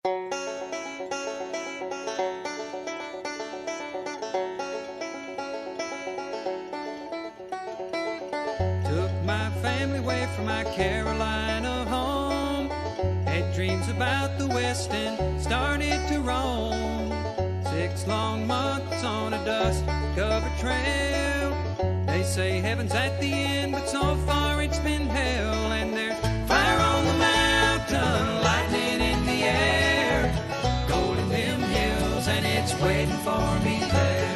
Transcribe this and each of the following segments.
Took my family away from my Carolina home. Had dreams about the West and started to roam. 6 long months on a dust-covered trail. They say heaven's at the end, but so far it's been hell. And there's fire on the mountain, lightning in the air, gold in them hills, and it's waiting for me there.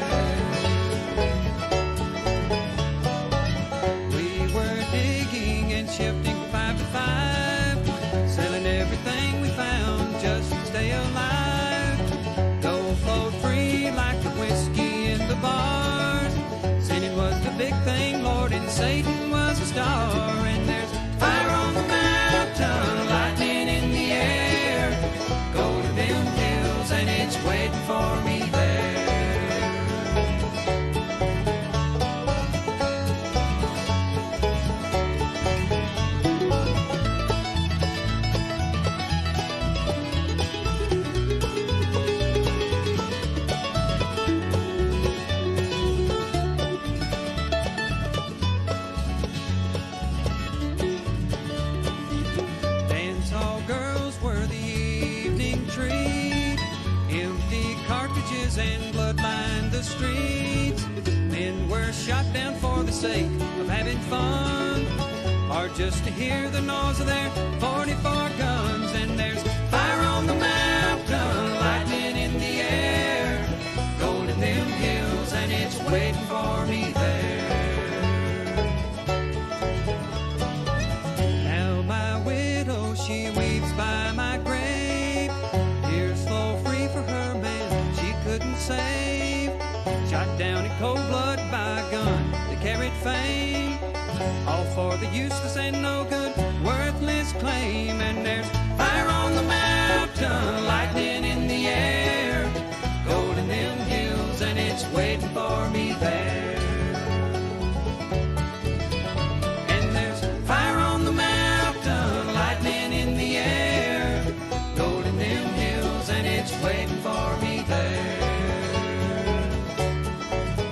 We were digging and shifting 5 to 5, selling everything we found just to stay alive. Gold flowed free like the whiskey in the bars. Sinning was the big thing, Lord, and Satan was a star. And there's fire on the mountain, lightning in the air, gold in them hills, and it's waiting for me there. Dance hall girls were the evening treat. Empty cartridges and blood lined the streets. Men were shot down for the sake of having fun, or just to hear the noise of their 44 guns. And there's fire on the mountain, lightning in the air, gold in them hills, and it's waiting for me there. Now my widow, she weeps by my grave. Tears flow free for her man she couldn't save. Shot down in cold blood by a gun that carried fame, all for the useless and no good, worthless claim. And there's fire on the mountain, lightning in the air, gold in them hills, and it's waiting for me there. And there's fire on the mountain, lightning in the air, gold in them hills, and it's waiting for me there.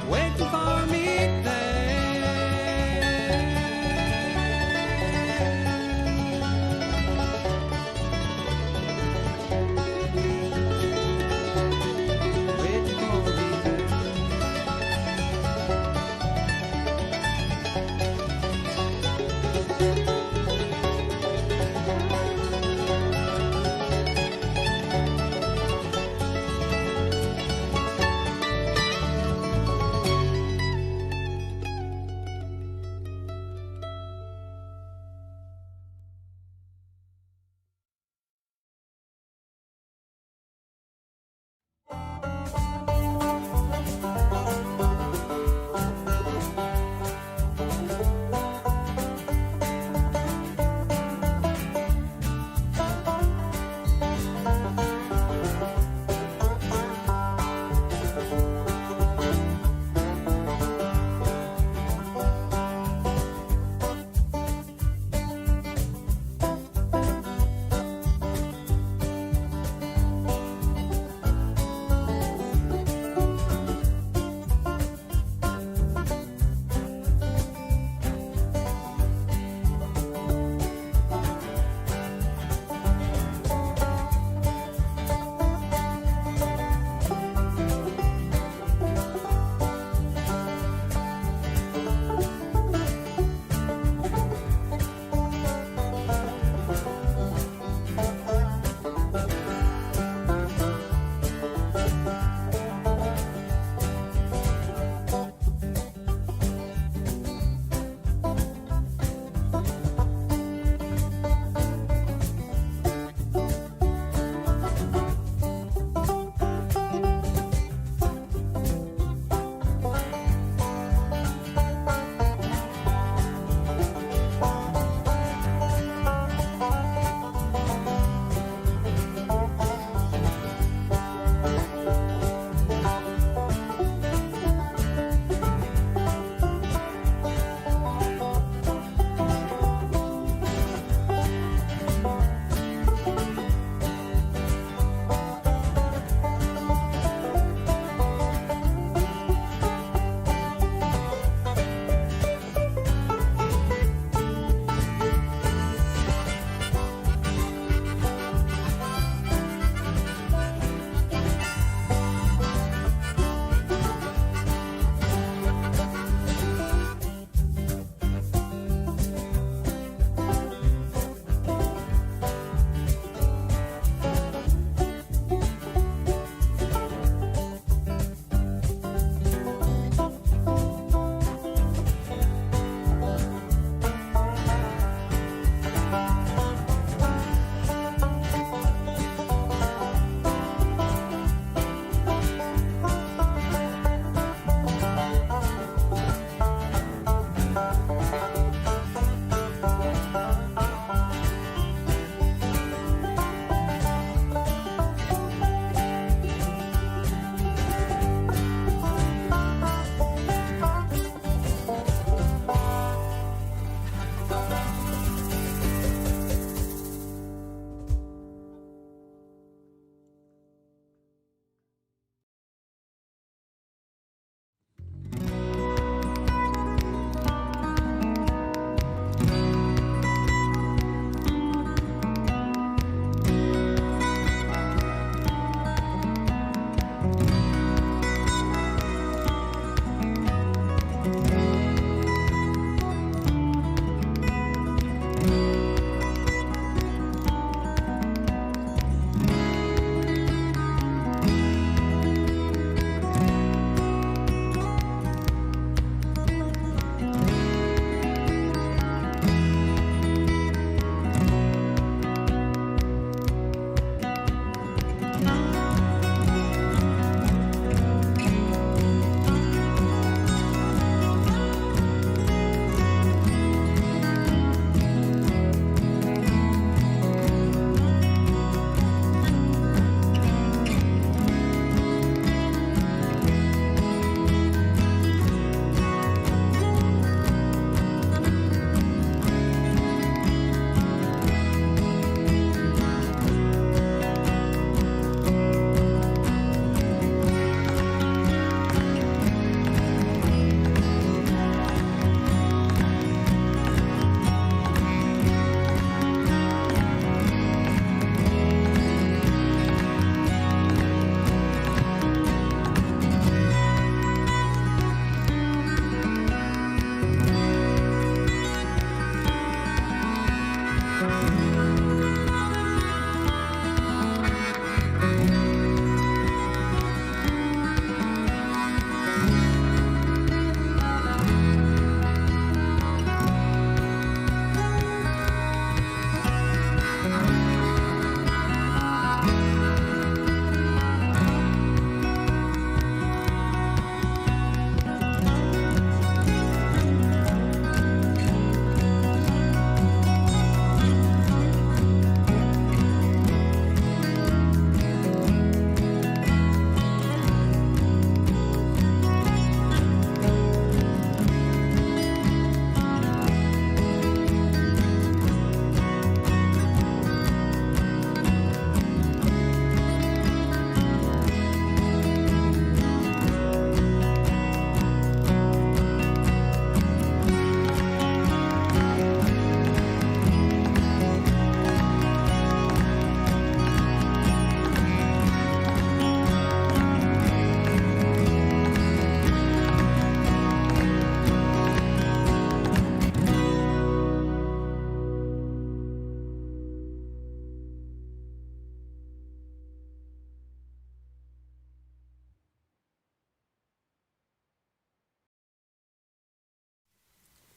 Waiting for me there. Waiting for me there.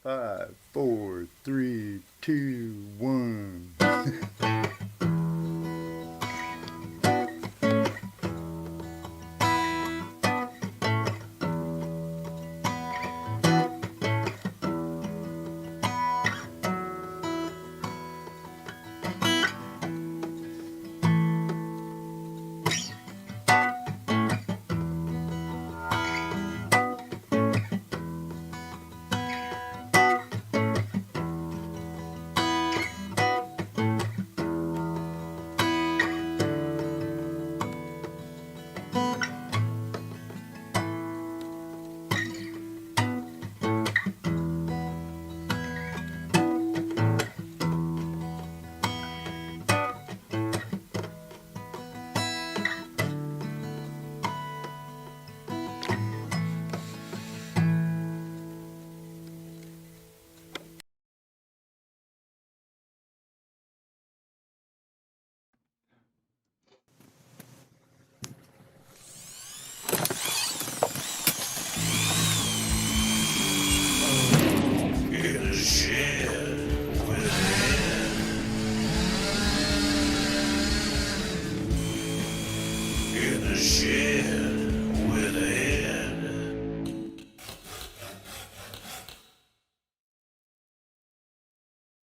5, 4, 3, 2, 1.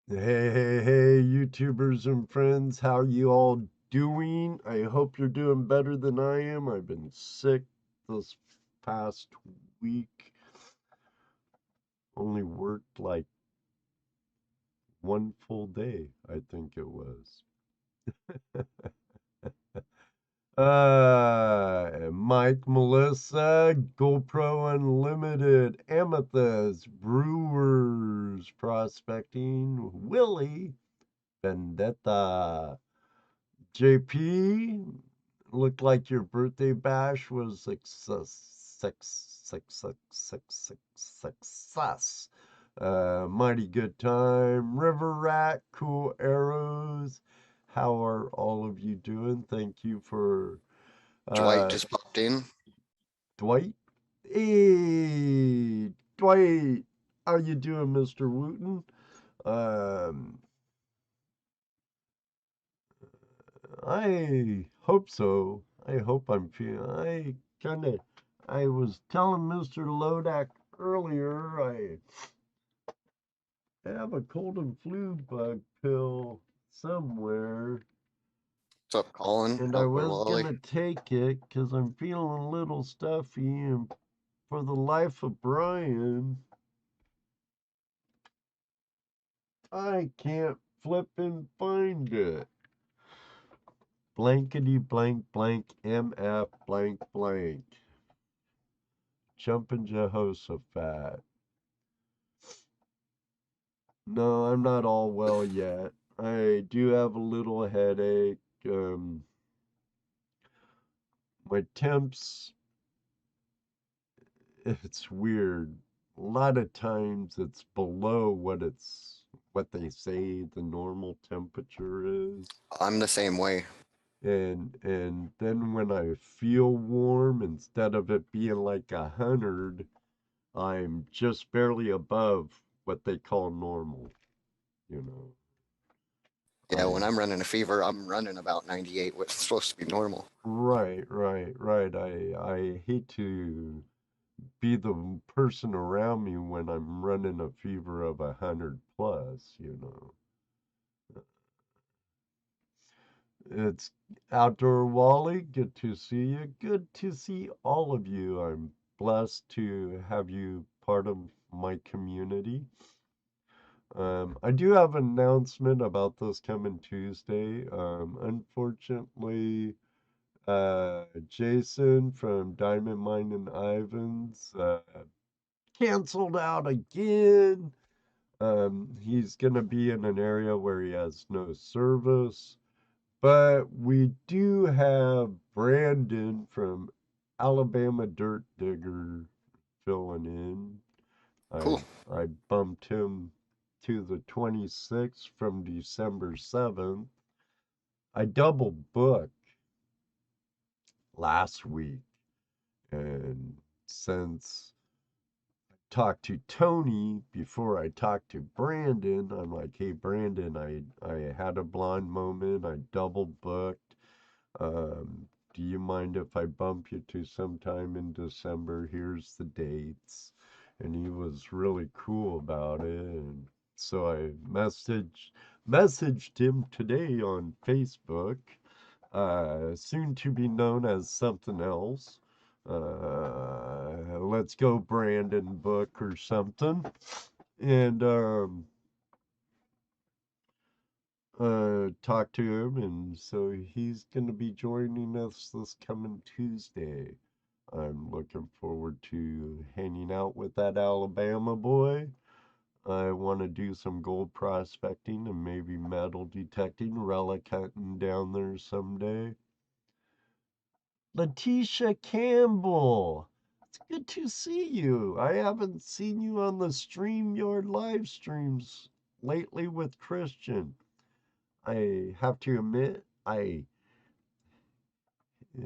Hey, YouTubers and friends, how are you all doing? I hope you're doing better than I am. I've been sick this past week. Only worked like one full day, I think it was. Mike, Melissa, GoPro Unlimited, Amethyst, Brewers, Prospecting, Willie, Vendetta, JP, looked like your birthday bash was a success. Mighty good time. River Rat, cool arrows. How are all of you doing? Thank you for Dwight uh just popped in. Dwight. Hey, Dwight. How you doing, Mr. Wooten? Um, I hope so. I hope I'm feeling. I was telling Mr. Lodak earlier, I have a cold and flu bug pill somewhere, What's up, Colin? and I Outlaw was Wally. gonna take it because I'm feeling a little stuffy, and for the life of Brian, I can't flip and find it. Blankety blank blank MF blank blank. Jumpin' Jehoshaphat. No, I'm not all well yet. I do have a little headache. My temps, it's weird. A lot of times it's below what they say the normal temperature is. I'm the same way. And then when I feel warm, instead of it being like 100, I'm just barely above what they call normal, you know. Yeah, when I'm I'm running a fever, I'm running about 98, which is supposed to be normal. right. I hate to be the person around me when I'm running a fever of 100 plus, you know. It's Outdoor Wally. Good to see you. Good to see all of you. I'm blessed to have you part of my community. I do have an announcement about this coming Tuesday. Unfortunately, Jason from Diamond Mine and Ivans canceled out again. He's going to be in an area where he has no service. But we do have Brandon from Alabama Dirt Digger filling in. I Cool. I bumped him to the 26th from December 7th. I double booked last week, and since talk to Tony before I talk to Brandon. I'm like, hey, Brandon, I had a blonde moment. I double booked. Do you mind if I bump you to sometime in December? Here's the dates. And he was really cool about it. And so I messaged him today on Facebook, soon to be known as something else. Let's go Brandon book or something. And talk to him, and so he's going to be joining us this coming Tuesday. I'm looking forward to hanging out with that Alabama boy. I want to do some gold prospecting and maybe metal detecting, relic hunting down there someday. Letitia Campbell, it's good to see you. I haven't seen you on the StreamYard live streams lately with Christian. I have to admit, I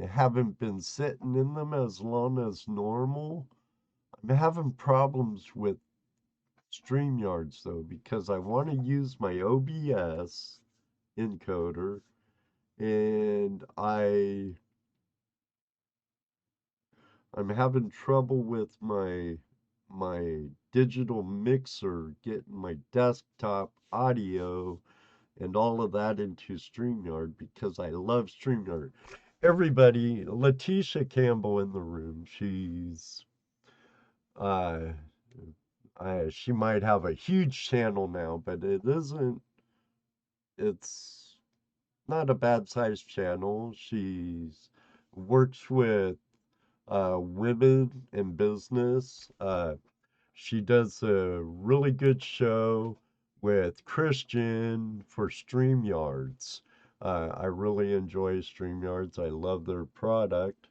haven't been sitting in them as long as normal. I'm having problems with StreamYards though because I want to use my OBS encoder and I'm having trouble with my digital mixer getting my desktop audio and all of that into StreamYard because I love StreamYard. Everybody, Letitia Campbell in the room. Uh, she might have a huge channel now, but it isn't. It's not a bad sized channel. She's works with women in business. She does a really good show with Christian for StreamYards. I really enjoy StreamYards. I love their product,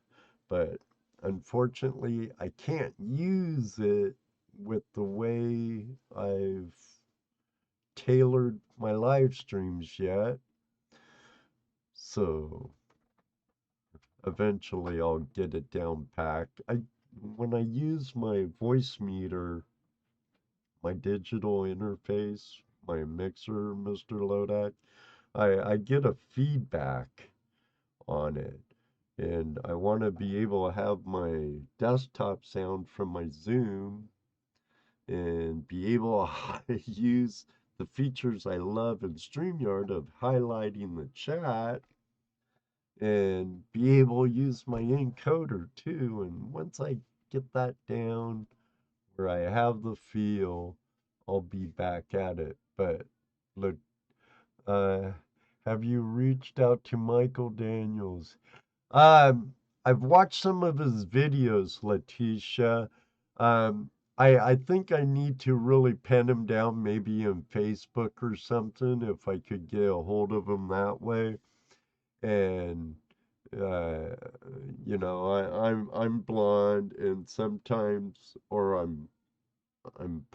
but unfortunately, I can't use it with the way I've tailored my live streams yet. So eventually I'll get it down packed. When I use my voice meter, my digital interface, my mixer, Mr. Lodak, I get a feedback on it. And I want to be able to have my desktop sound from my Zoom and be able to use the features I love in StreamYard of highlighting the chat and be able to use my encoder too. And once I get that down where I have the feel, I'll be back at it. But look, uh, have you reached out to Michael Daniels? I've watched some of his videos, Letitia. Um, I think I need to really pen him down, maybe in Facebook or something, if I could get a hold of him that way. And uh, I'm blind, and sometimes, or I'm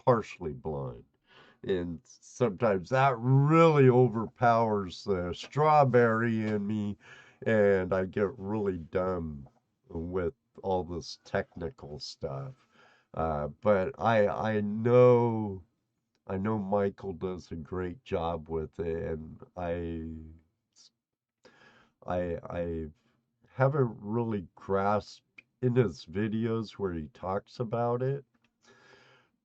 partially blind. And sometimes that really overpowers the strawberry in me, and I get really dumb with all this technical stuff. But I know Michael does a great job with it, and I haven't really grasped in his videos where he talks about it,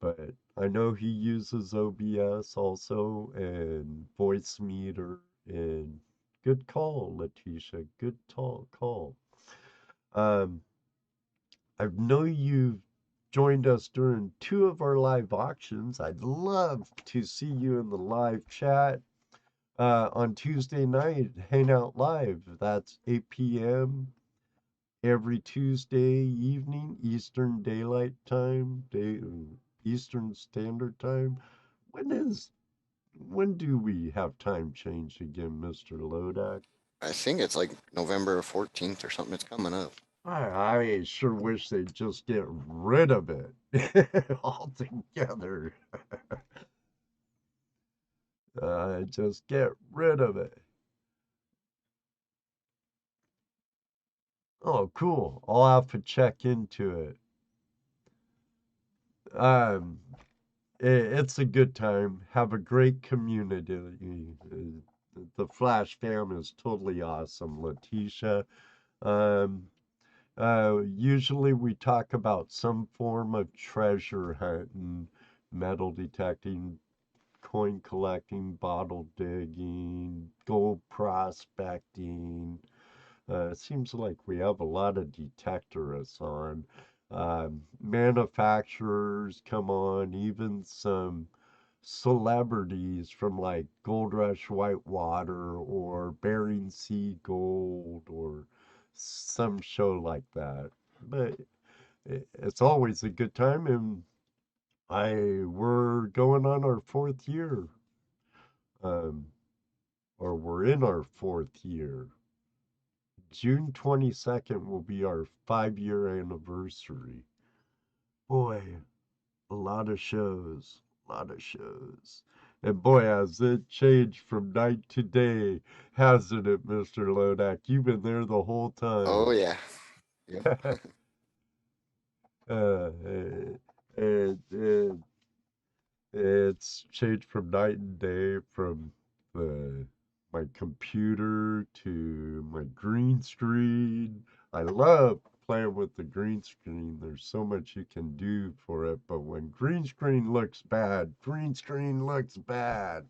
but I know he uses OBS also and voice meter and good call, Letitia. Good call. Um, I know you've joined us during two of our live auctions. I'd love to see you in the live chat on Tuesday night, Hangout Live. That's 8 p.m. every Tuesday evening, Eastern Daylight Time, Eastern Standard Time. When do we have time change again, Mr. Lodak? I think it's like November 14th or something. It's coming up. I sure wish they'd just get rid of it altogether. Just get rid of it. Oh, cool. I'll have to check into it. Um, it's a good time. Have a great community. The Flash fam is totally awesome. Letitia. Um, Usually we talk about some form of treasure hunting, metal detecting, coin collecting, bottle digging, gold prospecting. It seems like we have a lot of detectorists on. Manufacturers come on, even some celebrities from like Gold Rush Whitewater or Bering Sea Gold or some show like that. But it's always a good time, and we're going on our fourth year, um, or we're in our fourth year. June 22nd will be our 5-year anniversary. Boy, a lot of shows, a lot of shows. And boy, has it changed from night to day, hasn't it, Mr. Lodak? You've been there the whole Oh time. yeah. Yep. uh, and it's changed from night and day, from the my computer to my green screen. I love playing with the green screen. There's so much you can do for it, but when green screen looks bad, green screen looks bad.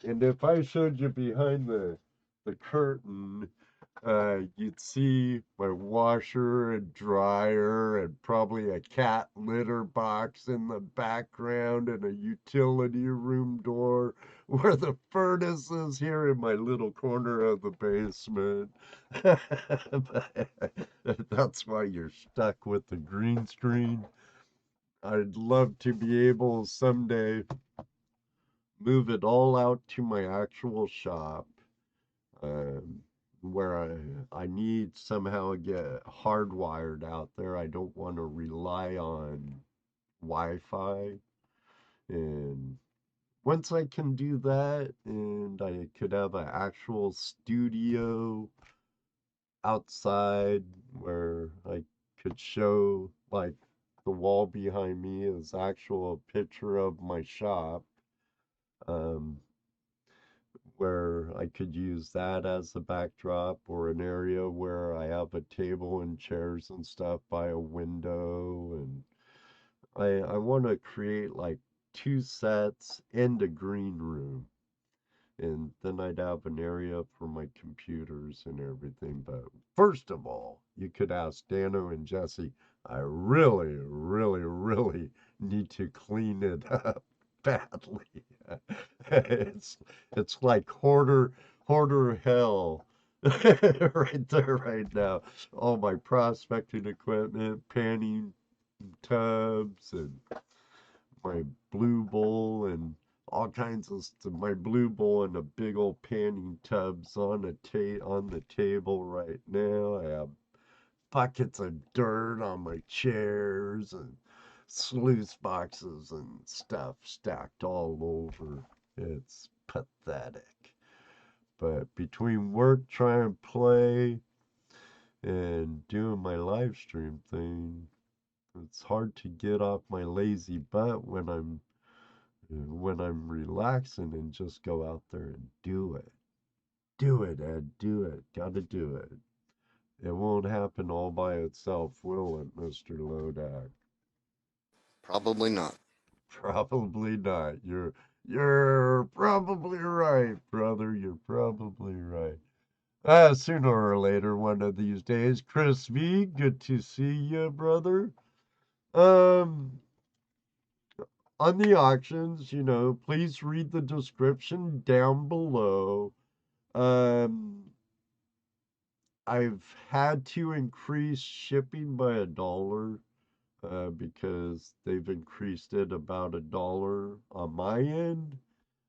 And if I showed you behind the curtain, you'd see my washer and dryer and probably a cat litter box in the background and a utility room door where the furnace is here in my little corner of the basement. That's why you're stuck with the green screen. I'd love to be able someday move it all out to my actual shop, um, where I need somehow get hardwired out there. I don't want to rely on Wi-Fi. And once I can do that, and I could have an actual studio outside where I could show, like, the wall behind me is actual picture of my shop. Um, where I could use that as a backdrop, or an area where I have a table and chairs and stuff by a window. And I want to create like two sets and a green room. And then I'd have an area for my computers and everything. But first of all, you could ask Dano and Jesse. I really, really, really need to clean it up badly. it's it's like hoarder hell right there right now. All my prospecting equipment, panning tubs, and my blue bowl, and all kinds of stuff. My blue bowl and a big old panning tubs on on the table right now. I have buckets of dirt on my chairs and sluice boxes and stuff stacked all over. It's pathetic. But between work, try and play, and doing my live stream thing, it's hard to get off my lazy butt when I'm relaxing and just go out there and do it. Do it, Ed. Do it. Gotta do it. It won't happen all by itself, will it, Mr. Lodak? Probably not. Probably not. You're probably right, brother. You're probably right. Sooner or later, one of these days. Chris V, good to see you, brother. Um, on the auctions, please read the description down below. Um, I've had to increase shipping by $1, because they've increased it about $1 on my end.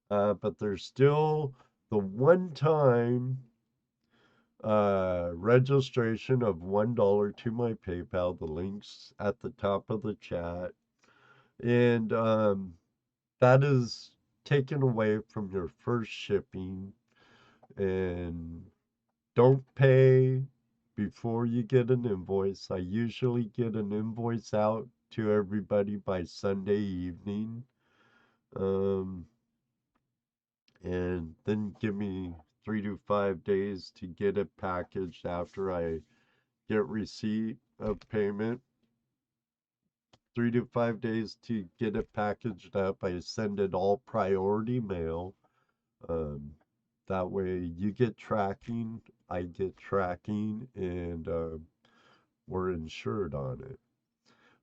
But there's still the one-time registration of $1 to my PayPal. The link's at the top of the chat. And that is taken away from your first shipping. And don't pay before you get an invoice. I usually get an invoice out to everybody by Sunday evening. Um, and then give me 3 to 5 days to get it packaged after I get receipt of payment. 3 to 5 days to get it packaged up. I send it all priority mail. Um, that way you get tracking, I get tracking, and we're insured on it.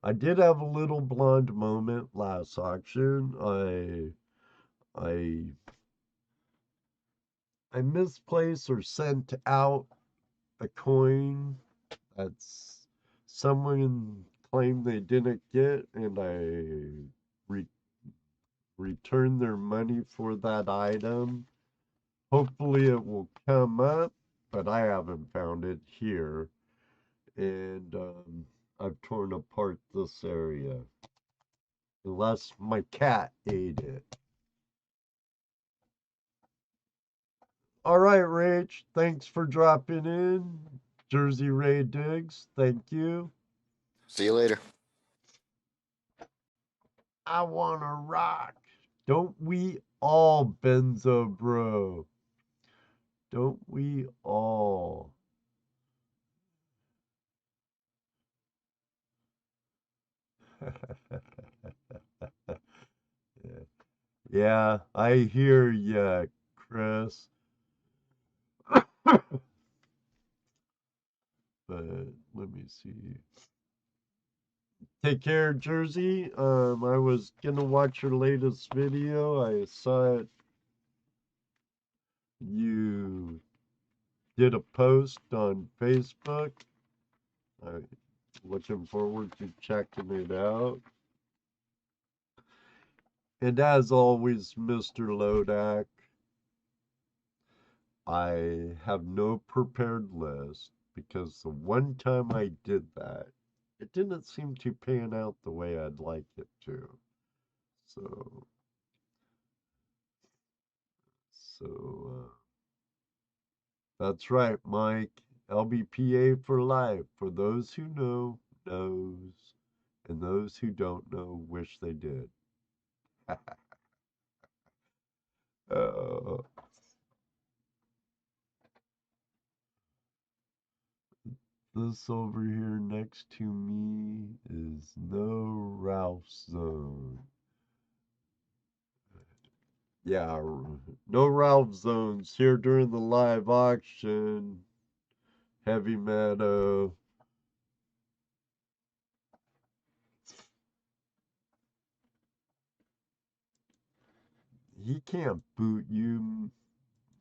I did have a little blonde moment last auction. I I misplaced or sent out a coin that's someone claimed they didn't get, and I re- returned their money for that item. Hopefully it will come up, but I haven't found it here. And I've torn apart this area. Unless my cat ate it. All right, Rach. Thanks for dropping in. Jersey Ray Diggs, thank you. See you later. I wanna rock. Don't we all, Benzo Bro? Don't we all? Yeah, I hear ya, Chris. But let me see. Take care, Jersey. I was gonna watch your latest video. I saw it. You did a post on Facebook. I'm looking forward to checking it out. And as always, Mr. Lodak, I have no prepared list because the one time I did that, it didn't seem to pan out the way I'd like it to. So, so that's right, Mike. LBPA for life. For those who know, knows, and those who don't know, wish they did. uh, this over here next to me is no Ralph's Zone. Yeah, no Ralph Zones here during the live auction. Heavy Meadow. He can't boot you,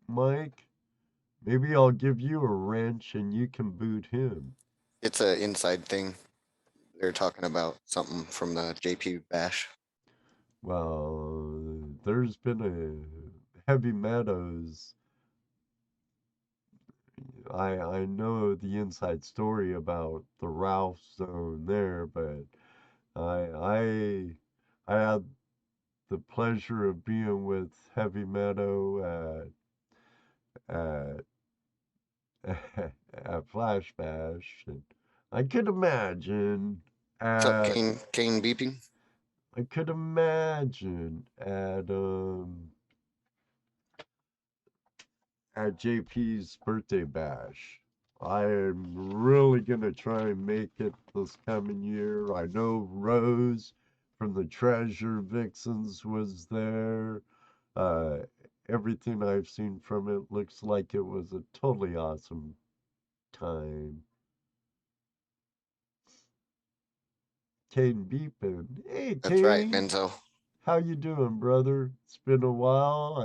Mike. Maybe I'll give you a wrench and you can boot him. It's an inside thing. They're talking about something from the JP Bash. Well, there's been a Heavy Meadows. I know the inside story about the Ralph Zone there, but I I had the pleasure of being with Heavy Meadow at at Flash Bash, and I could imagine What's up, at Kane beeping? I could imagine at JP's birthday bash. I'm really gonna try and make it this coming year. I know Rose from the Treasure Vixens was there. Uh, Everything I've seen from it looks like it was a totally awesome time. Kane Beepin. Hey, That's right, Kane. Benzo. How you doing, brother? It's been a while.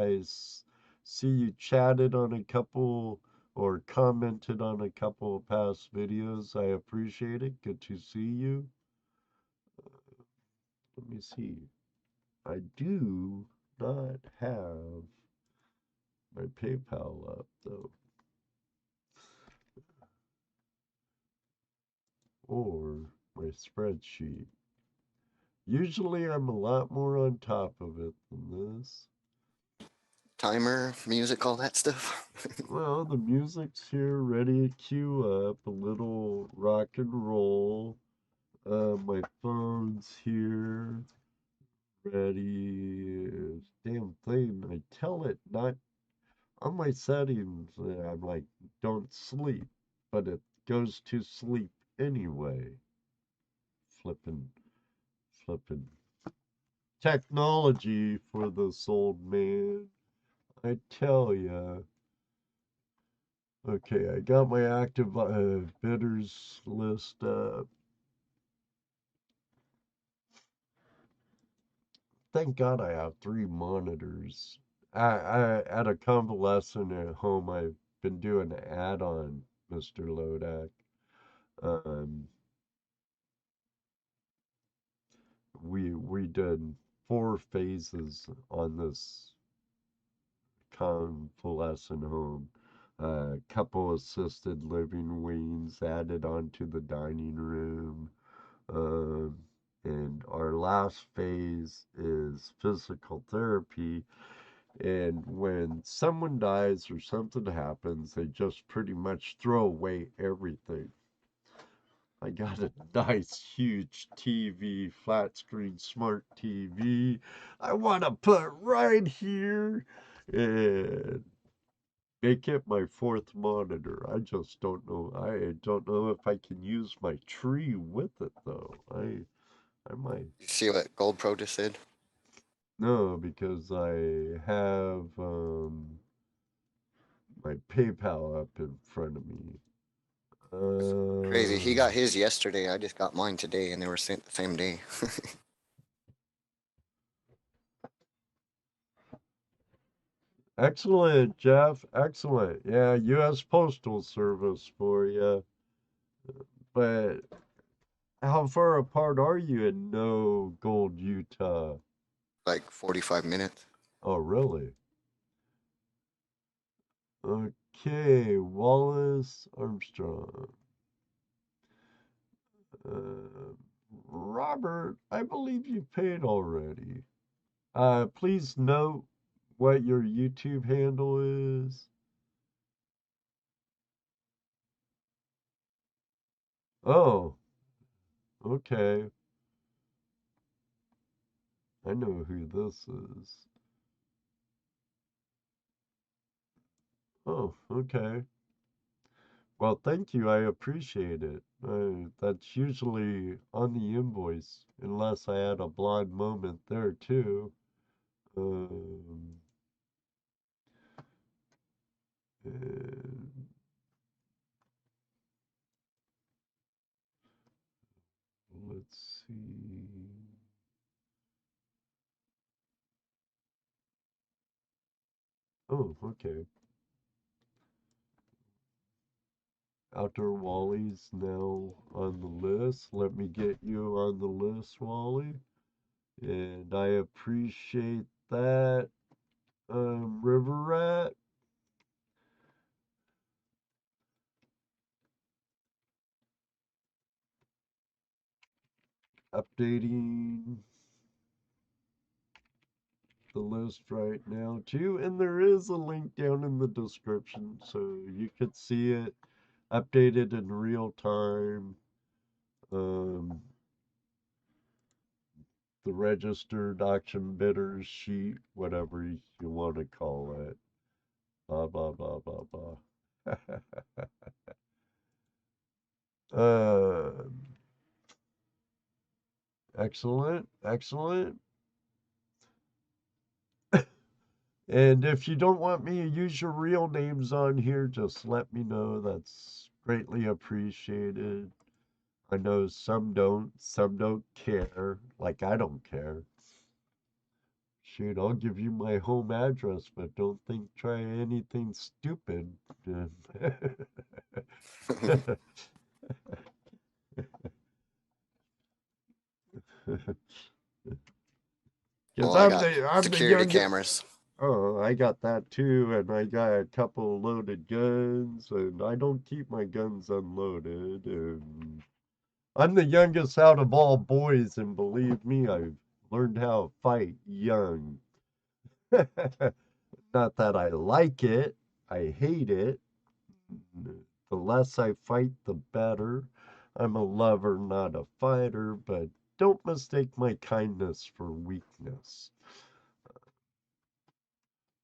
See you chatted on a couple or commented on a couple of past videos. I appreciate it. Good to see you. Let me see. I do not have my PayPal up though, or my spreadsheet. Usually I'm a lot more on top of it than this. Timer, music, all that stuff. Well, the music's here ready to queue up, a little rock and roll. My phone's here. Ready. Damn thing. I tell it not on my settings. I'm like, don't sleep. But it goes to sleep anyway. Flippin', flippin'. Technology for this old man. I tell ya. Okay, I got my active bidders list up. Thank God I have 3 monitors. At a convalescent at home, I've been doing an add-on, Mr. Lodak. Um, we did 4 phases on this convalescent home. A couple assisted living wings added onto the dining room. Um, and our last phase is physical therapy. And when someone dies or something happens, they just pretty much throw away everything. I got a nice huge TV, flat screen smart TV. I want to put right here and make it my 4th monitor. I just don't know. I don't know if I can use my tree with it though. I might. You see what Gold Pro just did? No, because I have my PayPal up in front of me. It's crazy. He got Uh, his yesterday. I just got mine today, and they were sent the same day. Excellent, Jeff. Excellent. Yeah, U.S. Postal Service for you. But how far apart are you in No Gold, Utah? Like 45 minutes. Oh, really? Okay, Wallace Armstrong. Uh, Robert, I believe you paid already. Please note what your YouTube handle is. Oh, okay. I know who this is. Oh, okay. Well, thank you. I appreciate it. That's usually on the invoice, unless I had a blind moment there too. Um, and let's see. Oh, okay. Outdoor Wally's now on the list. Let me get you on the list, Wally. And I appreciate that, River Rat. Updating the list right now too, and there is a link down in the description so you could see it updated in real time. Um, the registered auction bidders sheet, whatever you want to call it. Blah blah blah blah blah. uh, excellent, excellent. And if you don't want me to use your real names on here, just let me know. That's greatly appreciated. I know some don't care. Like I don't care. Shoot, I'll give you my home address, but don't think try anything stupid. Because Well, I got I'm the security youngest. cameras. Oh, I got that too, and I got a couple loaded guns, and I don't keep my guns unloaded. And I'm the youngest out of all boys, and believe me, I've learned how to fight young. Not that I like it, I hate it. The less I fight, the better. I'm a lover, not a fighter, but don't mistake my kindness for weakness.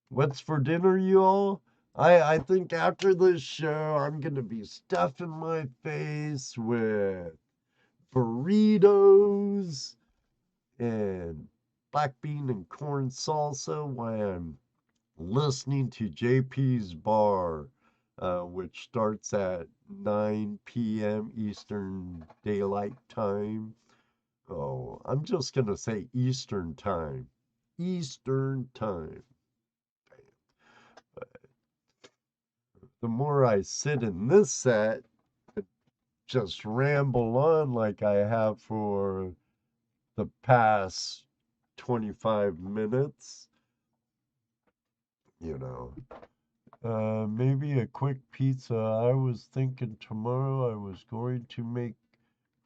What's for dinner, you all? I think after this show, I'm gonna be stuffing my face with burritos and black bean and corn salsa while I'm listening to JP's Bar, which starts at 9 p.m. Eastern Daylight Time. Oh, I'm just going to say Eastern Time. Eastern Time. The more I sit in this set, just ramble on like I have for the past 25 minutes, you know. Maybe a quick pizza. I was thinking tomorrow I was going to make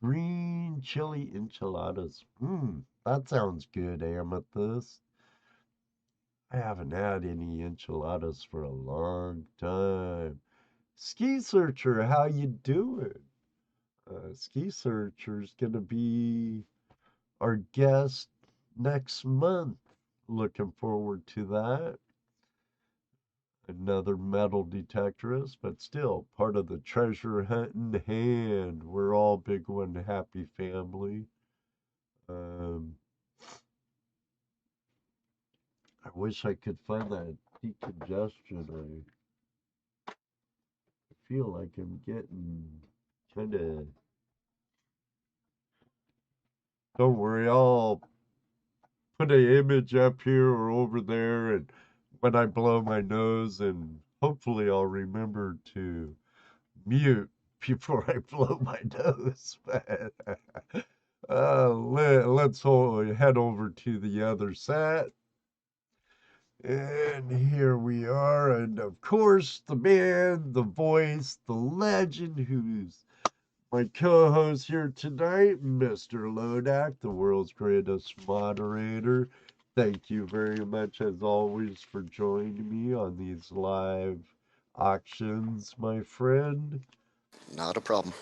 green chili enchiladas. That sounds good, Amethyst. I haven't had any enchiladas for a long time. Ski Searcher, how you doing? Ski Searcher's gonna be our guest next month. Looking forward to that. Another metal detectorist, but still part of the treasure hunting hand. We're all big one happy family. Um, I wish I could find that decongestion. I feel like I'm getting kind of. Don't worry, I'll put an image up here or over there, and when I blow my nose, and hopefully I'll remember to mute before I blow my nose. Let's head over to the other set. And here we are. And of course, the man, the voice, the legend, who's my co host here tonight, Mr. Lodak, the world's greatest moderator. Thank you very much, as always, for joining me on these live auctions, my friend. Not a problem.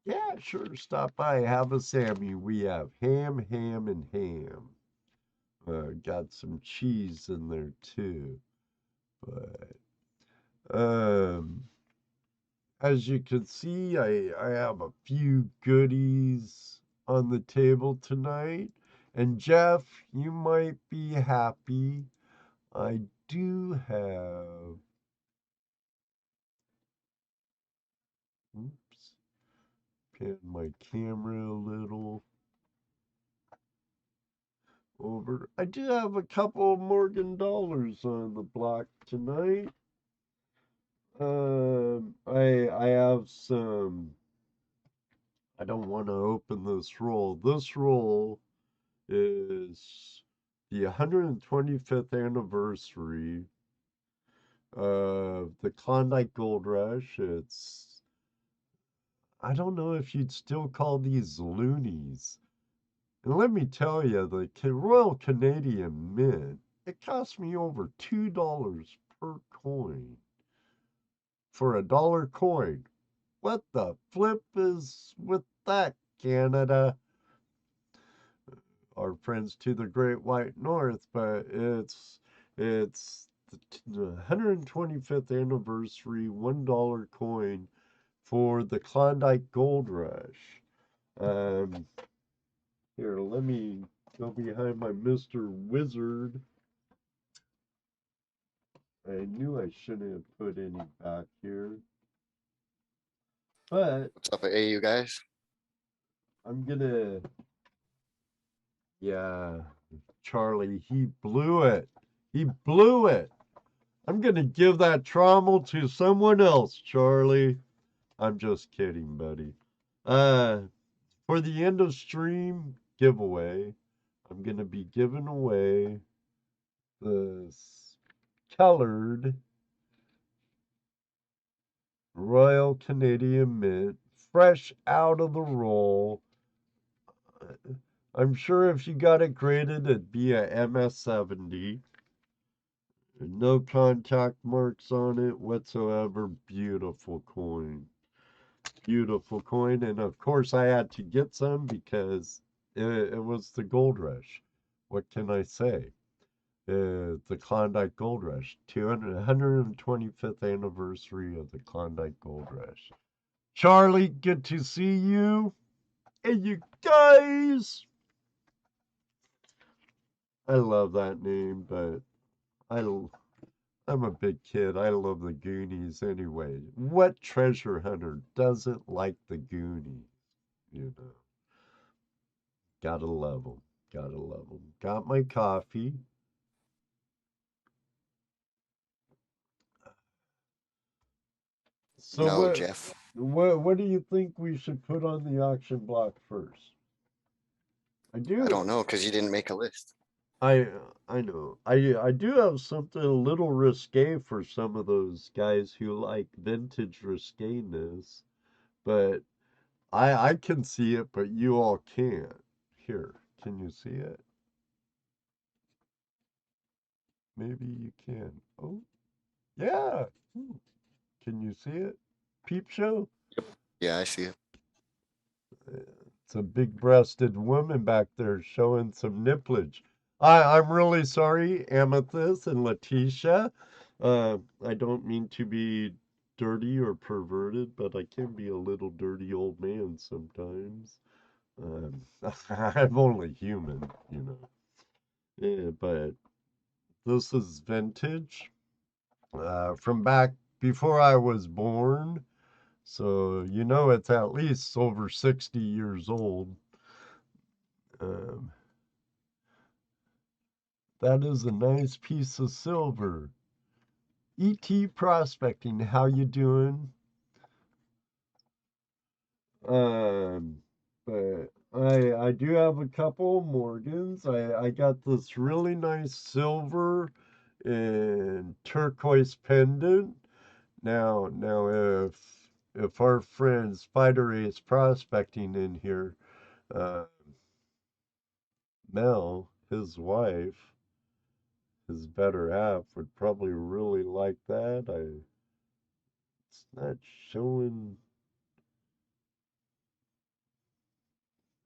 Yeah, sure. Stop by. Have a Sammy. We have ham, and ham. Got some cheese in there too. But as you can see, I have a few goodies on the table tonight. And Jeff, you might be happy. I do have. Oops. Pan my camera a little over. I do have a couple of Morgan dollars on the block tonight. I have some. I don't want to open this roll. This roll is the 125th anniversary of the Klondike Gold Rush. I don't know if you'd still call these loonies. And let me tell you, the Royal Canadian Mint, it cost me over $2 per coin for a dollar coin. What the flip is with that, Canada? Our friends to the Great White North, but it's the 125th anniversary $1 coin for the Klondike Gold Rush. Um, Here, let me go behind my Mr. Wizard. I knew I shouldn't have put any back here. But What's up, you guys? I'm gonna, yeah, Charlie, he blew it. He blew it. I'm gonna give that trommel to someone else, Charlie. I'm just kidding, buddy. For the end of stream giveaway, I'm gonna be giving away this colored Royal Canadian Mint, fresh out of the roll. I'm sure if you got it graded, it'd be a MS-70. No contact marks on it whatsoever. Beautiful coin. Beautiful coin. And of course, I had to get some because it was the gold rush. What can I say? The Klondike Gold Rush, 125th anniversary of the Klondike Gold Rush. Charlie, good to see you. And you guys, I love that name, but I, I'm a big kid. I love the Goonies anyway. What treasure hunter doesn't like the Goonies? You know, gotta love them. Gotta love them. Got my coffee. So No, what? Jeff. What do you think we should put on the auction block first? I I do. don't know because you didn't make a list. I I know. I do have something a little risque for some of those guys who like vintage risqueness, but I can see it, but you all can't. Here, can you see it? Maybe you can. Oh, yeah. Can you see it? Peep show? Yeah, I see it. It's a big-breasted woman back there showing some nipplage. I'm really sorry, Amethyst and Letitia. I don't mean to be dirty or perverted, but I can be a little dirty old man sometimes. I'm only human, you know. Yeah, but this is vintage from back before I was born. So, you know, it's at least over 60 years old. Um, that is a nice piece of silver. ET Prospecting, how you doing? Um, but I do have a couple Morgans. I got this really nice silver and turquoise pendant. Now if our friend Spider Ace Prospecting in here, uh, Mel, his wife, his better half would probably really like that. It's not showing.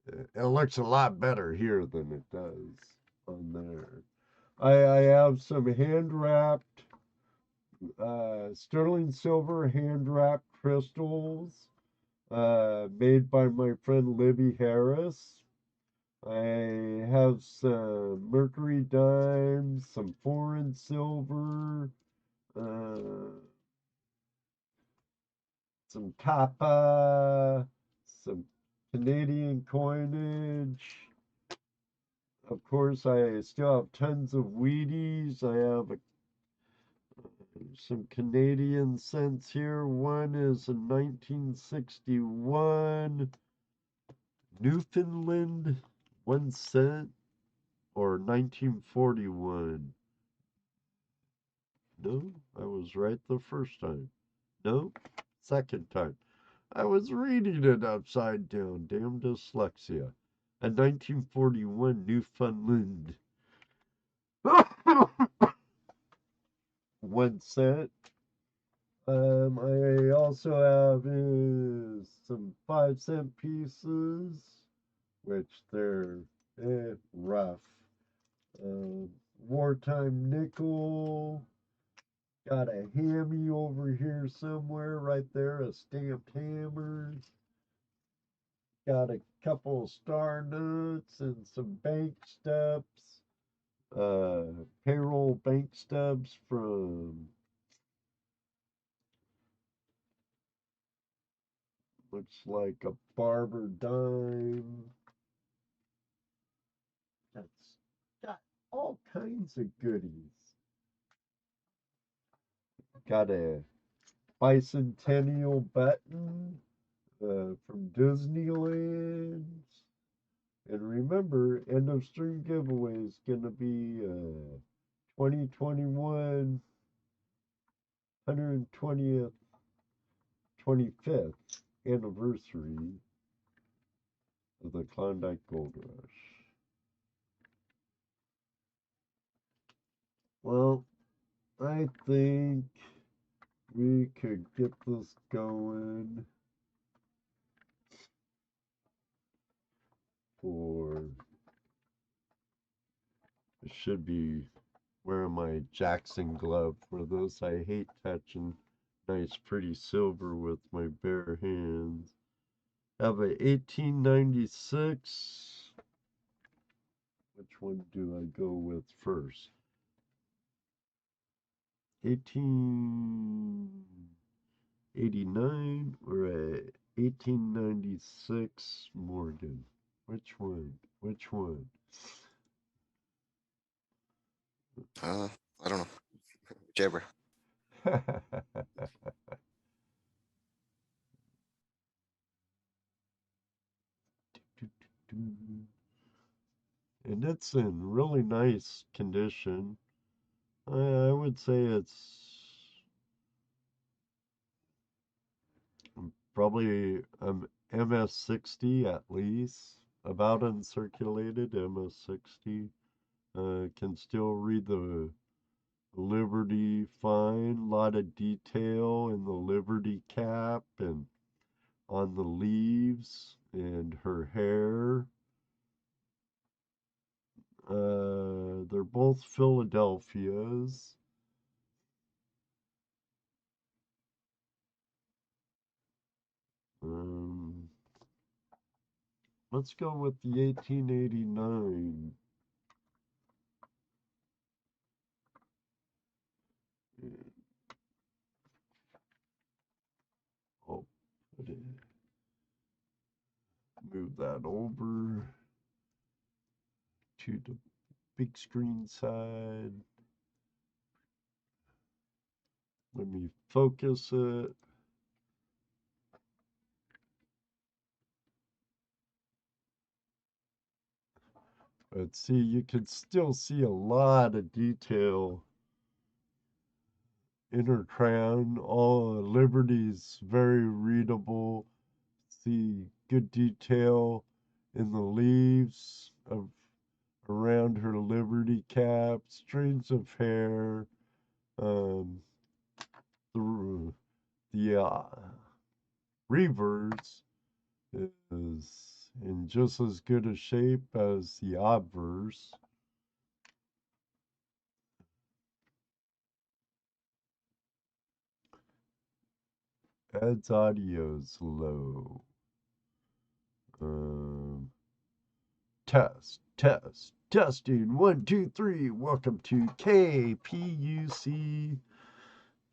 It looks a lot better here than it does on there. I have some hand wrapped sterling silver hand wrapped crystals made by my friend Libby Harris. I have some mercury dimes, some foreign silver, uh, some Kappa, some Canadian coinage. Of course, I still have tons of Wheaties. I have some Canadian cents here. One is a 1961 Newfoundland 1 cent or 1941. No, I was right the first time. No, second time. I was reading it upside down. Damn dyslexia. A 1941 Newfoundland 1 cent. I also have some 5 cent pieces, which they're rough. Wartime nickel. Got a hammy over here somewhere, right there, a stamped hammer. Got a couple of star nuts and some bank stubs. Payroll bank stubs from looks like a barber dime. That's got all kinds of goodies. Got a bicentennial button from Disneyland. And remember, end of stream giveaway is going to be 2021 120th, 25th anniversary of the Klondike Gold Rush. Well, I think we could get this going for. I should be wearing my Jackson glove for this. I hate touching nice, pretty silver with my bare hands. Have a 1896. Which one do I go with first? 1889 or a 1896 Morgan? Which one? Which one? I don't know. Whichever. And it's in really nice condition. I would say it's probably MS60 at least, about uncirculated MS60. Can still read the Liberty fine, a lot of detail in the Liberty cap and on the leaves and her hair. They're both Philadelphia's. Um, let's go with the 1889. I'll put it, move that over to the big screen side. Let me focus it. But see, you can still see a lot of detail in her crown. All Liberty's very readable. See good detail in the leaves of around her Liberty cap, strings of hair. Um, the reverse is in just as good a shape as the obverse. Ed's audio's low. Um, testing. 1, 2, 3. Welcome to KPUC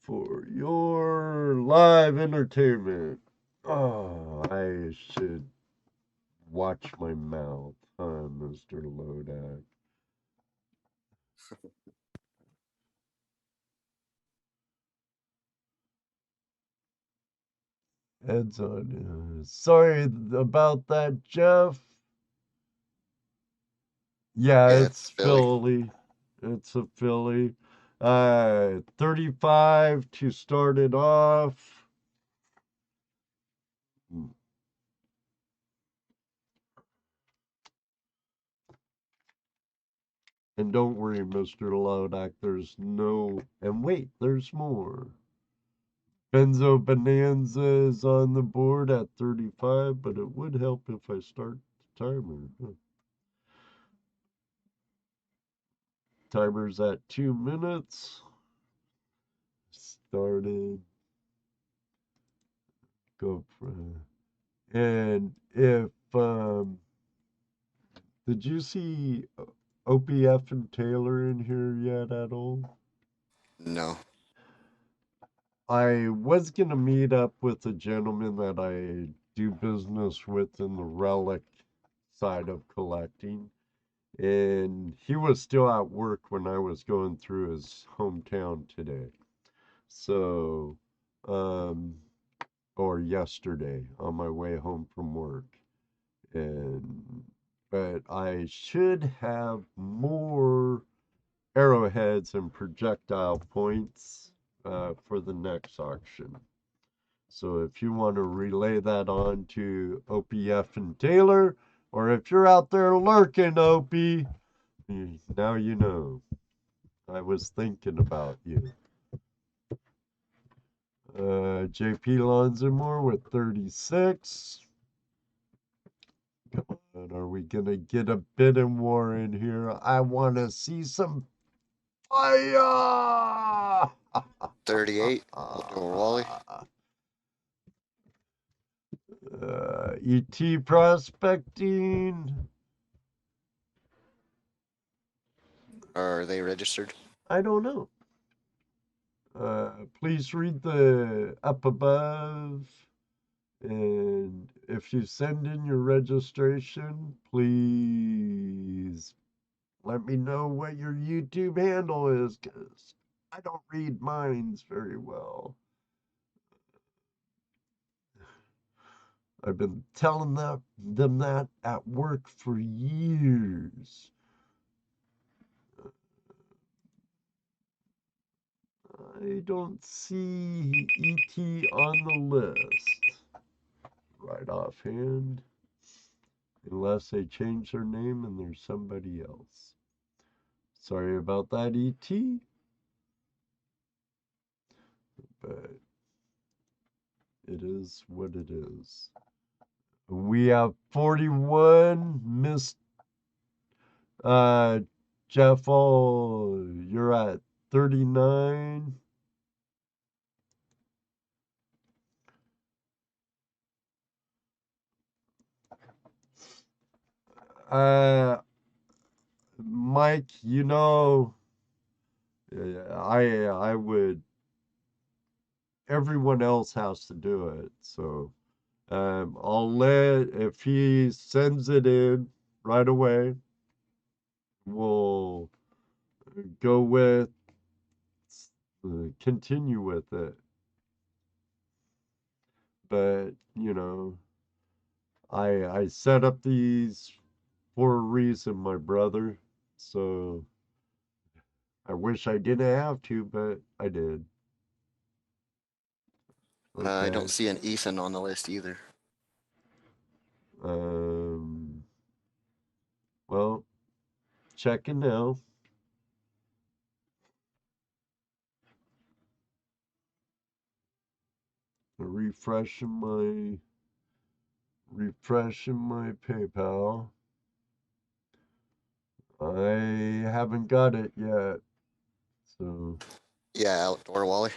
for your live entertainment. Oh, I should watch my mouth, huh, Mr. Lodak? Ed's on. Sorry about that, Jeff. Yeah, Yeah, it's it's Philly. Philly. It's a Philly. 35 to start it off. And don't worry, Mr. Lodak, there's no. And wait, there's more. Benzo Bonanza is on the board at 35, but it would help if I start the timer. Timer's at 2 minutes. Started. Go for. And if did you see OPF and Taylor in here yet at all? No. I was gonna meet up with a gentleman that I do business with in the relic side of collecting, and he was still at work when I was going through his hometown today. So, or yesterday on my way home from work. And but I should have more arrowheads and projectile points for the next auction. So if you want to relay that on to OPF and Taylor, or if you're out there lurking, Opie, now you know. I was thinking about you. JP Lonzimore with 36. Come on, are we gonna get a bidding war in here? I want to see some fire. 38, outdoor Wally. ET prospecting. Are they registered? I don't know. Please read the up above. And if you send in your registration, please let me know what your YouTube handle is, because I don't read minds very well. I've been telling them that at work for years. I don't see ET on the list right offhand, unless they change their name and there's somebody else. Sorry about that, ET. But it is what it is. We have 41. Miss Jeffel, you're at 39. Mike, I would. Everyone else has to do it, so I'll let, if he sends it in right away, we'll go with, continue with it. But, I set up these for a reason, my brother. So I wish I didn't have to, but I did. I Okay. don't see an Ethan on the list either. Well, checking now. Refreshing my PayPal. I haven't got it yet. So, Yeah, outdoor Wally.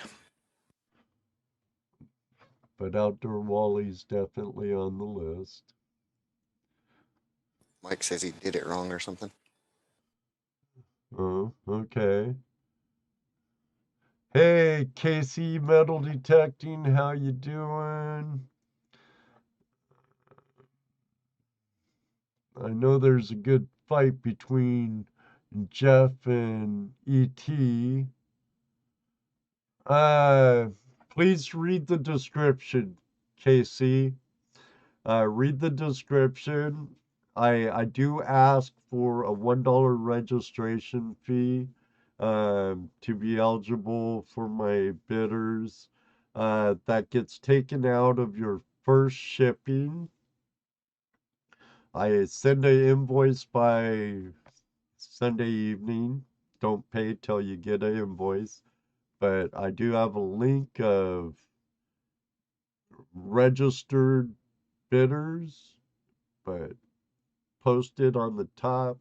but Outdoor Wally's definitely on the list. Mike says he did it wrong or something. Oh, okay. Hey, Casey Metal Detecting, how you doing? I know there's a good fight between Jeff and ET. Please read the description, Casey. Read the description. I do ask for a $1 registration fee to be eligible for my bidders. That gets taken out of your first shipping. I send an invoice by Sunday evening. Don't pay till you get an invoice. But I do have a link of registered bidders, but posted on the top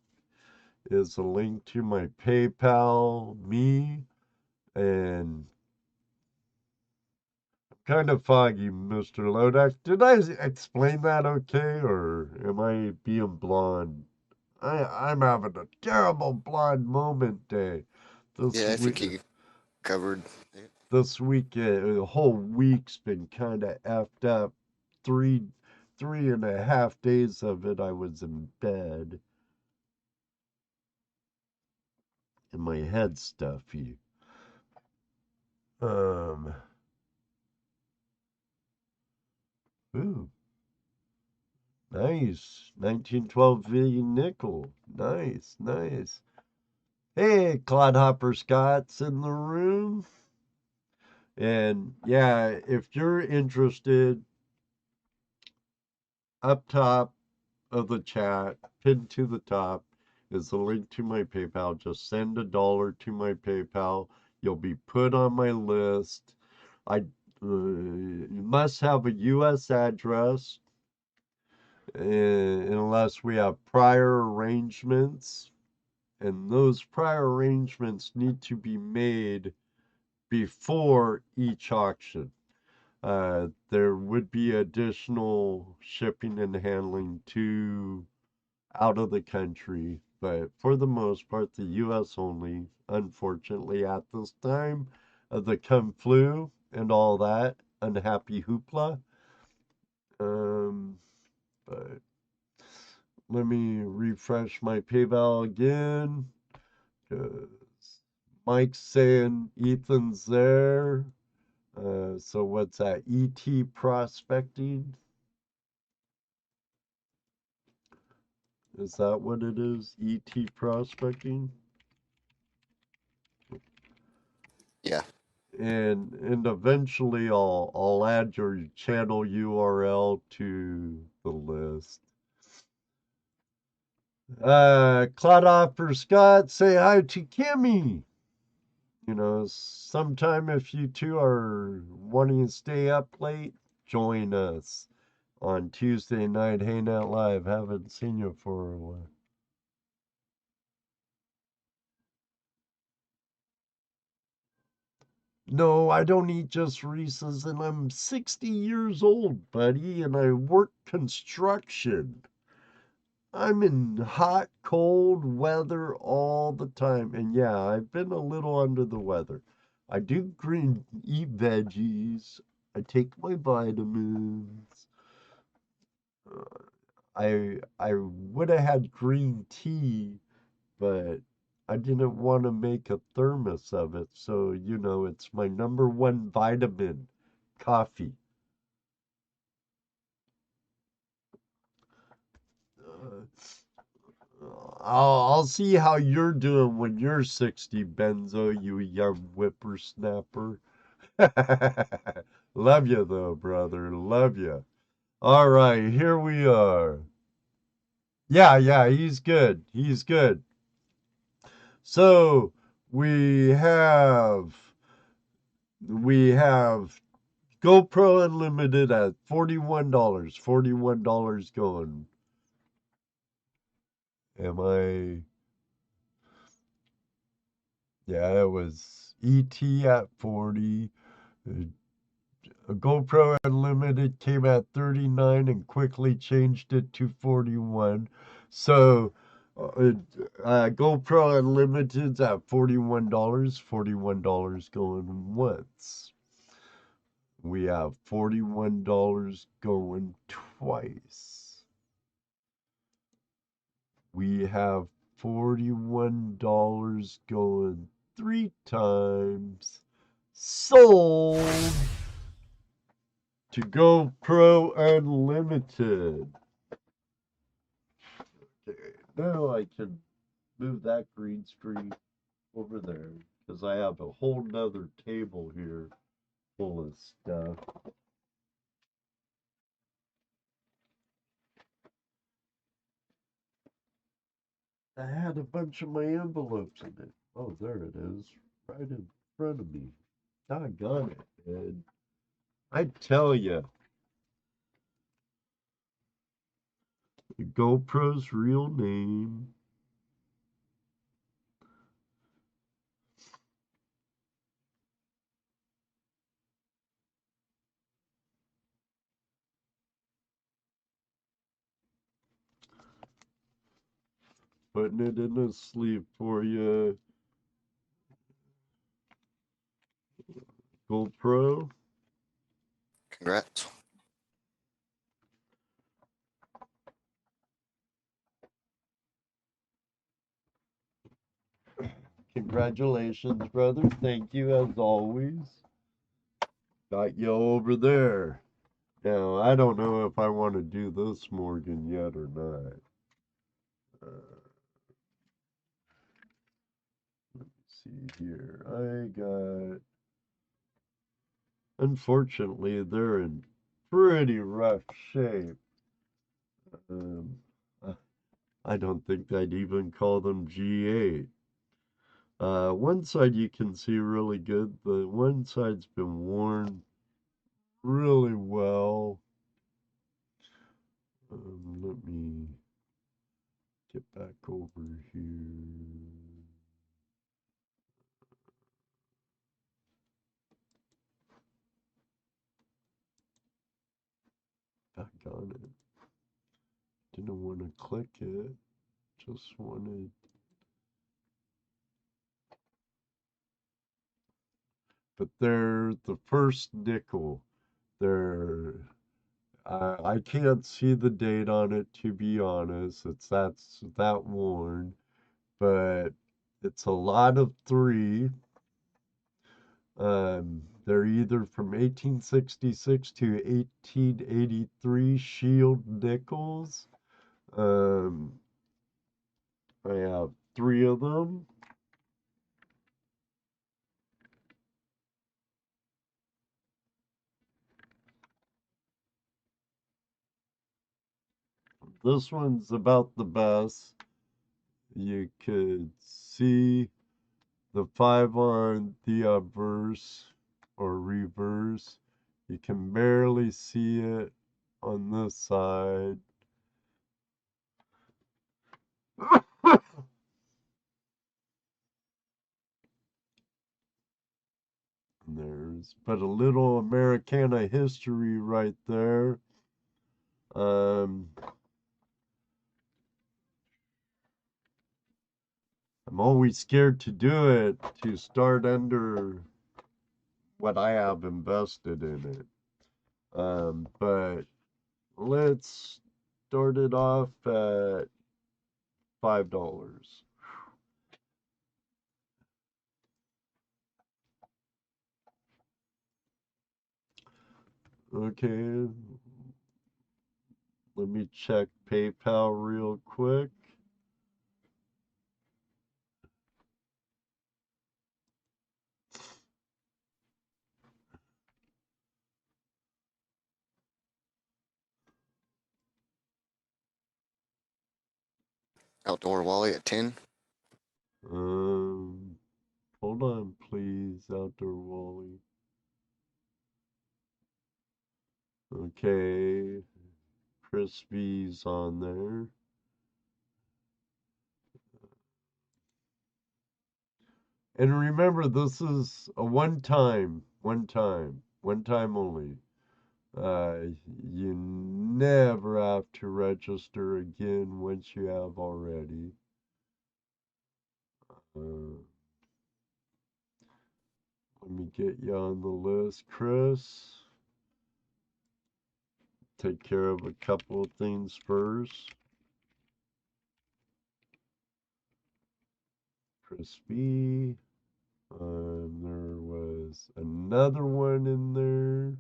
is a link to my PayPal, me, and kind of foggy, Mr. Lodak. Did I explain that okay, or am I being blonde? I'm having a terrible blonde moment day. This Yeah, I think week, he covered it. the whole week's been kind of effed up. Three and a half days of it, I was in bed, and my head's stuffy. Um, ooh, nice. 1912 V nickel. Nice, nice. Hey, Clodhopper Scott's in the room. And yeah, if you're interested, up top of the chat, pinned to the top, is a link to my PayPal. Just send $1 to my PayPal. You'll be put on my list. You must have a U.S. address, unless we have prior arrangements, and those prior arrangements need to be made before each auction. There would be additional shipping and handling to out of the country, but for the most part, the U.S. only, unfortunately, at this time of the Kung flu and all that unhappy hoopla. But let me refresh my PayPal again, because Mike's saying Ethan's there. So what's that? ET prospecting? Is that what it is? ET prospecting? Yeah. And eventually I'll add your channel URL to the list. Cloudhopper Scott, say hi to Kimmy. You know, sometime if you two are wanting to stay up late, join us on Tuesday night Hang Out Live. Haven't seen you for a while. No, I don't eat just Reese's, and I'm 60 years old, buddy, and I work construction. I'm in hot, cold weather all the time, and yeah, I've been a little under the weather. I do eat veggies. I take my vitamins. I would have had green tea, but I didn't want to make a thermos of it. So, it's my number one vitamin, coffee. Uh, I'll see how you're doing when you're 60, Benzo, you young whippersnapper. Love you, though, brother. Love you. All right, here we are. Yeah, he's good. He's good. So we have GoPro Unlimited at $41. $41 going. Am I? Yeah, it was ET at 40. A GoPro Unlimited came at 39 and quickly changed it to 41. So GoPro Unlimited's at $41. $41 going once. We have $41 going twice. We have $41 going 3 times. Sold to GoPro Unlimited. Okay, now I can move that green screen over there, because I have a whole nother table here full of stuff. I had a bunch of my envelopes in it. Oh, there it is, right in front of me. Doggone it, Ed. I tell you, GoPro's real name. Putting it in a sleeve for you. GoPro. Congrats. Congratulations, brother. Thank you as always. Got you over there. Now, I don't know if I want to do this Morgan yet or not. Let's see here. Unfortunately, they're in pretty rough shape. Um, I don't think I'd even call them G8. One side you can see really good. The one side's been worn really well. Let me get back over here. Back on it. Didn't want to click it. Just wanted. But they're the first nickel. They're. I can't see the date on it, to be honest. That's that worn, but it's a lot of three. They're either from 1866 to 1883 shield nickels. Um, I have three of them. This one's about the best. You could see the 5 on the obverse or reverse. You can barely see it on this side. There's but a little Americana history right there. I'm always scared to do it, to start under what I have invested in it. But let's start it off at $5. Okay, let me check PayPal real quick. Outdoor Wally at 10. Um, Hold on, please, Outdoor Wally. Okay, Crispy's on there. And remember, this is a one time only. You never have to register again once you have already. Let me get you on the list, Chris. Take care of a couple of things first. Crispy. There was another one in there.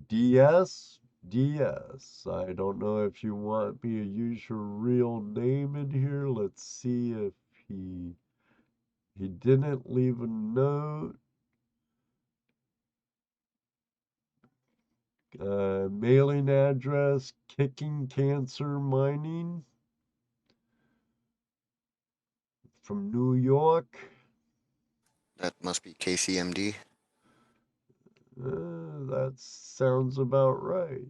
DS. I don't know if you want me to use your real name in here. Let's see if he didn't leave a note. Mailing address, Kicking Cancer Mining from New York. That must be KCMD. That sounds about right.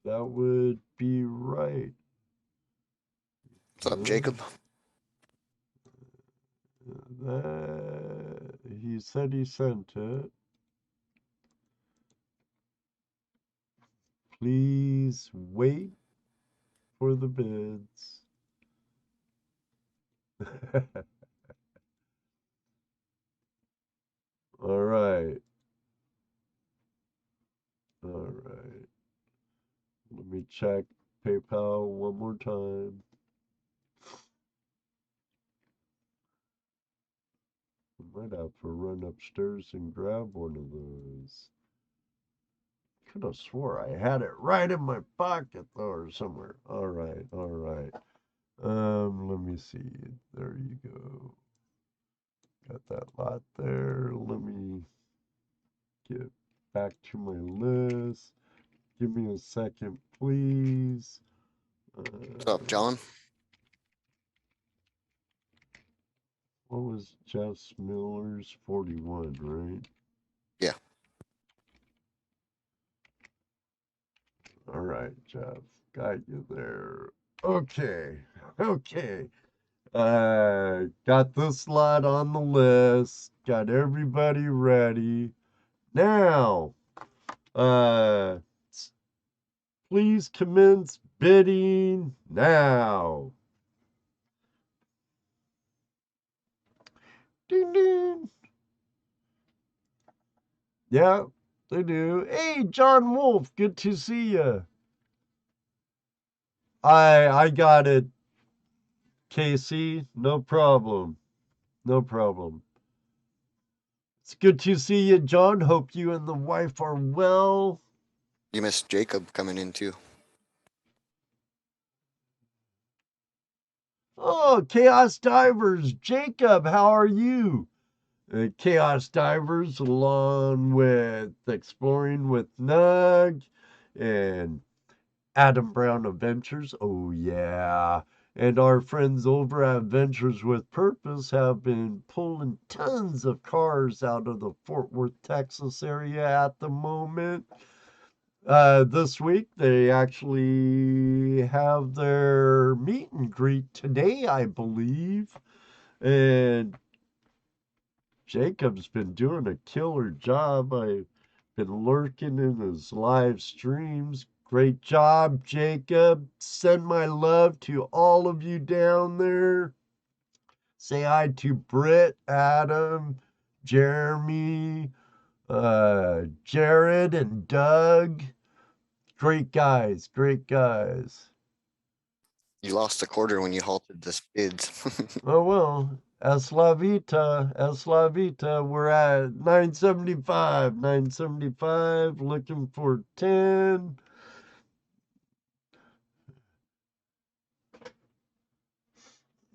That would be right. What's up, Jacob? He said he sent it. Please wait for the bids. All right. All right. Let me check PayPal one more time. I might have to run upstairs and grab one of those. Could have swore I had it right in my pocket though, or somewhere. All right, all right. Let me see. There you go. Got that lot there. Let me get back to my list. Give me a second, please. What's up, John? What was Jeff Miller's 41, right? Yeah. All right, Jeff. Got you there. Okay. Okay. Got this lot on the list. Got everybody ready. Now, uh, please commence bidding now. Ding ding. Yeah, they do. Hey, John Wolf, good to see you. I got it, Casey. No problem. No problem. It's good to see you, John. Hope you and the wife are well. You missed Jacob coming in too. Oh, Chaos Divers. Jacob, how are you? Chaos Divers, along with Exploring with Nug and Adam Brown Adventures. Oh, yeah. And our friends over at Ventures with Purpose have been pulling tons of cars out of the Fort Worth, Texas area at the moment. This week, they actually have their meet and greet today, I believe. And Jacob's been doing a killer job. I've been lurking in his live streams. Great job, Jacob. Send my love to all of you down there. Say hi to Britt, Adam, Jeremy, Jared, and Doug. Great guys, great guys. You lost a quarter when you halted the bids. Oh well, es la vita, es la vita. We're at 975, 975, looking for 10.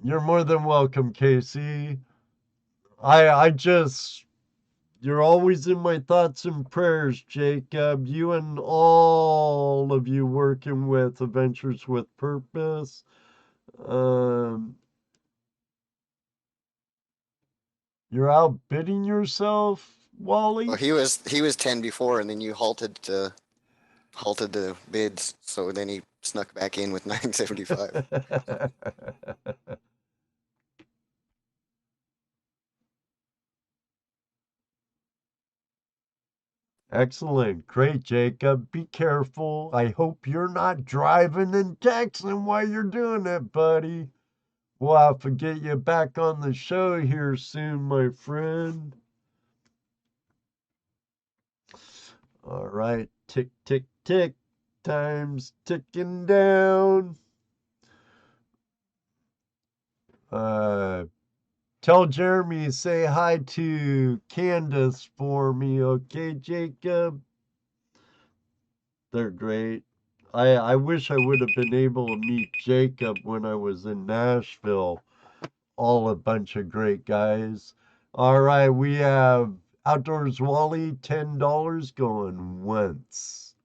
You're more than welcome, Casey. I just, you're always in my thoughts and prayers, Jacob. You and all of you working with Adventures with Purpose. Um, you're outbidding yourself, Well, Wally. he was 10 before, and then you halted the bids. So then he snuck back in with 975. Excellent. Great, Jacob. Be careful. I hope you're not driving and texting while you're doing it, buddy. We'll have to get you back on the show here soon, my friend. All right. Tick, tick, tick. Time's ticking down. Tell Jeremy say hi to Candace for me, okay, Jacob? They're great. I wish I would have been able to meet Jacob when I was in Nashville. All a bunch of great guys. All right, we have Outdoors Wally, $10 going once.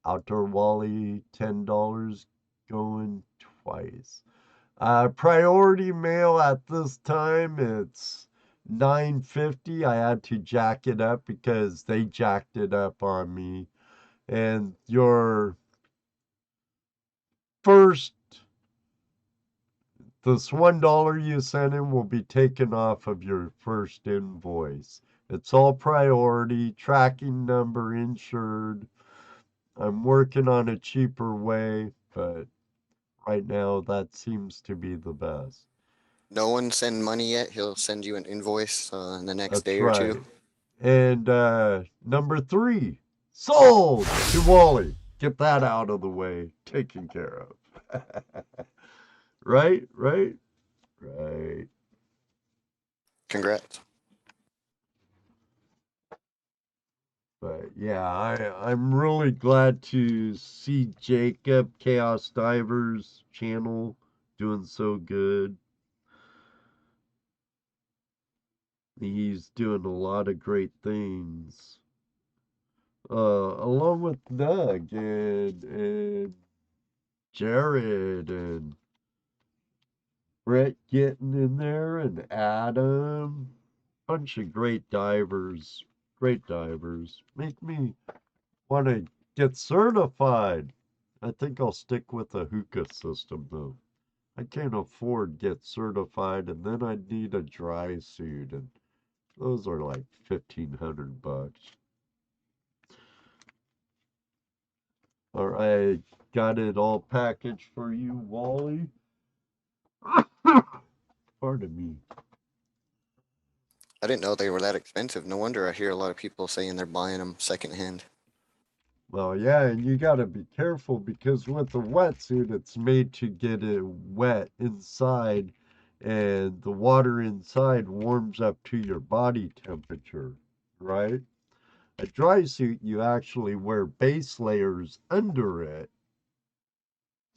Outdoor Wally, $10 going twice. Priority mail at this time, it's $9.50. I had to jack it up because they jacked it up on me. And your first, this $1 you sent in will be taken off of your first invoice. It's all priority, tracking number insured. I'm working on a cheaper way, but right now that seems to be the best. No one send money yet. He'll send you an invoice in the next That's day or two. right. And number 3, sold to Wally. Get that out of the way. Taken care of. Right, right, right. Congrats. But yeah, I'm really glad to see Jacob Chaos Divers channel doing so good. He's doing a lot of great things. Along with Doug and Jared and Brett getting in there and Adam. Bunch of great divers. Great divers. Make me want to get certified. I think I'll stick with the hookah system though. I can't afford get certified and then I'd need a dry suit and those are like $1,500. All right, got it all packaged for you, Wally. Pardon me. I didn't know they were that expensive. No wonder I hear a lot of people saying they're buying them secondhand. Well, yeah, and you got to be careful because with the wetsuit, it's made to get it wet inside, and the water inside warms up to your body temperature, right? A dry suit, you actually wear base layers under it,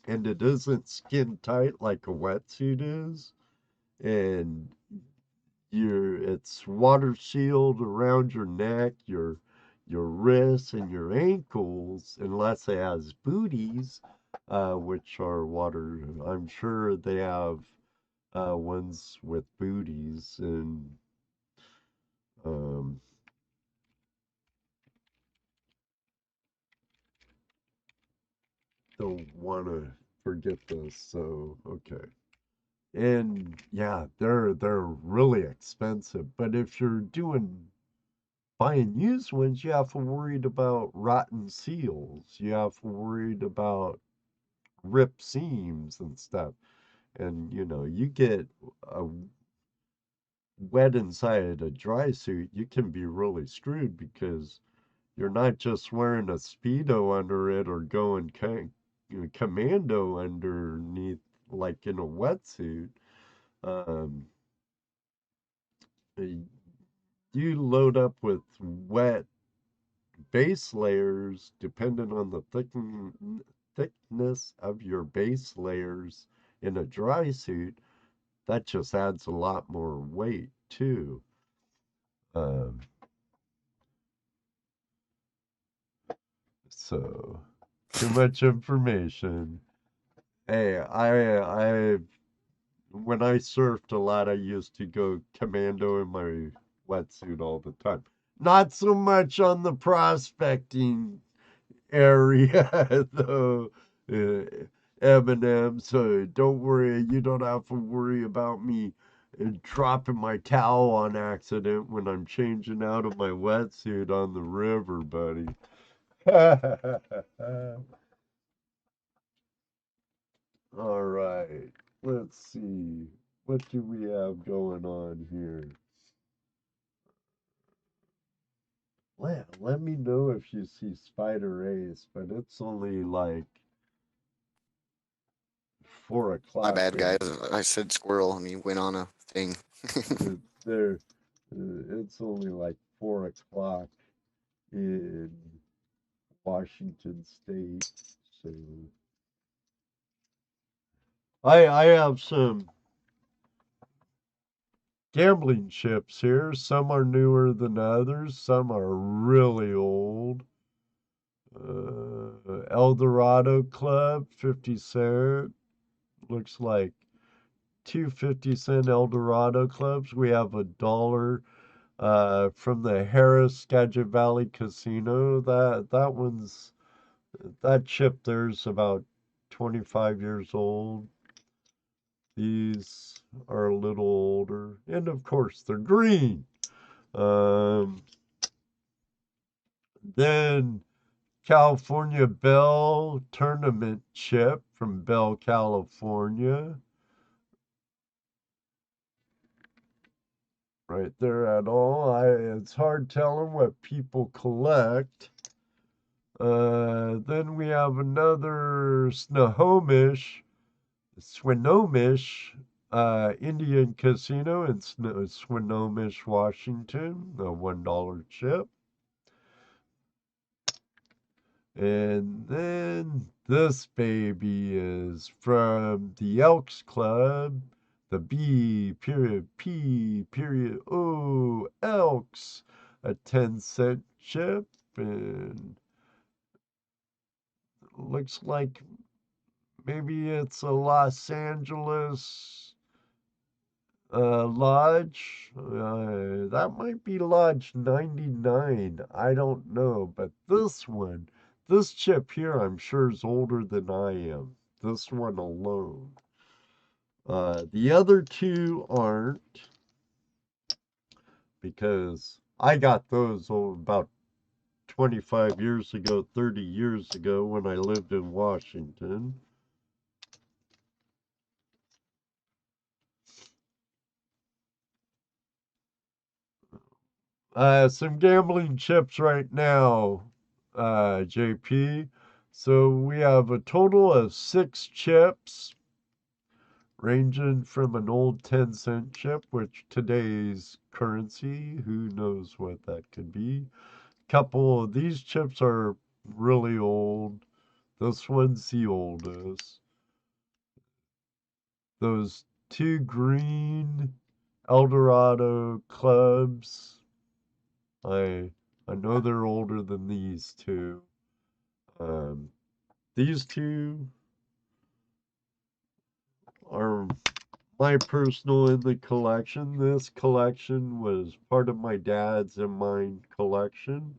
and it isn't skin tight like a wetsuit is, and it's water sealed around your neck, your wrists and your ankles, unless it has booties, which are water. I'm sure they have ones with booties and um, don't want to forget this. So okay. And yeah, they're really expensive. But if you're doing buying used ones, you have to worried about rotten seals. You have to worried about ripped seams and stuff. And you get a wet inside a dry suit, you can be really screwed because you're not just wearing a speedo under it or going commando underneath like in a wetsuit. Um, you load up with wet base layers depending on the thickness of your base layers in a dry suit, that just adds a lot more weight too. Um, so too much information. Hey, I when I surfed a lot, I used to go commando in my wetsuit all the time. Not so much on the prospecting area, though, Eminem. So don't worry, you don't have to worry about me dropping my towel on accident when I'm changing out of my wetsuit on the river, buddy. All right, let's see. What do we have going on here? Let me know if you see Spider Ace, but it's only like 4 My o'clock bad, in guys. I said squirrel and you went on a thing. there. It's only like 4 o'clock in Washington State. So I have some gambling chips here. Some are newer than others. Some are really old. El Dorado Club, 50 cent. Looks like two 50-cent El Dorado clubs. We have $1 from the Harris Skagit Valley Casino. That chip there's about 25 years old. These are a little older, and of course they're green. Um, then California Bell Tournament chip from Bell, California. Right there at all. It's hard telling what people collect. Then we have another Swinomish Indian Casino in Swinomish, Washington, the $1 chip. And then this baby is from the Elks Club, the B period P period O Elks, a 10-cent chip, and looks like maybe it's a Los Angeles lodge. That might be Lodge 99. I don't know. But this chip here, I'm sure is older than I am. This one alone. The other two aren't, because I got those about 25 years ago, 30 years ago when I lived in Washington. Some gambling chips right now, JP. So we have a total of 6 chips, ranging from an old 10-cent chip, which today's currency, who knows what that could be. Couple of these chips are really old. This one's the oldest. Those 2 green Eldorado clubs, I know they're older than these two. These two are my personal in the collection. This collection was part of my dad's and mine collection.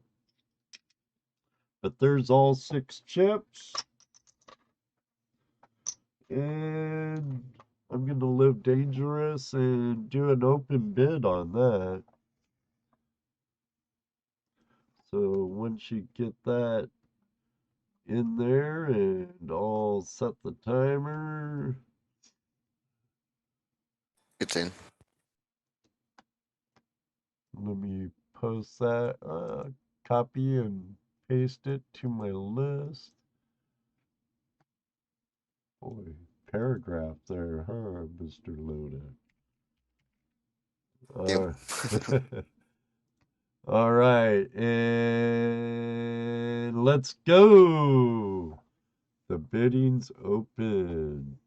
But there's all 6 chips. And I'm going to live dangerous and do an open bid on that. So once you get that in there, and I'll set the timer. It's in. Let me post that, copy and paste it to my list. Boy, paragraph there, huh, Mr. Loda? Yep. All right, and let's go. The bidding's open.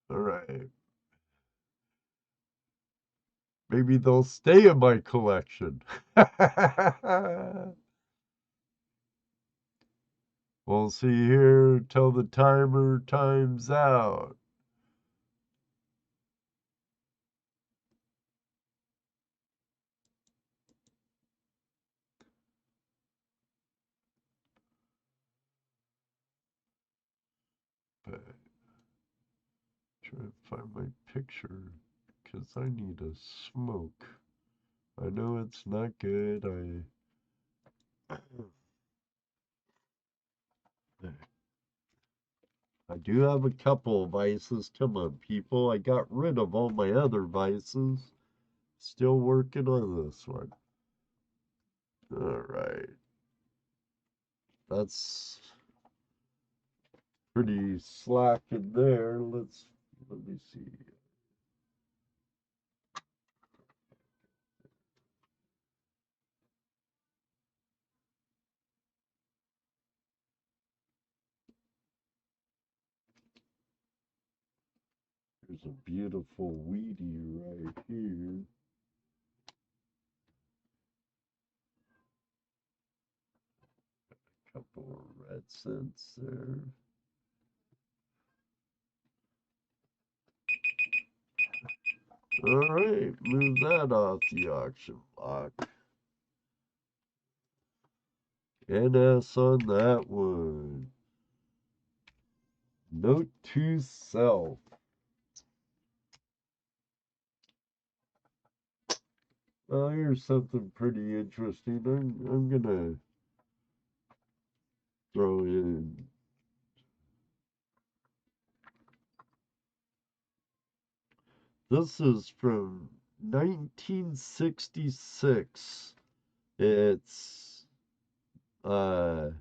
All right. Maybe they'll stay in my collection. We'll see here till the timer times out. But try to find my picture, because I need a smoke. I know it's not good. I do have a couple of vices. Come on, people. I got rid of all my other vices. Still working on this one. All right. That's pretty slack in there. Let me see. There's a beautiful weedy right here. Couple of red cents there. All right, move that off the auction block. NS on that one. Note to self. Well, here's something pretty interesting. I'm gonna throw in. This is from 1966. It's a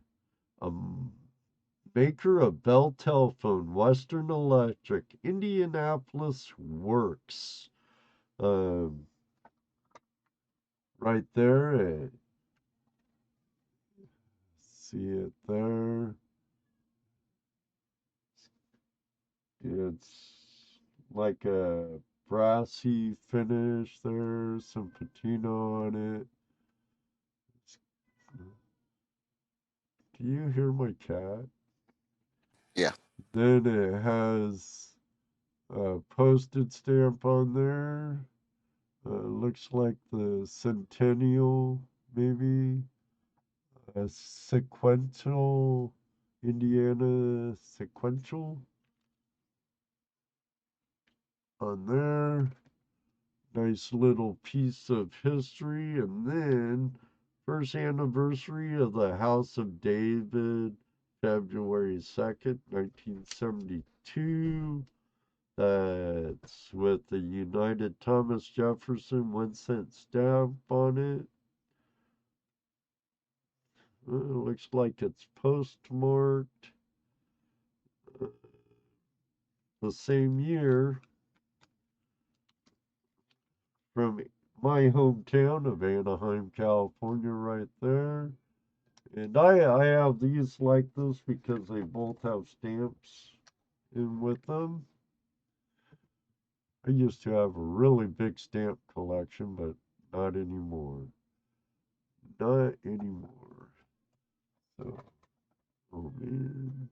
maker of Bell Telephone, Western Electric, Indianapolis Works. Um, right there. See it there. It's like a brassy finish there, some patina on it. Do you hear my cat? Yeah. Then it has a postage stamp on there. Looks like the Centennial, maybe. A sequential, Indiana sequential on there. Nice little piece of history. And then, first anniversary of the House of David, February 2nd, 1972. That's with the United Thomas Jefferson 1-cent stamp on it. Looks like it's postmarked the same year from my hometown of Anaheim, California, right there. And I have these like this because they both have stamps in with them. I used to have a really big stamp collection, but not anymore. Not anymore. So, oh man.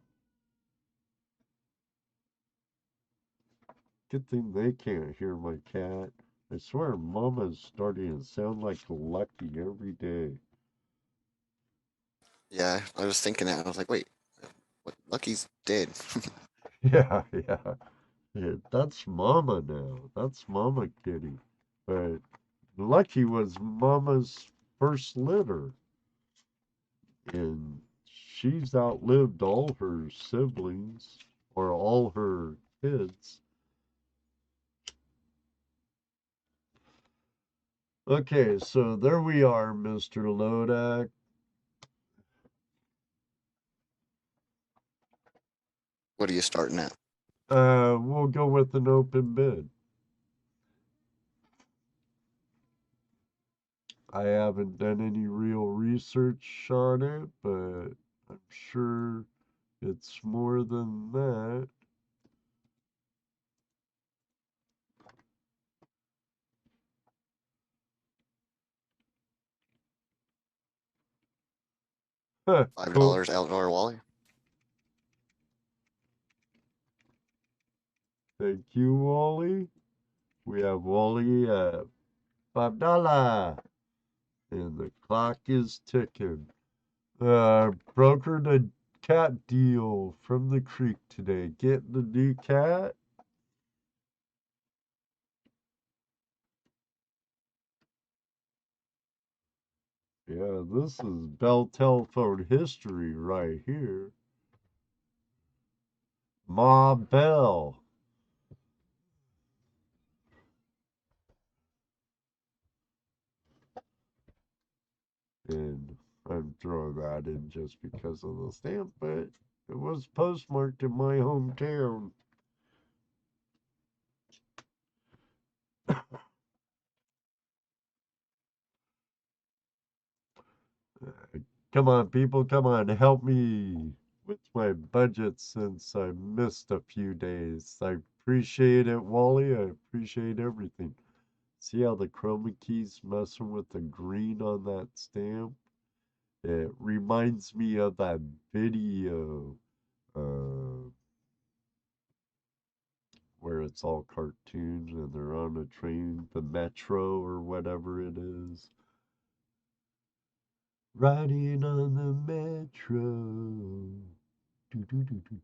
Good thing they can't hear my cat. I swear Mama's starting to sound like Lucky every day. Yeah, I was thinking that. I was like, wait, what? Lucky's dead. Yeah, yeah. Yeah, that's Mama now. That's Mama Kitty. But Lucky was Mama's first litter. And she's outlived all her siblings or all her kids. Okay, so there we are, Mr. Lodak. What are you starting at? We'll go with an open bid. I haven't done any real research on it, but I'm sure it's more than that. Huh, Five cool. dollars outdoor Wally. Thank you, Wally. We have Wally at $5. And the clock is ticking. Brokered a cat deal from the creek today. Getting a new cat. Yeah, this is Bell Telephone history right here. Ma Bell. And I'm throwing that in just because of the stamp, but it was postmarked in my hometown. Come on, people, come on, help me with my budget since I missed a few days. I appreciate it, Wally. I appreciate everything. See how the chroma key's messing with the green on that stamp? It reminds me of that video where it's all cartoons and they're on a train, the metro or whatever it is. Riding on the metro. Do, do, do, do, do.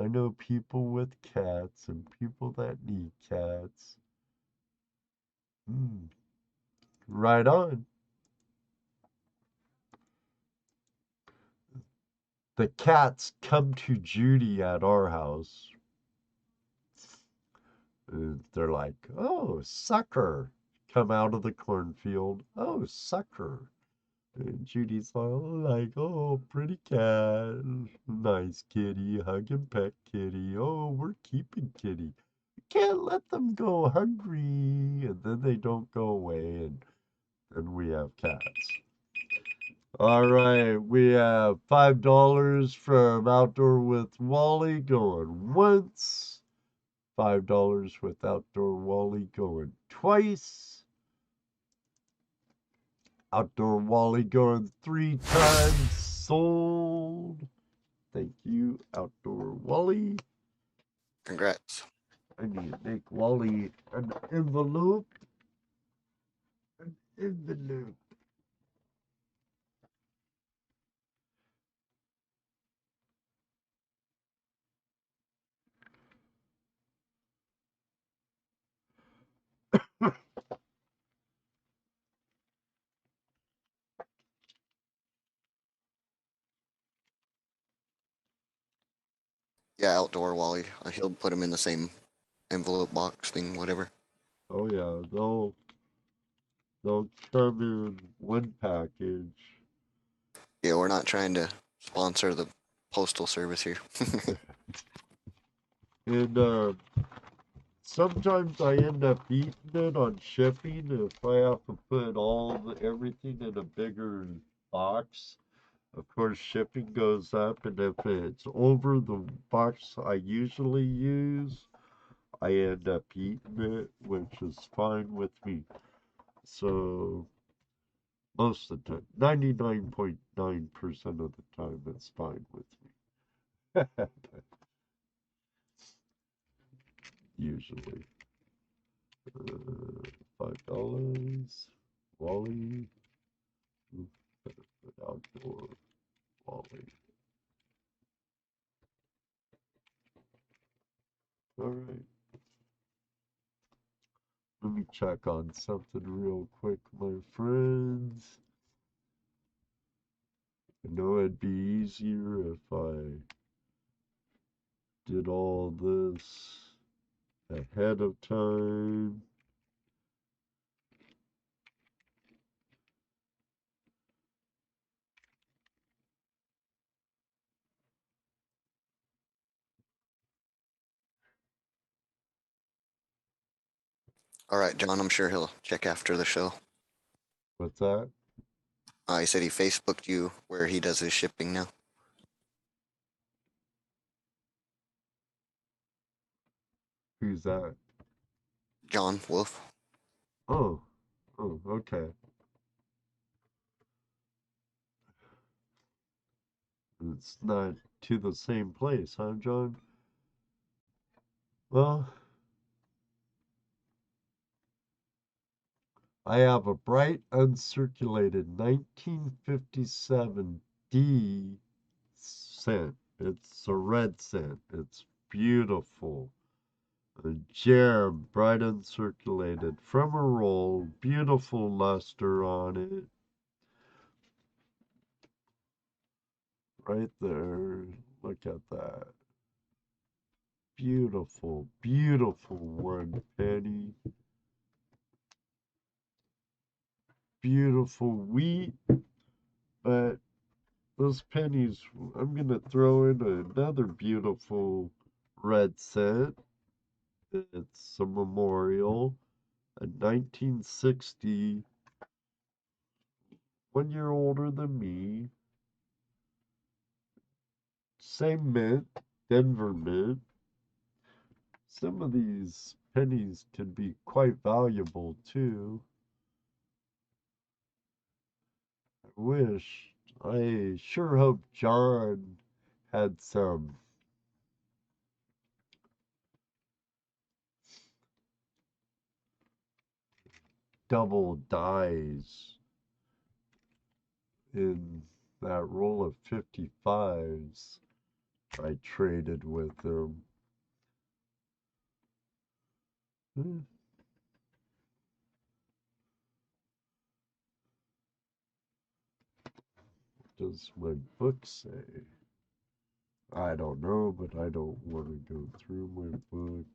I know people with cats and people that need cats. Right on. The cats come to Judy at our house. And they're like, oh, sucker. Come out of the cornfield. Oh, sucker. And Judy's all like, oh, pretty cat. Nice kitty. Hug and pet kitty. Oh, we're keeping kitty. Can't let them go hungry. And then they don't go away. And then we have cats. All right, we have $5 from Outdoor with Wally going once. $5 with Outdoor Wally going twice. Outdoor Wally going 3 times. Sold. Thank you, Outdoor Wally. Congrats. I need to make Wally an envelope. An envelope. Yeah, outdoor Wally. He'll put him in the same envelope box thing, whatever. Oh yeah, they'll come in one package. Yeah, we're not trying to sponsor the postal service here. And sometimes I end up eating it on shipping if I have to put everything in a bigger box. Of course, shipping goes up, and if it's over the box I usually use, I end up eating it, which is fine with me. So most of the time, 99.9% of the time, it's fine with me. Usually. $5. Wally. Outdoor Wally. All right. Let me check on something real quick, my friends. I know it'd be easier if I did all this ahead of time. All right, John, I'm sure he'll check after the show. What's that? He said he Facebooked you where he does his shipping now. Who's that? John Wolf. Oh, oh, okay. It's not to the same place, huh, John? Well, I have a bright uncirculated 1957 D scent. It's a red scent. It's beautiful. A gem, bright uncirculated from a roll, beautiful luster on it. Right there. Look at that. Beautiful, beautiful 1 penny. Beautiful wheat. But those pennies, I'm going to throw in another beautiful red set. It's a memorial, a 1960, 1 year older than me. Same mint, Denver mint. Some of these pennies can be quite valuable too. I sure hope John had some double dies in that roll of 55s I traded with him. What does my book say? I don't know, but I don't want to go through my book.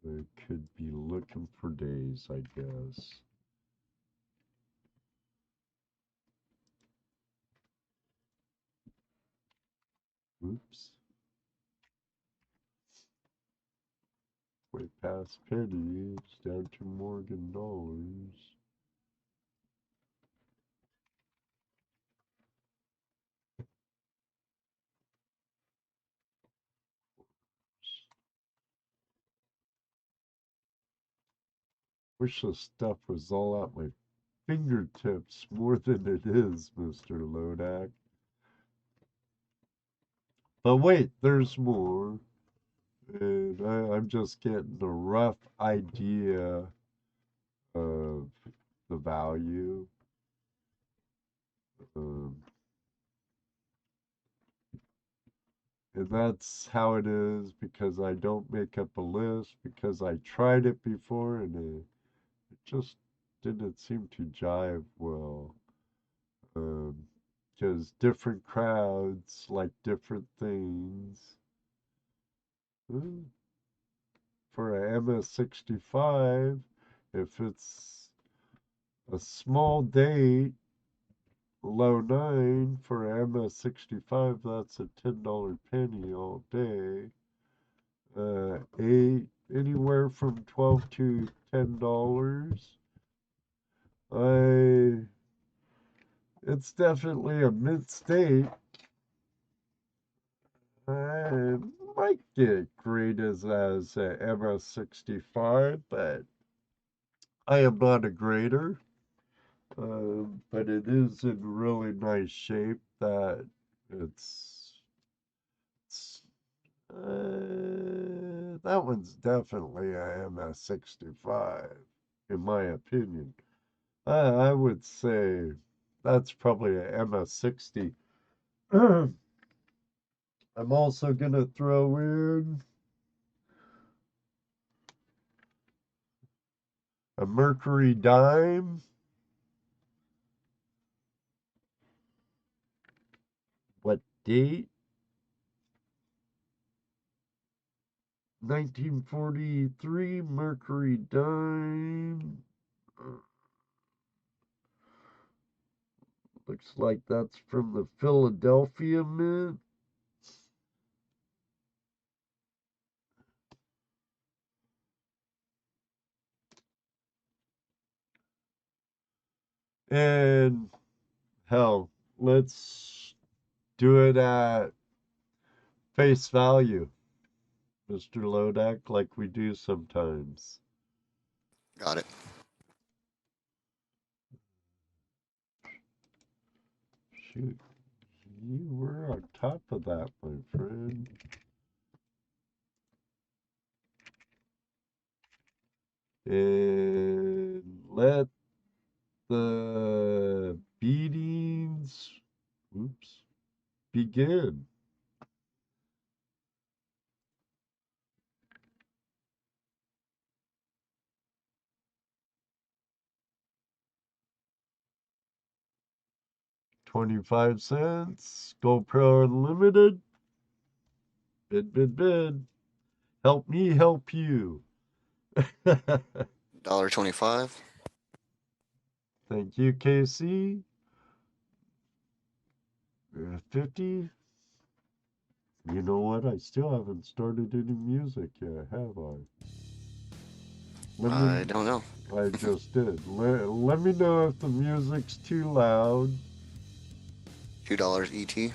I could be looking for days, I guess. Oops. Way past pennies, down to Morgan dollars. Wish this stuff was all at my fingertips more than it is, Mr. Lodak. But wait, there's more. And I'm just getting a rough idea of the value. Um, and that's how it is because I don't make up a list because I tried it before and it just didn't seem to jive well. Because different crowds like different things. For a MS65, if it's a small date, low 9 for a MS65, that's a $10 penny all day. 8, anywhere from $12 to $10. It's definitely a mint state. I might get graded as a MS65, but I am not a grader. But it is in really nice shape that it's that one's definitely a MS65, in my opinion. I would say that's probably a MS60. I'm also gonna throw in a Mercury dime. What date? 1943 Mercury dime. Looks like that's from the Philadelphia Mint. And hell, let's do it at face value, Mr. Lodak, like we do sometimes. Got it. Shoot, you were on top of that, my friend. And let the beatings, oops, begin. $0.25. GoPro Unlimited. Bid. Help me help you. $1.25. Thank you, KC. 50. You know what? I still haven't started any music yet, have I? I don't know. I just did. Let me know if the music's too loud. $2 ET.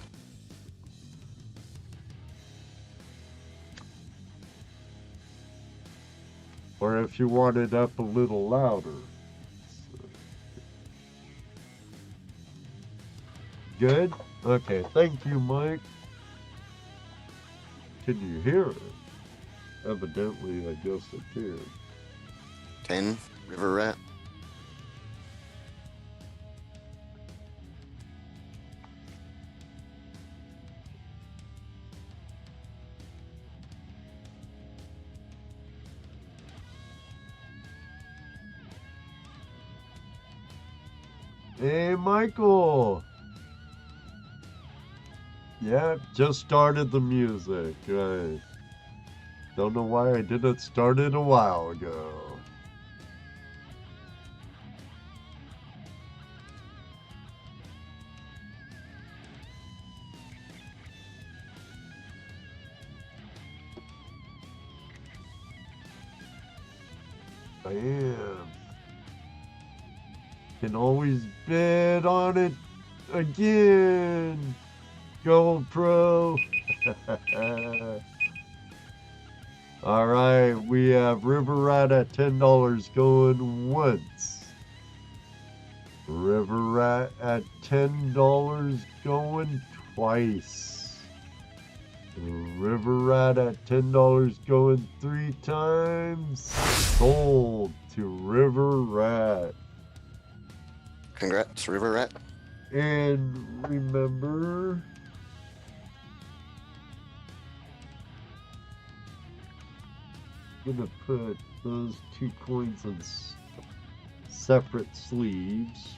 Or if you want it up a little louder. Good? Okay, thank you, Mike. Can you hear it? Evidently, I guess it can. 10. River Rat. Hey, Michael. Yeah, just started the music. Right. Don't know why I didn't start it a while ago. I am. Can always bid on it again. Go Pro. All right, we have River Rat at $10 going once. River Rat at $10 going twice. River Rat at $10 going 3 times. Sold to River Rat. Congrats, River Rat. And remember, I'm gonna put those 2 coins in separate sleeves.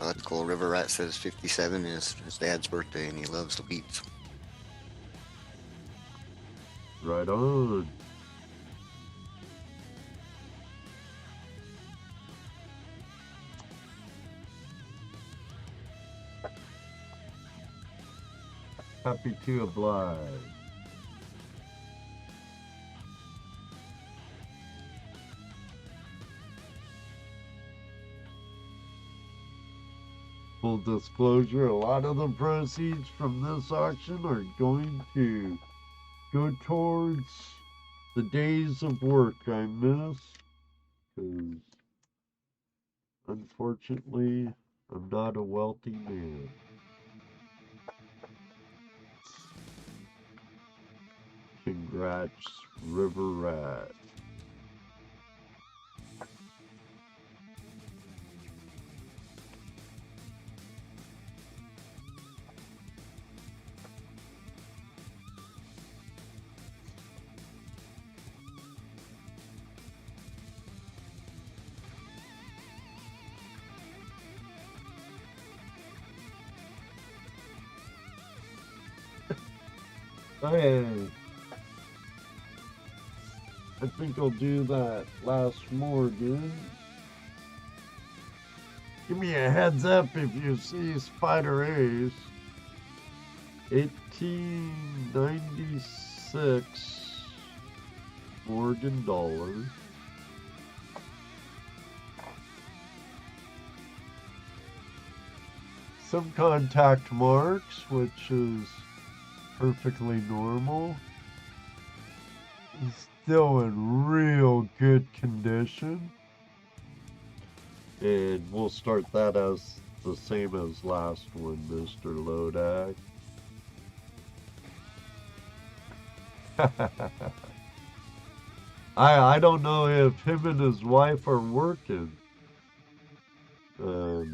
Oh, that's cool. River Rat says 57 is his dad's birthday and he loves the beats. Right on. Happy to oblige. Full disclosure, a lot of the proceeds from this auction are going to go towards the days of work I miss, because unfortunately, I'm not a wealthy man. Congrats, River Rat. Hey, I think I'll do that last mortgage. Give me a heads up if you see Spider Ace. 1896 Oregon dollars. Some contact marks, which is perfectly normal. Still in real good condition. And we'll start that as the same as last one, Mr. Lodak. I don't know if him and his wife are working. But,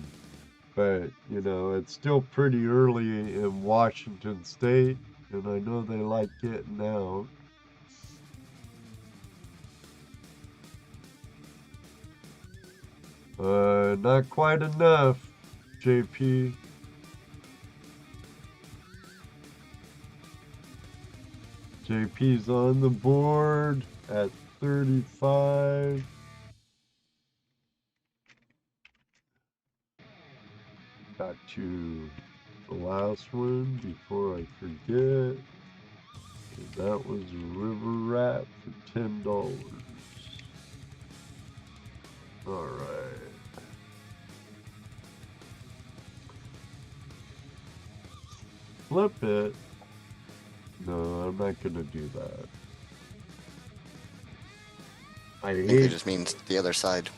you know, it's still pretty early in Washington State, and I know they like getting out. Not quite enough, JP. JP's on the board at 35. Got to the last one before I forget. That was River Rat for $10. Alright. Flip it. No, I'm not gonna do that. I think it just means the other side.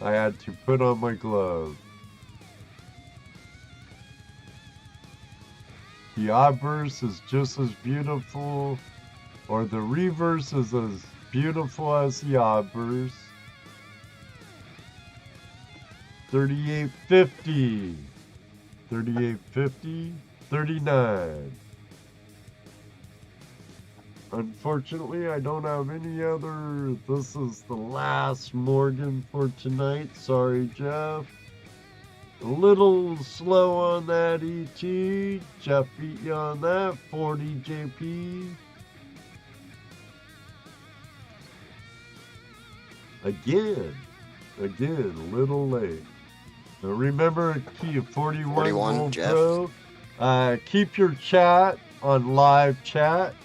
I had to put on my glove. The obverse is just as beautiful, or the reverse is as beautiful as the obverse. 38.50. 38.50. 39. Unfortunately, I don't have any other. This is the last Morgan for tonight. Sorry, Jeff. A little slow on that ET. Jeff beat you on that. 40 JP. Again, a little late. Now remember, keep 41 Gold Jeff. Pro. Keep your chat on live chat.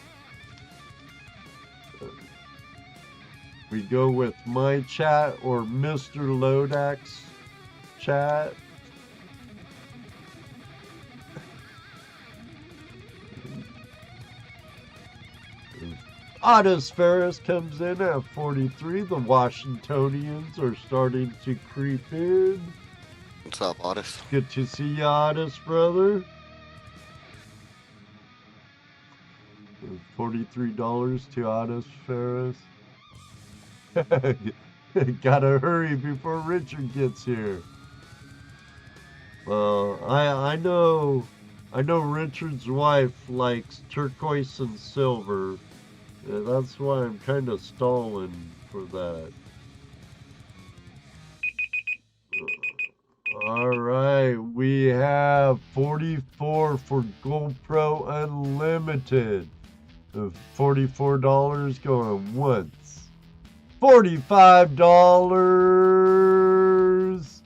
We go with my chat or Mr. Lodak's chat. Otis Ferris comes in at 43. The Washingtonians are starting to creep in. What's up, Otis? Good to see you, Otis, brother. $43 to Otis Ferris. Gotta hurry before Richard gets here. Well, I know Richard's wife likes turquoise and silver. That's why I'm kind of stalling for that. All right, we have 44 for GoPro Unlimited. $44 going once. $45.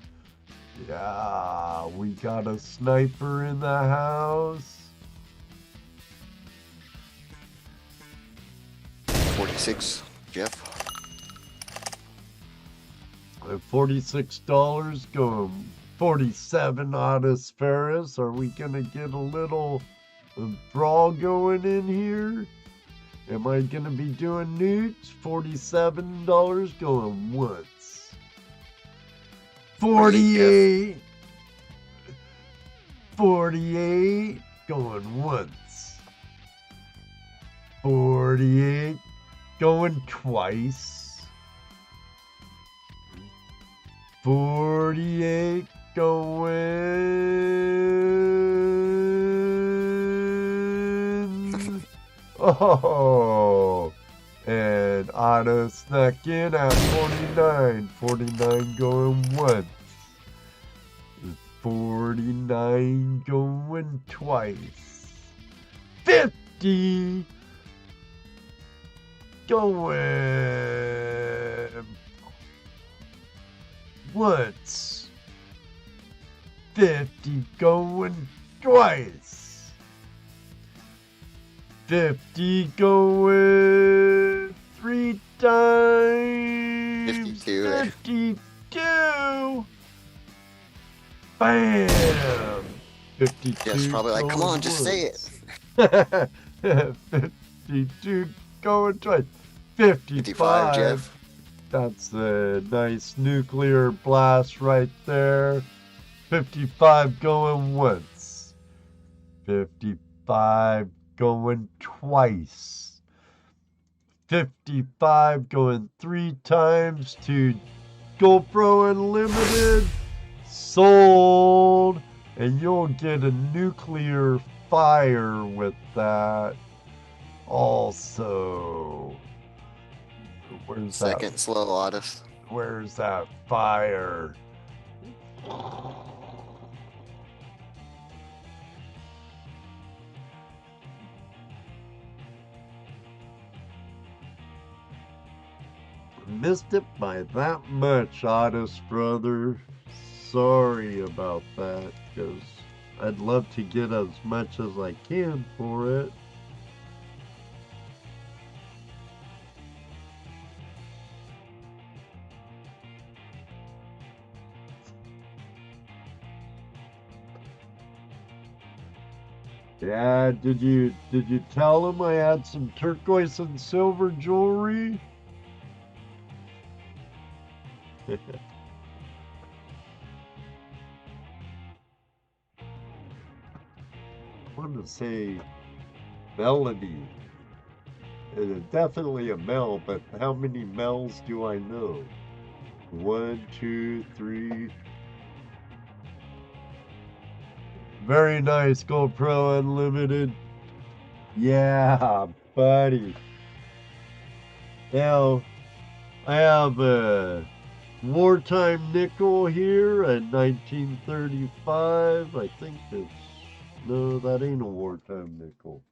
Yeah, we got a sniper in the house. 46, Jeff. $46 going 47 Otis Ferris. Are we gonna get a little brawl going in here? Am I gonna be doing newts? $47 going once. 48 going once. 48 going twice. 48 going. Oh, and Otto snuck in at 49. 49 going once. 49 going twice. 50 going once. 50 going twice. 50 going 3 times. 52. 52. Bam. 52. Jeff's probably like, come on, just say it. 52 going twice. 55. Jeff. That's a nice nuclear blast right there. 55 going once. 55 going twice. 55 going 3 times to GoPro Unlimited. Sold. And you'll get a nuclear fire with that. Also, where's Second that? slow, Otis. Where's that fire? Missed it by that much, Otis brother. Sorry about that, because I'd love to get as much as I can for it. Yeah, did you tell him I had some turquoise and silver jewelry? I want to say Melody. Definitely a Mel, but how many Mels do I know? 1, 2, 3. Very nice, GoPro Unlimited. Yeah, buddy. Now, I have a wartime nickel here at 1935. I think it's, no, that ain't a wartime nickel.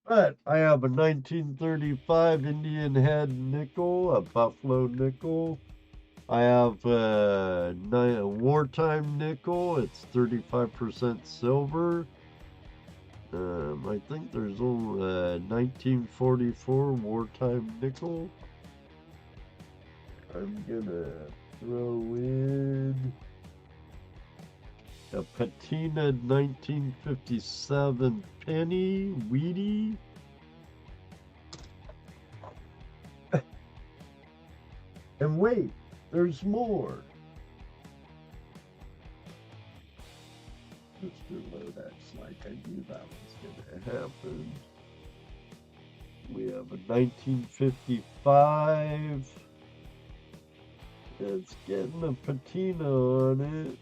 But I have a 1935 Indian head nickel, a buffalo nickel. I have a wartime nickel. It's 35% silver. I think there's only a 1944 wartime nickel. I'm gonna throw in a patina 1957 penny Wheatie. And wait, there's more. Mr. Lodex, like I knew that was gonna happen. We have a 1955. It's getting a patina on it.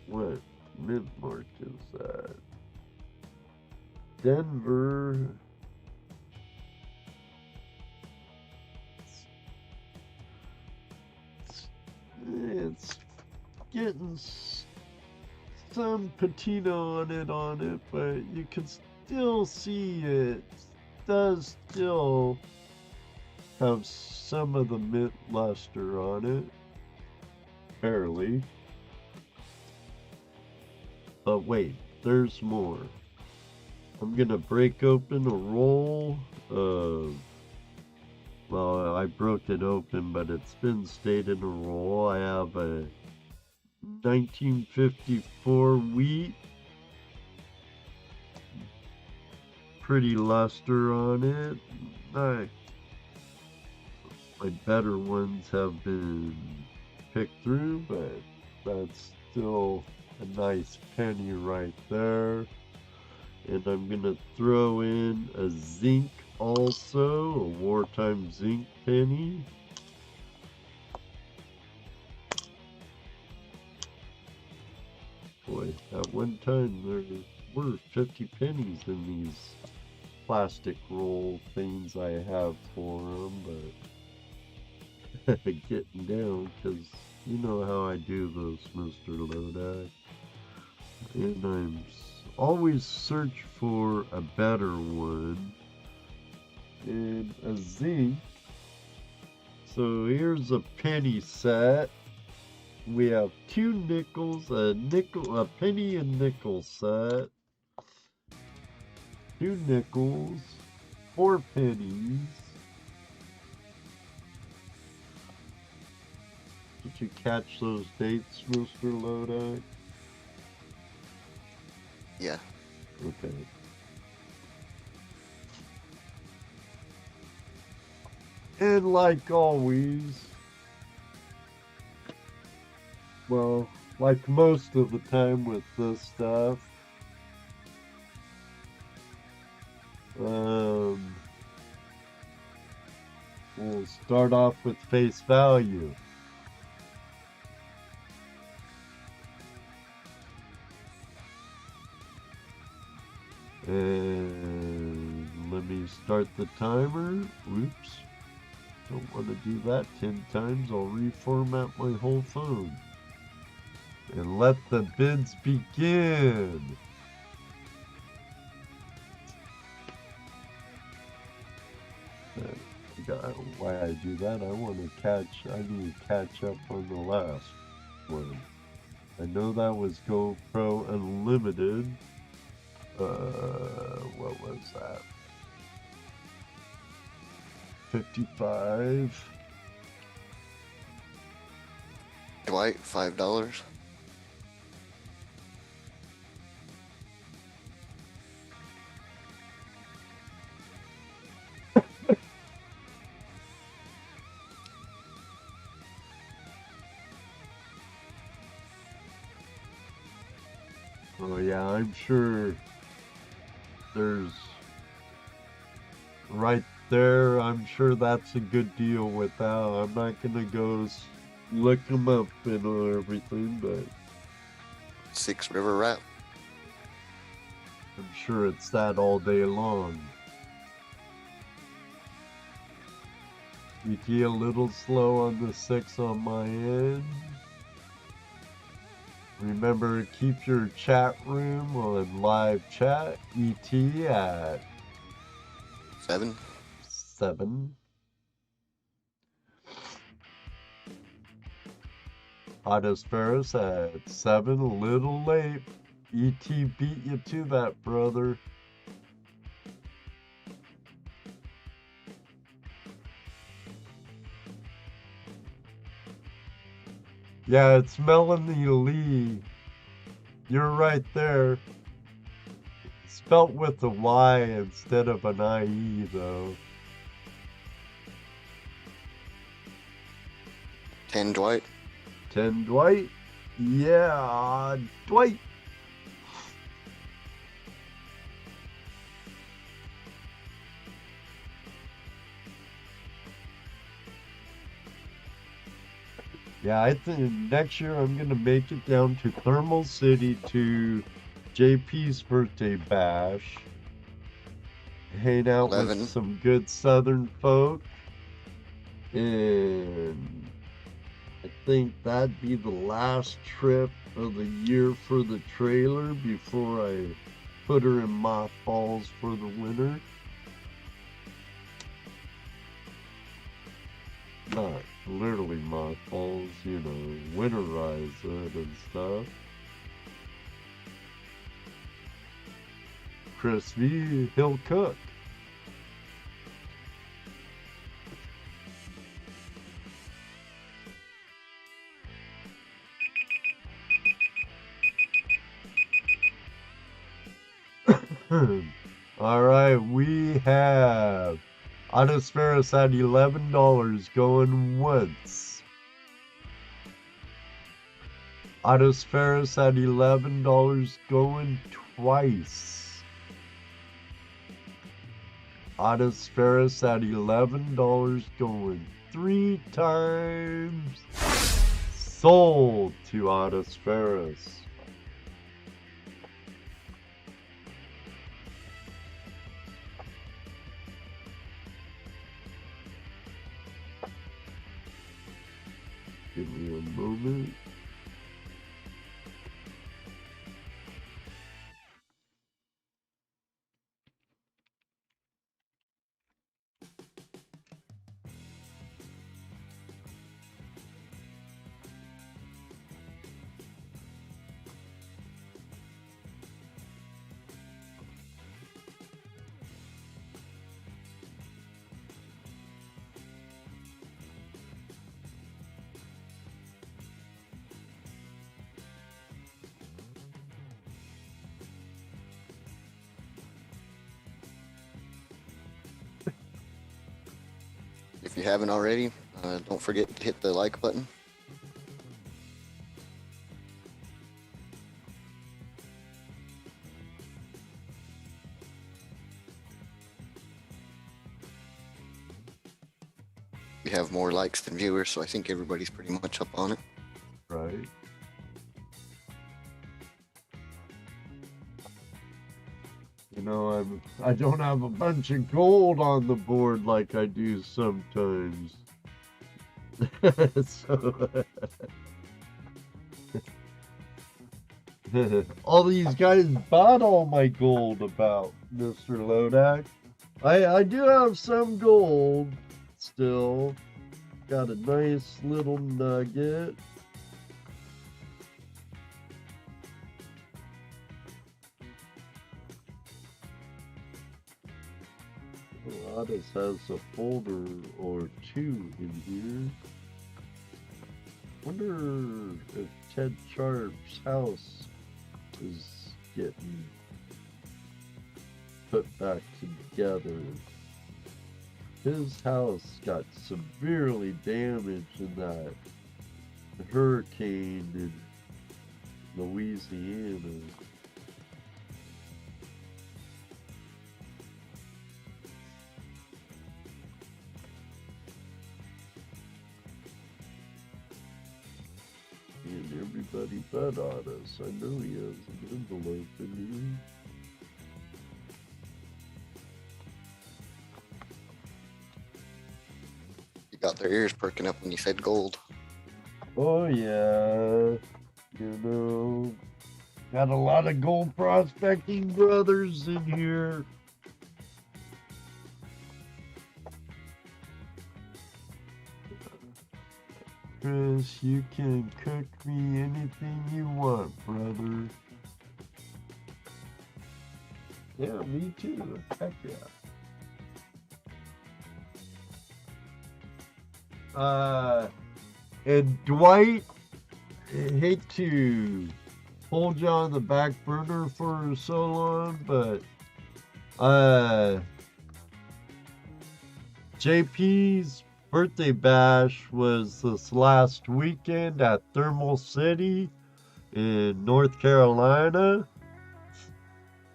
What mint mark is that? Denver. It's getting some patina on it, but you can still see it does still have some of the mint luster on it, barely. But wait, there's more. I'm gonna break open a roll of, well, I broke it open, but it's been stayed in a roll. I have a 1954 wheat. Pretty luster on it. My better ones have been picked through, but that's still a nice penny right there. And I'm gonna throw in a zinc also, a wartime zinc penny. Boy, at one time there were 50 pennies in these plastic roll things I have for them, but getting down, because you know how I do those, Mr. Lodak. And I'm always search for a better one. And a zinc. So here's a penny set. We have 2 nickels, a penny and nickel set. 2 nickels, 4 pennies. Did you catch those dates, Mr. Lodak? Yeah. Okay. And like always, well, like most of the time with this stuff, we'll start off with face value. And let me start the timer. Oops. Don't want to do that 10 times. I'll reformat my whole phone. And let the bids begin. Why I do that, I need to catch up on the last one. I know that was GoPro Unlimited. What was that? 55. Dwight, $5. Oh yeah, I'm sure there's right there. I'm sure that's a good deal with that. I'm not gonna go look them up and everything, but 6 River Rat. I'm sure it's that all day long. ET a little slow on the 6 on my end. Remember, keep your chat room on live chat. ET at 7. 7. Autosferus at 7, a little late. ET beat you to that, brother. Yeah, it's Melanie Lee. You're right there. Spelt with a Y instead of an IE, though. 10 Dwight. 10 Dwight? Yeah, Dwight. Yeah, I think next year I'm going to make it down to Thermal City to JP's birthday bash. Hang out 11. with some good Southern folk. And I think that'd be the last trip of the year for the trailer before I put her in mothballs for the winter. Not literally mothballs, you know, winterize it and stuff. Chris V, he'll cook. All right, we have Autosferus at $11 going once. Autosferus at $11 going twice. Autosferus at $11 going 3 times. Sold to Autosferus. Give me a moment. If you haven't already, don't forget to hit the like button. We have more likes than viewers, so I think everybody's pretty much up on it. Right. You know, I don't have a bunch of gold on the board like I do sometimes. So, all these guys bought all my gold about Mr. Lodak. I do have some gold still. Got a nice little nugget. Otis has a folder or 2 in here. Wonder if Ted Sharp's house is getting put back together. His house got severely damaged in that hurricane in Louisiana. And everybody but Otis. I know he has an envelope in here. got their ears perking up when you said gold. Oh yeah, you know, got a lot of gold prospecting brothers in here. Chris, you can cook me anything you want, brother. Yeah, me too. Heck yeah. And Dwight, I hate to hold you on the back burner for so long, but JP's birthday bash was this last weekend at Thermal City in North Carolina.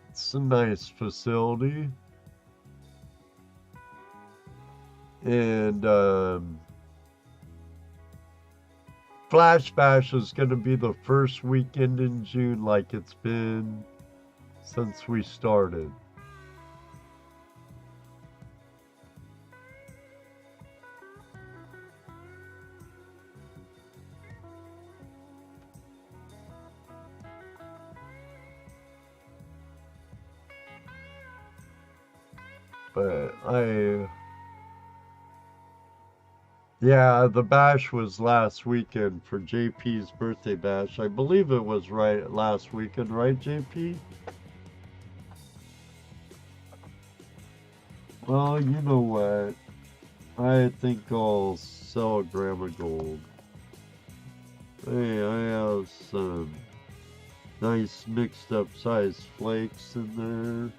It's a nice facility. And Flash Bash is going to be the first weekend in June like it's been since we started. But yeah, the bash was last weekend for JP's birthday bash. I believe it was right last weekend, right, JP? Well, you know what? I think I'll sell a gram of gold. Hey, I have some nice mixed up size flakes in there.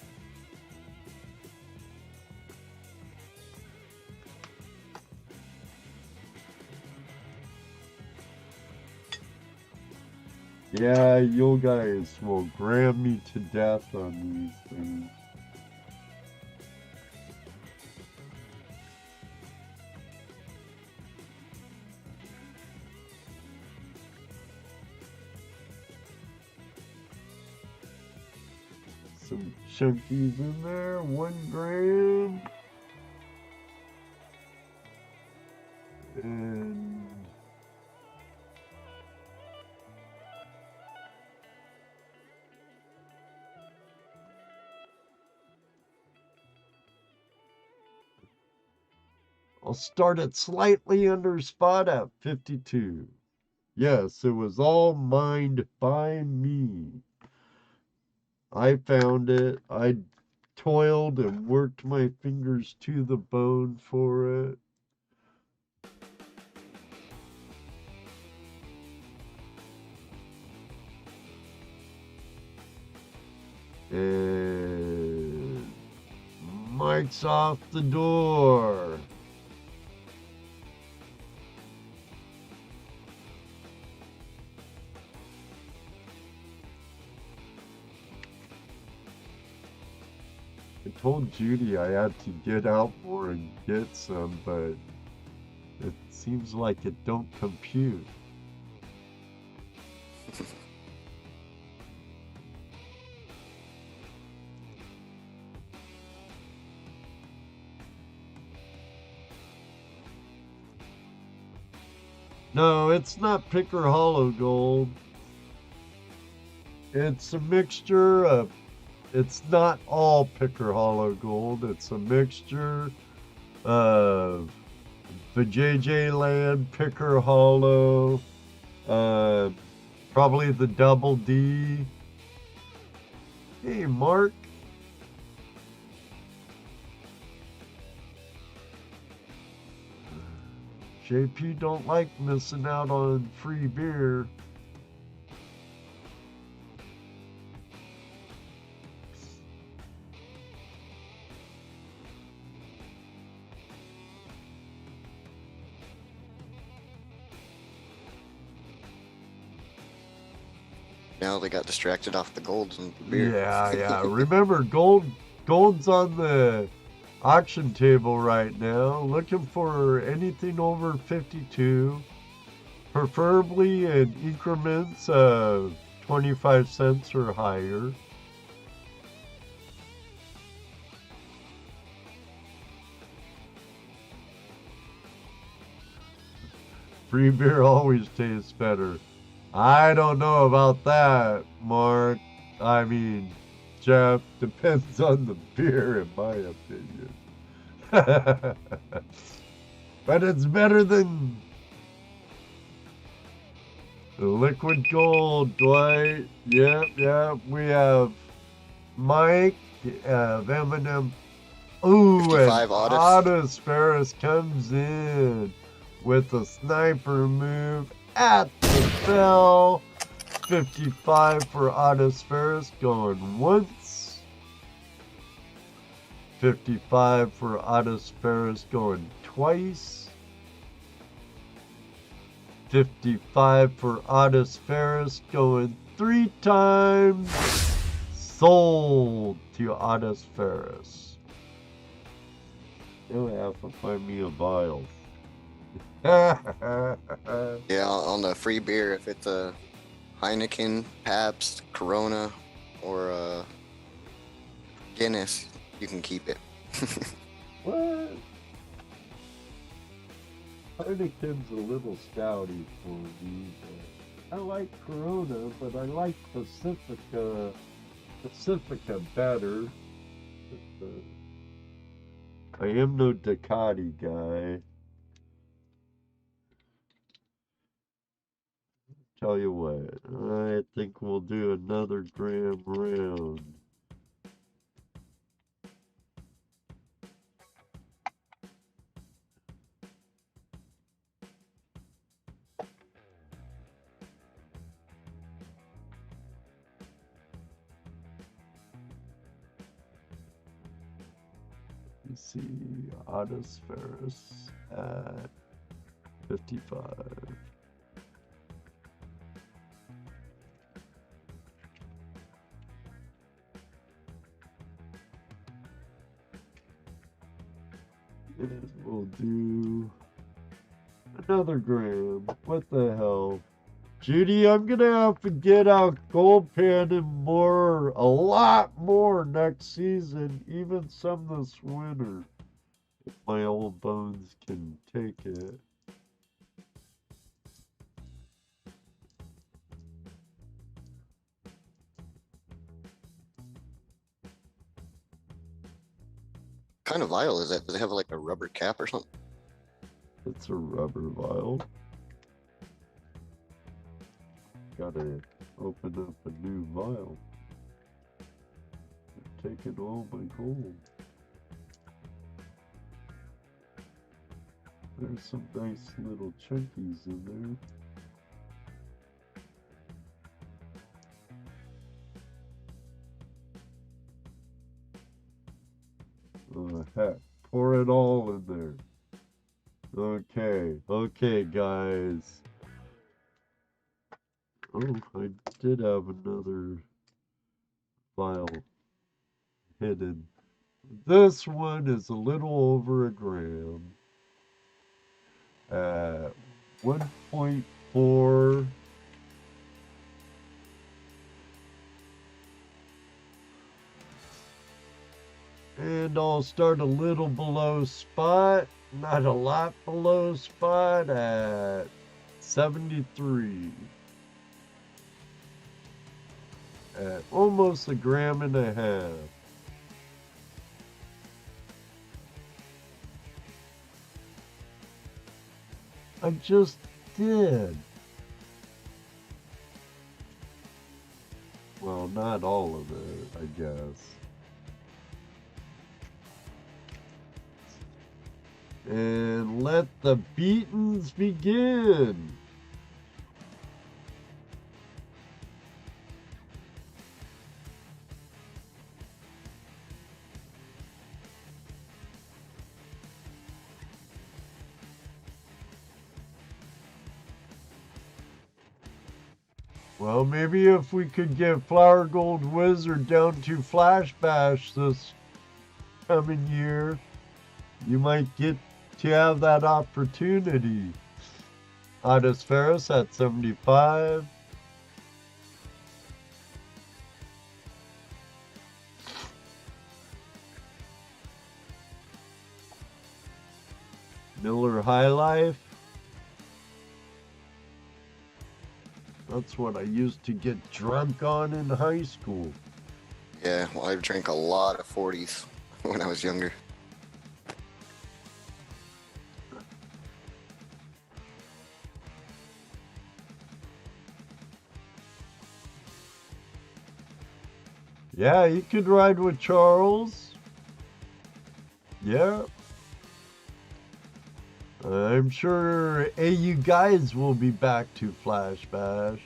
Yeah, you guys will gram me to death on these things. Some chunkies in there, 1 gram. And I'll start it slightly under spot at 52. Yes, it was all mined by me. I found it. I toiled and worked my fingers to the bone for it. And Mike's off the door. I told Judy I had to get out more and get some, but it seems like it don't compute. No, it's not Picker Hollow gold. It's a mixture of, it's not all Picker Hollow gold. It's a mixture of the JJ Land, Picker Hollow, probably the Double D. Hey, Mark. JP don't like missing out on free beer. Now they got distracted off the golds and the beer. Yeah. Remember, gold's on the auction table right now. Looking for anything over 52, preferably in increments of 25 cents or higher. Free beer always tastes better. I don't know about that, Mark. I mean, Jeff, depends on the beer, in my opinion. But it's better than the liquid gold, Dwight. Yep. We have Mike, Eminem. Ooh, and 55 Otis. Otis Ferris comes in with a sniper move at the bell. 55 for Otis Ferris going once. 55 for Otis Ferris going twice. 55 for Otis Ferris going 3 times. Sold to Otis Ferris. Now I have to find me a vial. Yeah, on the free beer, if it's a Heineken, Pabst, Corona, or Guinness, you can keep it. What? Heineken's a little stouty for me. I like Corona, but I like Pacifica better. I am no Ducati guy. Tell you what, I think we'll do another gram round. Let's see, Otis Ferris at 55. And we'll do another gram. What the hell? Judy, I'm gonna have to get out gold pan and more, a lot more next season, even some this winter, if my old bones can take it. What kind of vial is that? Does it have like a rubber cap or something? It's a rubber vial. Gotta open up a new vial. Taking all my gold. There's some nice little chunkies in there. Oh, heck. Pour it all in there. Okay, guys. Oh, I did have another vial hidden. This one is a little over a gram. 1.4. And I'll start a little below spot, not a lot below spot, at 73. At almost a gram and a half. I just did. Well, not all of it, I guess. And let the beatings begin. Well, maybe if we could get Flower Gold Wizard down to Flash Bash this coming year, you might get to have that opportunity. Otis Ferris at 75. Miller High Life That's what I used to get drunk on in high school. Yeah, well, I drank a lot of 40s when I was younger. Yeah, you could ride with Charles. Yeah. I'm sure AU guys will be back to Flash Bash.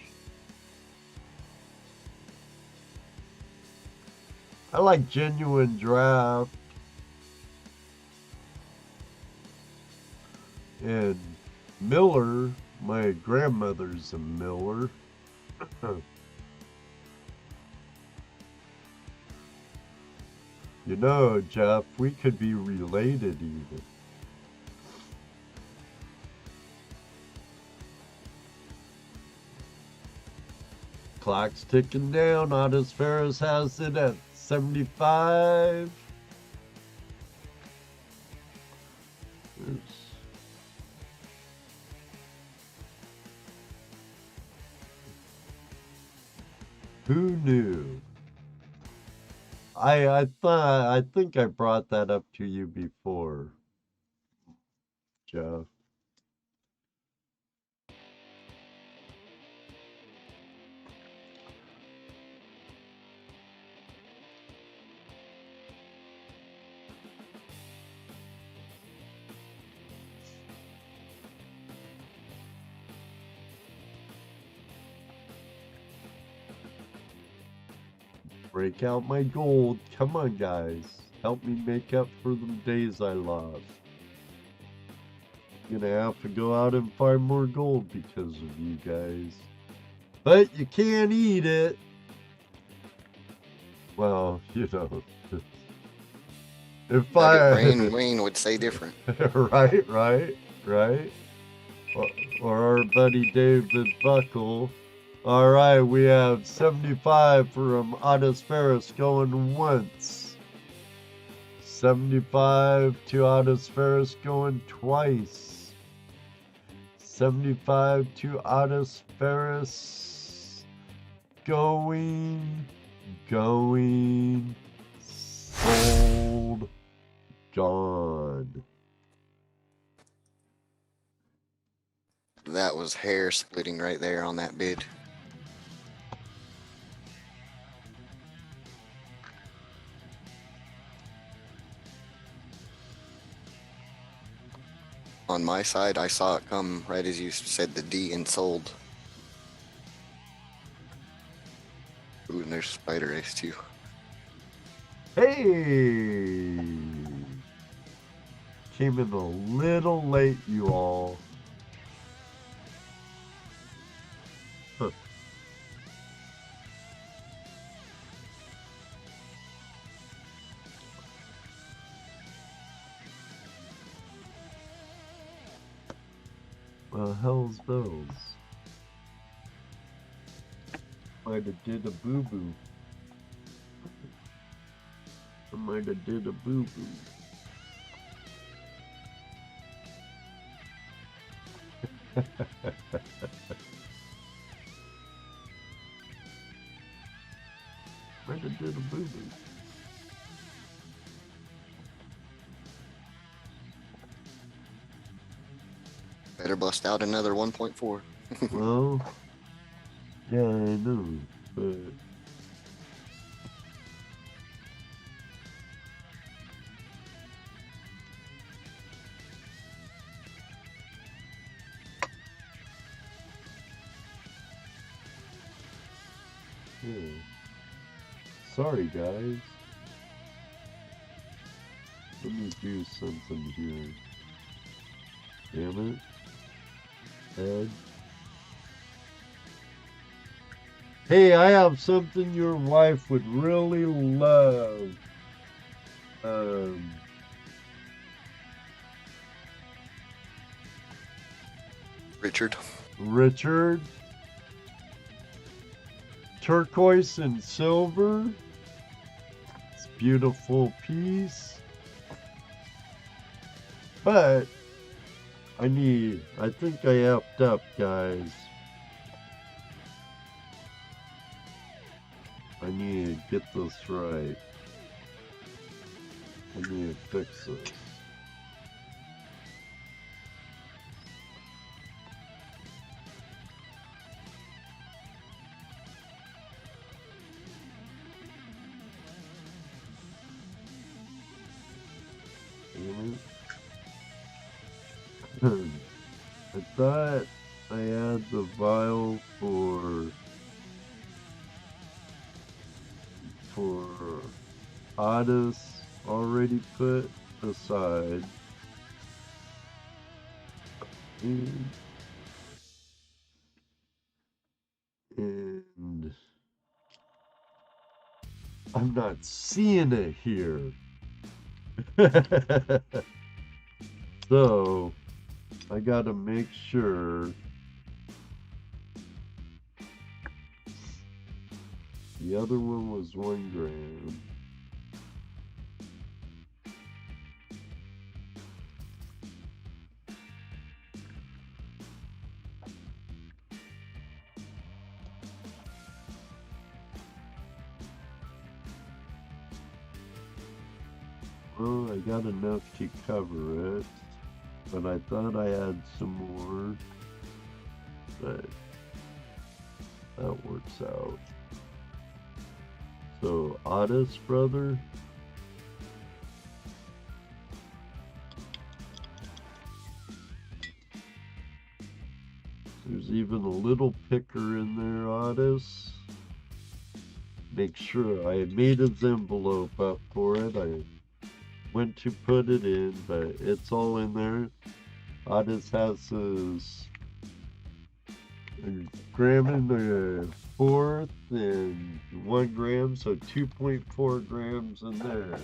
I like Genuine Draft. And Miller, my grandmother's a Miller. You know, Jeff, we could be related even. Clock's ticking down. Otis Ferris has it at 75. Oops. Who knew? I think I brought that up to you before, Jeff. Break out my gold. Come on, guys. Help me make up for the days I lost. Gonna have to go out and find more gold because of you guys. But you can't eat it. Well, you know. If Wayne would say different. right. Or our buddy David Buckle. All right, we have 75 from Otis Ferris going once. 75 to Otis Ferris going twice. 75 to Otis Ferris going, sold, gone. That was hair splitting right there on that bid. On my side, I saw it come right as you said the D and sold. Ooh, and there's Spider Ace too. Hey! Came in a little late, you all. Huh. Well, hell's bells. Might have did a boo-boo. I might have did a boo-boo. Might have did a boo-boo. Better bust out another 1.4. Well, yeah, I know, but yeah. Sorry, guys. Let me do something here. Damn it. Ed. Hey, I have something your wife would really love. Richard. Turquoise and silver. It's a beautiful piece. But I think I effed up, guys. I need to get this right. I need to fix this. I thought I had the vial for Otis already put aside. And I'm not seeing it here. So I gotta make sure the other one was 1 gram. Well, I got enough to cover it, but I thought I had some more, but that works out. So, Otis, brother. There's even a little picker in there, Otis. Make sure I made his envelope up for it. I went to put it in, but it's all in there. Otis has his gram and a fourth and 1 gram, so 2.4 grams in there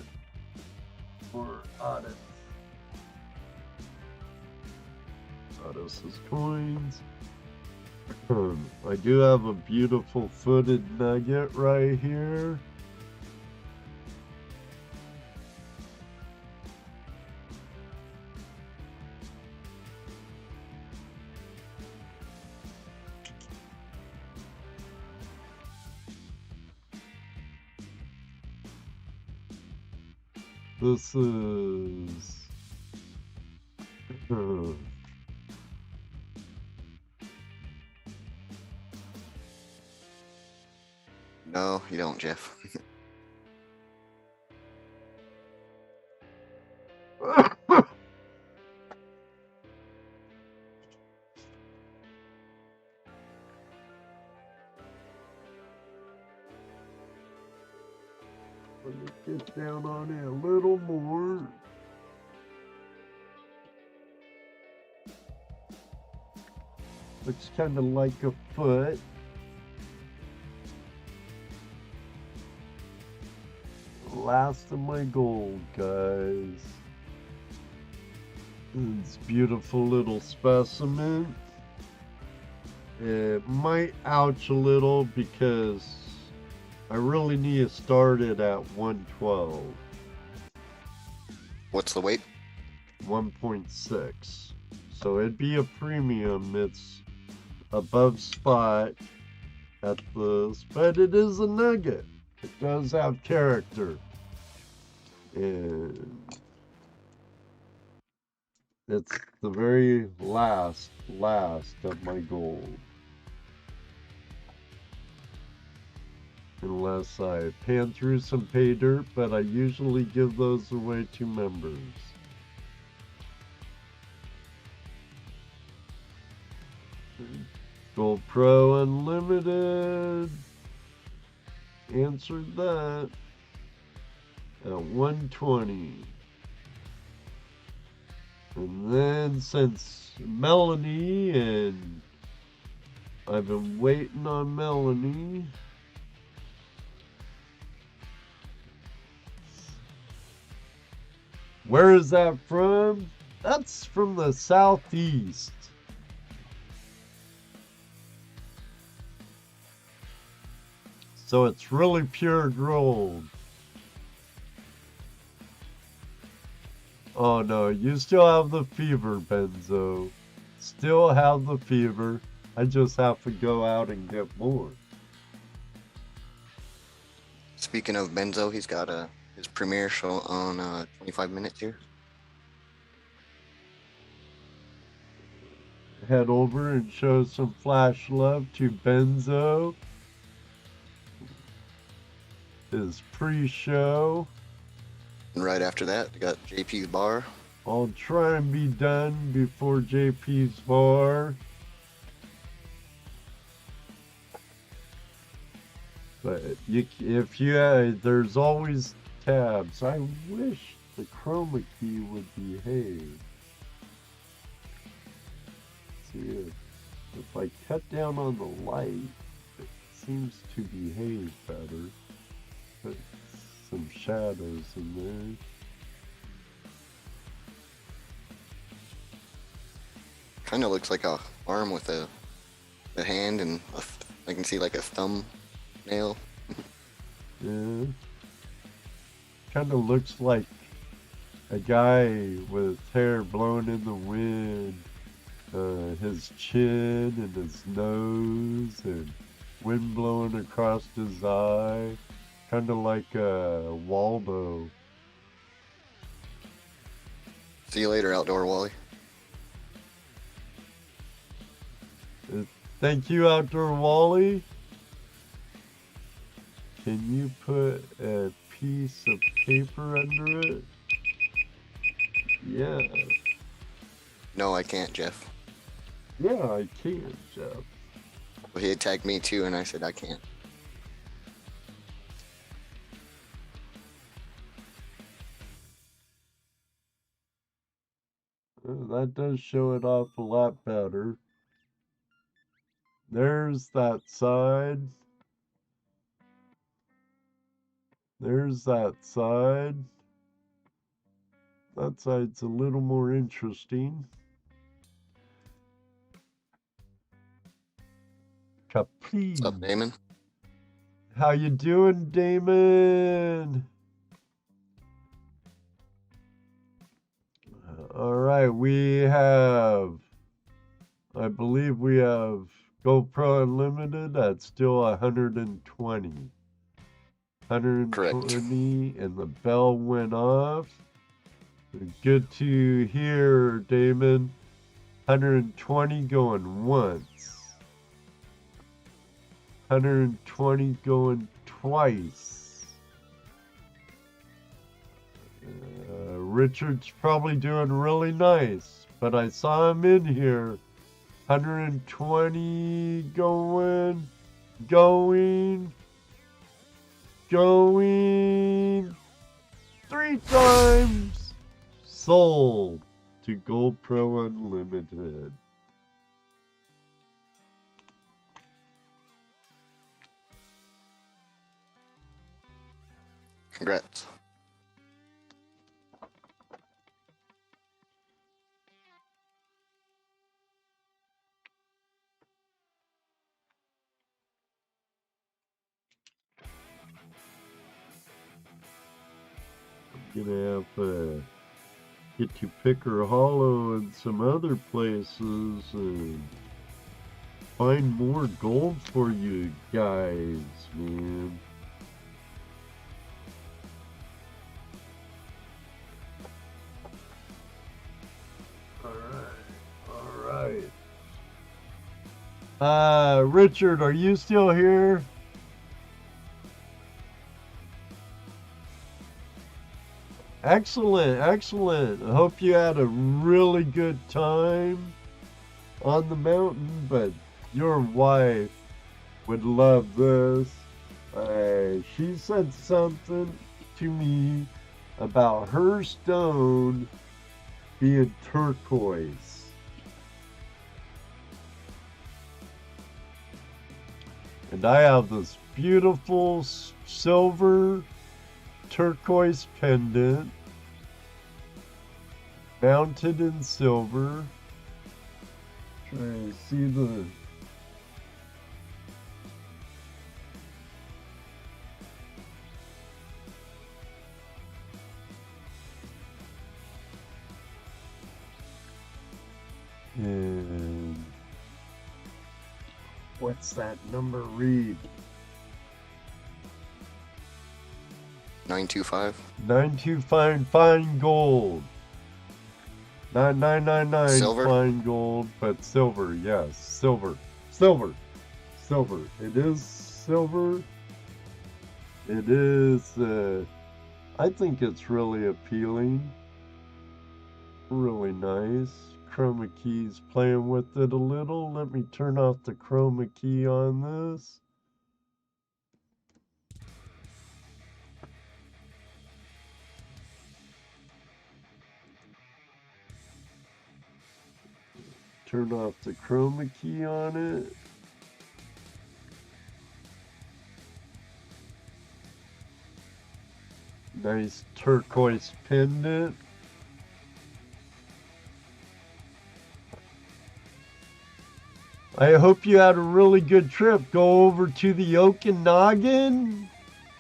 for Otis. Otis's coins. I do have a beautiful footed nugget right here. This is No, you don't, Jeff. Let me get down on it a little more. Looks kind of like a foot. Last of my gold, guys. It's beautiful little specimen. It might ouch a little because I really need to start it at 112. What's the weight? 1.6. So it'd be a premium. It's above spot at this, but it is a nugget. It does have character. And it's the very last of my gold. Unless I pan through some pay dirt, but I usually give those away to members. Gold Pro Unlimited answered that at 120. And then since Melanie, and I've been waiting on Melanie, where is that from? That's from the southeast. So it's really pure gold. Oh no, you still have the fever, Benzo. Still have the fever. I just have to go out and get more. Speaking of Benzo, he's got his premiere show on 25 minutes here. Head over and show some flash love to Benzo. His pre-show. And right after that, we got JP's bar. I'll try and be done before JP's bar. But there's always tabs. I wish the chroma key would behave. See, if I cut down on the light, it seems to behave better. Put some shadows in there. Kind of looks like a arm with a hand, and I can see like a thumbnail. Yeah. Kind of looks like a guy with hair blowing in the wind. His chin and his nose and wind blowing across his eye. Kind of like Waldo. See you later, Outdoor Wally. Thank you, Outdoor Wally. Can you put a piece of paper under it? Yeah. No, I can't, Jeff. Yeah, I can, Jeff. Well, he had tagged me too, and I said I can't. That does show it off a lot better. There's that side. There's that side. That side's a little more interesting. Capri. What's up, Damon? How you doing, Damon? All right, I believe we have GoPro Unlimited at still 120. 120, Correct. and the bell went off. Good to hear, Damon. 120 going once. 120 going twice. Richard's probably doing really nice, but I saw him in here. 120 going 3 times. Sold to GoPro Unlimited. Congrats. I'm gonna have to get to Picker Hollow and some other places and find more gold for you guys, man. All right. Richard, are you still here? Excellent, excellent. I hope you had a really good time on the mountain, but your wife would love this. She said something to me about her stone being turquoise. And I have this beautiful silver turquoise pendant mounted in silver. Try to see the and what's that number read? 925. 925 fine gold. Not 999 Silver? fine gold, but silver. Yes, silver. Silver. Silver. It is silver. It is, I think it's really appealing. Really nice. Chroma key's playing with it a little. Let me turn off the chroma key on this. Turn off the chroma key on it. Nice turquoise pendant. I hope you had a really good trip. Go over to the Okanagan.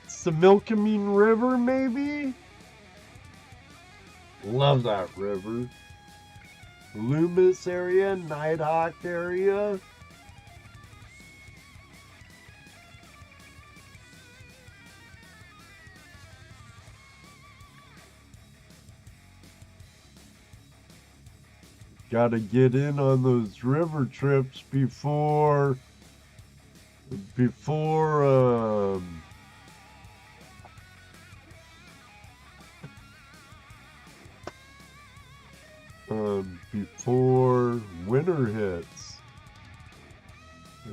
It's the Milkamine River, maybe? Love that river. Loomis area, Nighthawk area. Gotta get in on those river trips before before winter hits.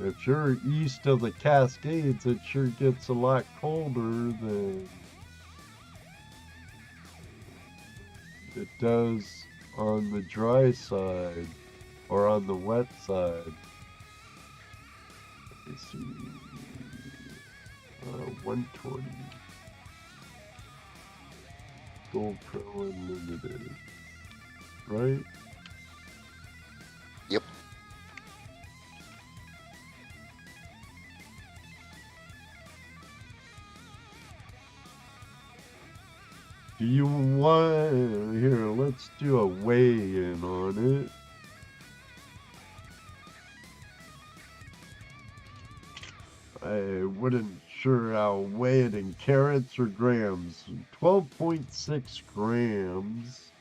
If you're east of the Cascades, it sure gets a lot colder than it does on the dry side or on the wet side. Let me see. 120. GoPro Unlimited. Right? Yep. Do you want... Here, let's do a weigh-in on it. I wasn't sure I'll weigh it in carats or grams. 12.6 grams.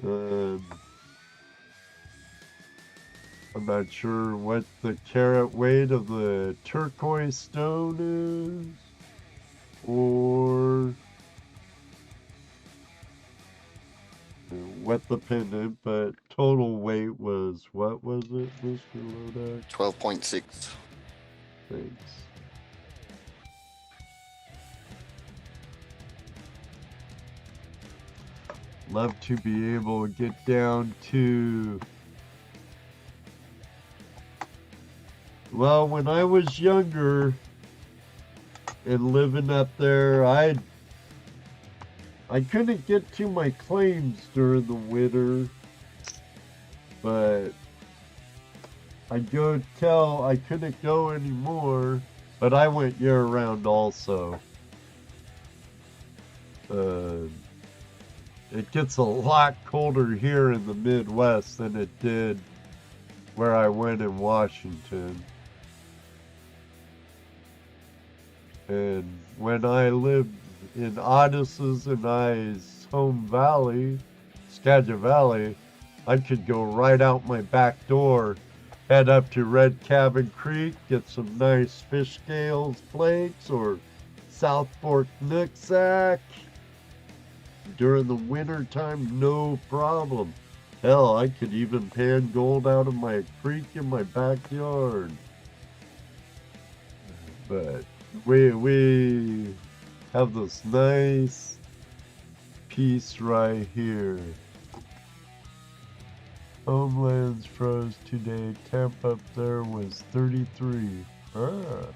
I'm not sure what the carat weight of the turquoise stone is, or what the pendant, but total weight was, what was it, Mr. Lodak? 12.6. Thanks. Love to be able to get down to... Well, when I was younger and living up there, I couldn't get to my claims during the winter, but I'd go tell I couldn't go anymore, but I went year round also. It gets a lot colder here in the Midwest than it did where I went in Washington. And when I lived in Odysseus and I's home valley, Skagit Valley, I could go right out my back door, head up to Red Cabin Creek, get some nice fish scales flakes or South Fork Nooksack. During the winter time, no problem. Hell, I could even pan gold out of my creek in my backyard. But we have this nice piece right here. Homelands froze today. Temp up there was 33. Ah.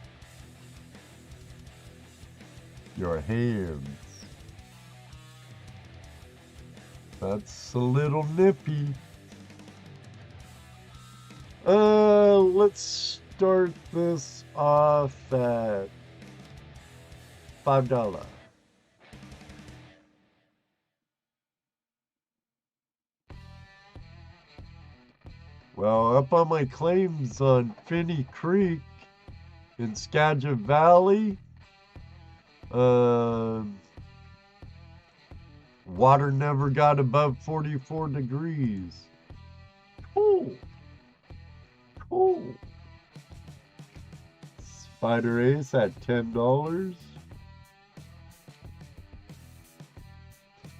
Your hands. That's a little nippy. Let's start this off at $5. Well, up on my claims on Finney Creek in Skagit Valley, Water never got above 44 degrees. Cool. Cool. Spider Ace at $10.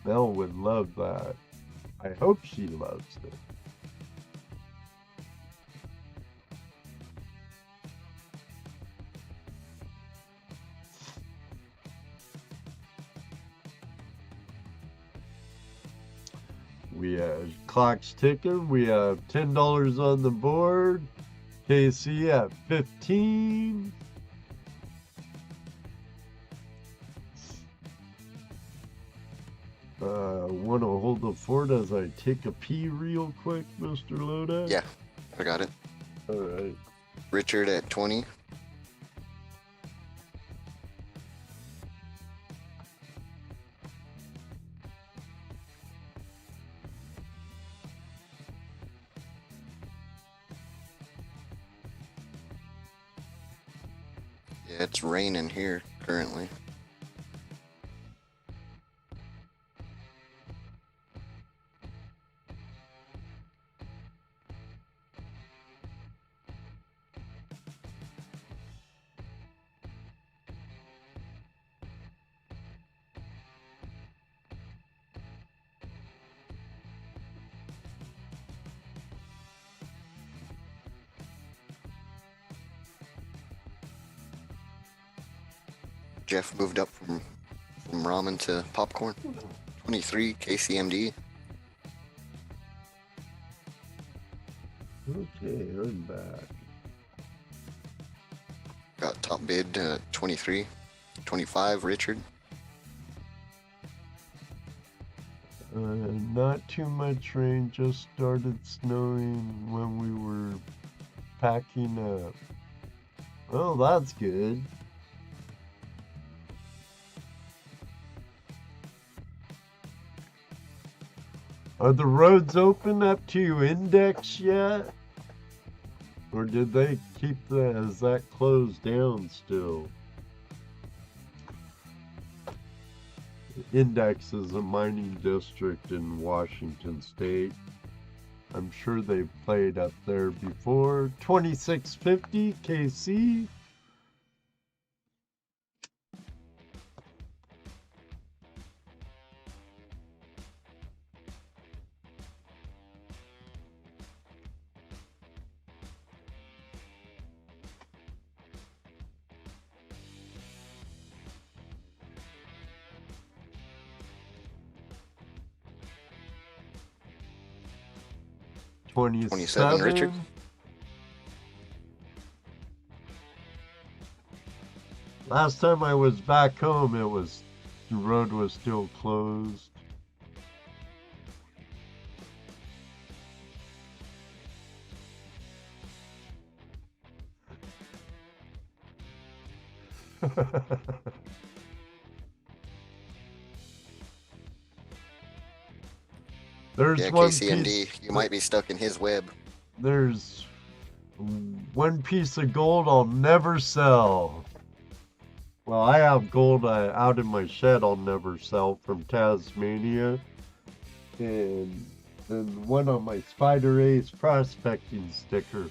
Mel would love that. I hope she loves it. We have clock's ticking. We have $10 on the board. KC at 15. Want to hold the fort as I take a pee real quick, Mr. Loda? Yeah, I got it. All right. Richard at 20. Yeah, it's raining here currently. Jeff moved up from ramen to popcorn. 23 KCMD. Okay, I'm back. Got top bid 23. 25 Richard. Not too much rain, just started snowing when we were packing up. Oh, that's good. Are the roads open up to Index yet? Or did they keep is that closed down still? Index is a mining district in Washington State. I'm sure they've played up there before. 2650 KC. $27 Richard. Last time I was back home, the road was still closed. There's Yeah, one KCMD, piece, you might be stuck in his web. There's one piece of gold I'll never sell. Well, I have gold out in my shed I'll never sell from Tasmania. And then one on my Spider Ace prospecting sticker.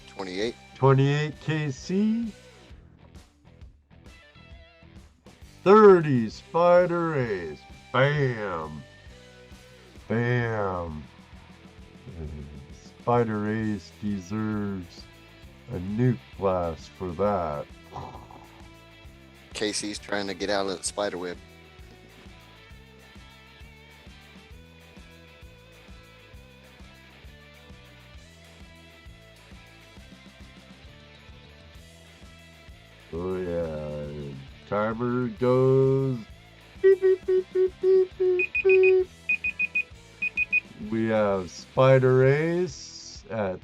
28. 28 KC. 30 Spider Ace. Bam. Bam. Spider Ace deserves a nuke blast for that. Casey's trying to get out of the spider web. Oh yeah. Timer goes. Beep, beep, beep, beep, beep, beep, beep. We have Spider Ace at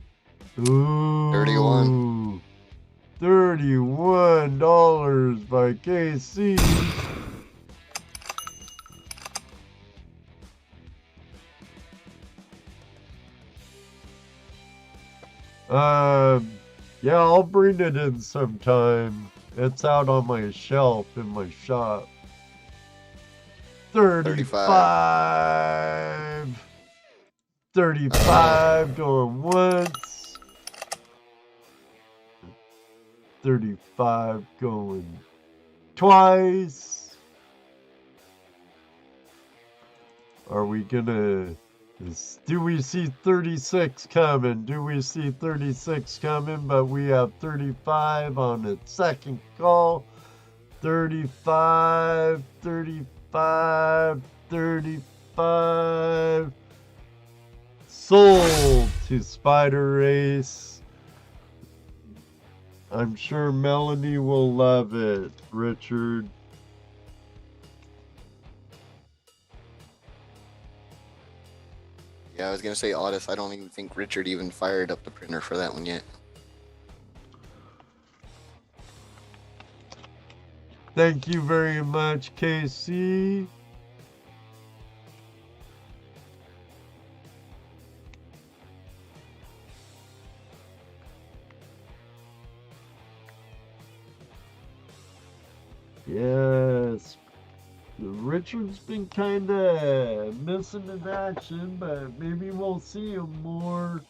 31. $31 by KC. Yeah, I'll bring it in sometime. It's out on my shelf in my shop. 35. 35 going once. 35 going twice. Are we gonna... Do we see 36 coming? Do we see 36 coming? But we have 35 on its second call. 35, 35, 35. Sold to Spider Race. I'm sure Melanie will love it, Richard. Yeah, I was gonna say Otis. I don't even think Richard even fired up the printer for that one yet. Thank you very much, KC. Yes. Richard's been kind of missing in action, but maybe we'll see him more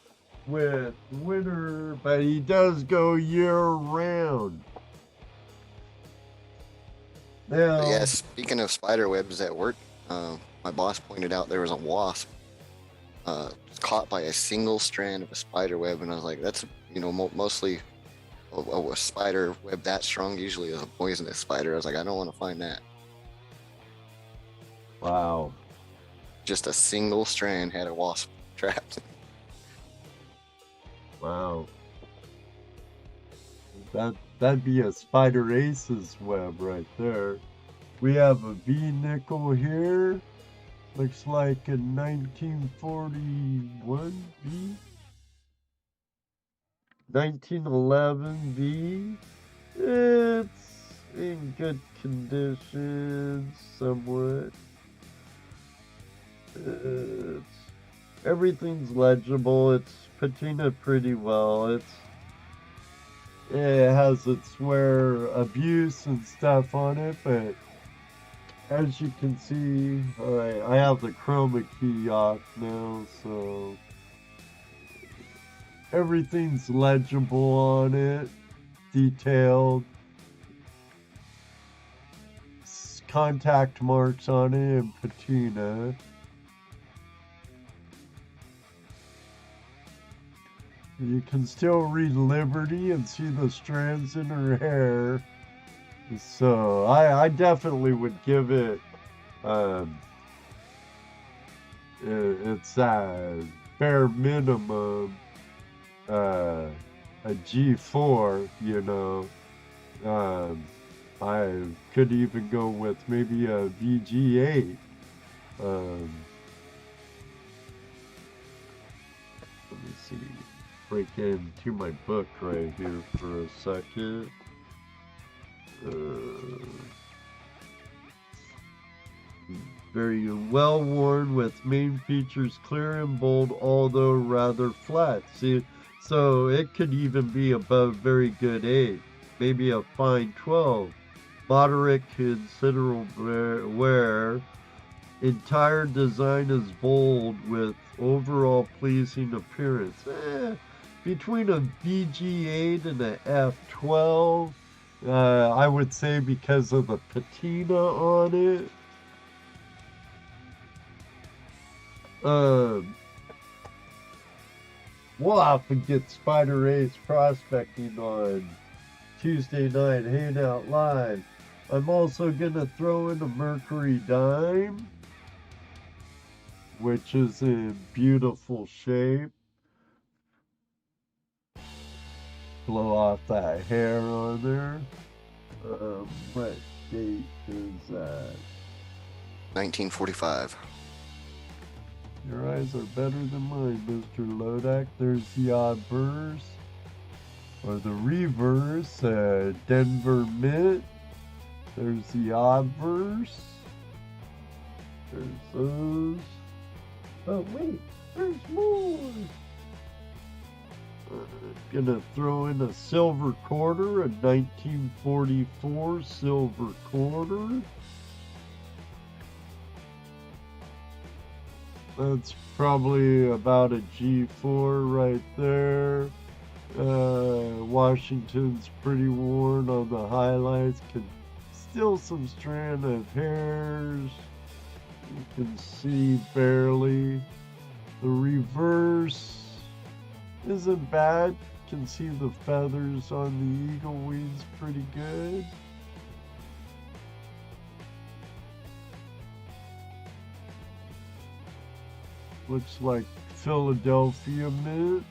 with winter, but he does go year-round. Now, But yeah, speaking of spider webs at work, my boss pointed out there was a wasp caught by a single strand of a spider web, and I was like, that's, you know, mostly a spider web that strong usually is a poisonous spider. I was like, I don't want to find that. wow. Just a single strand had a wasp trapped. Wow. That'd be a Spider Aces web right there. We have a V-nickel here. Looks like a 1941 V. 1911 V. It's in good condition, somewhat. Everything's legible. It's patina pretty well. It has its swear abuse and stuff on it, but as you can see, I have the chroma key off now, so everything's legible on it, detailed. Contact marks on it and patina. You can still read Liberty and see the strands in her hair. So I definitely would give it it's a bare minimum a G4, you know. I could even go with maybe a VG8. Let me see. Break into my book right here for a second. Very well worn with main features clear and bold, although rather flat. See, so it could even be above very good 8, maybe a fine 12. Moderate considerable wear. Entire design is bold with overall pleasing appearance. Between a VG8 and a F12, I would say because of the patina on it. We'll have to get Spider Ace prospecting on Tuesday night Hangout Live. I'm also gonna throw in a Mercury Dime, which is in beautiful shape. Blow off that hair on there. What date is that? 1945. Your eyes are better than mine, Mr. Lodak. There's the obverse, or the reverse, Denver Mint. There's the obverse. There's those. Oh, wait, there's more. Gonna throw in a silver quarter, a 1944 silver quarter. That's probably about a G4 right there. Washington's pretty worn on the highlights. Still some strand of hairs. You can see barely. The reverse isn't bad. You can see the feathers on the eagle wings pretty good. Looks like Philadelphia mint.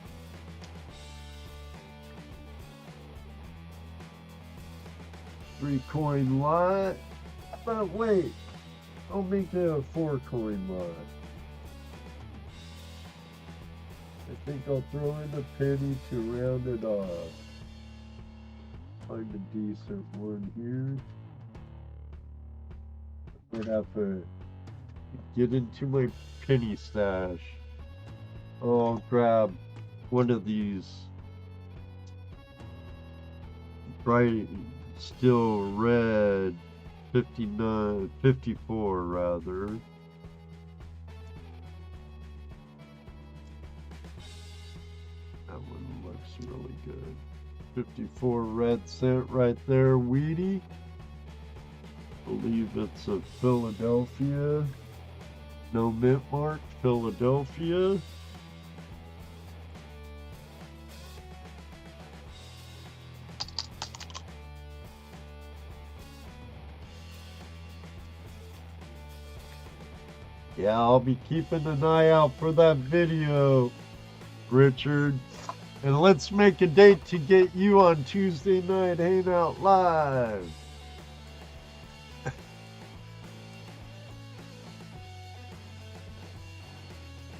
Three coin lot. But wait, I'll make it a 4 coin lot. I think I'll throw in a penny to round it off. Find a decent one here. Might have to get into my penny stash. I'll grab one of these bright, still red 54 rather. That one looks really good. 54 red cent right there, Weedy. Believe it's a Philadelphia. No mint mark, Philadelphia. Yeah, I'll be keeping an eye out for that video, Richard. And let's make a date to get you on Tuesday night Hangout Live.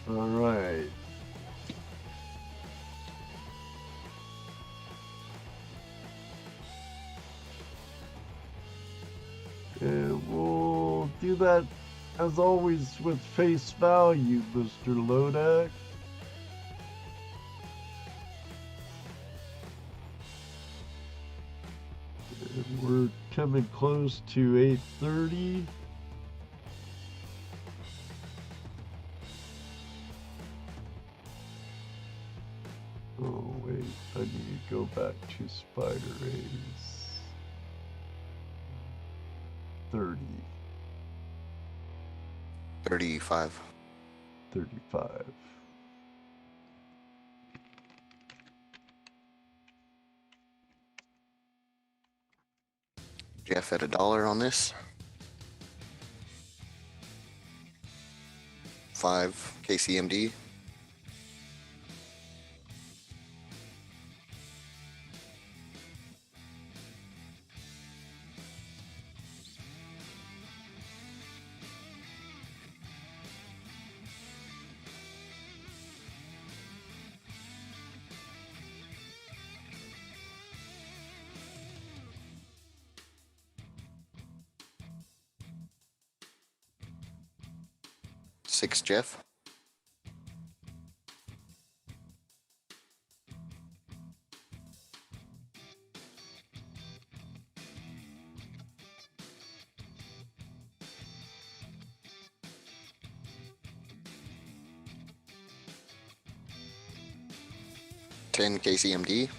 All right. And we'll do that as always with face value, Mr. Lodak. And we're coming close to 8:30. Oh wait, I need to go back to Spider A's. 30. 35. 35. Jeff at $1 on this. 5 KCMD. Six Jeff. Ten KCMD.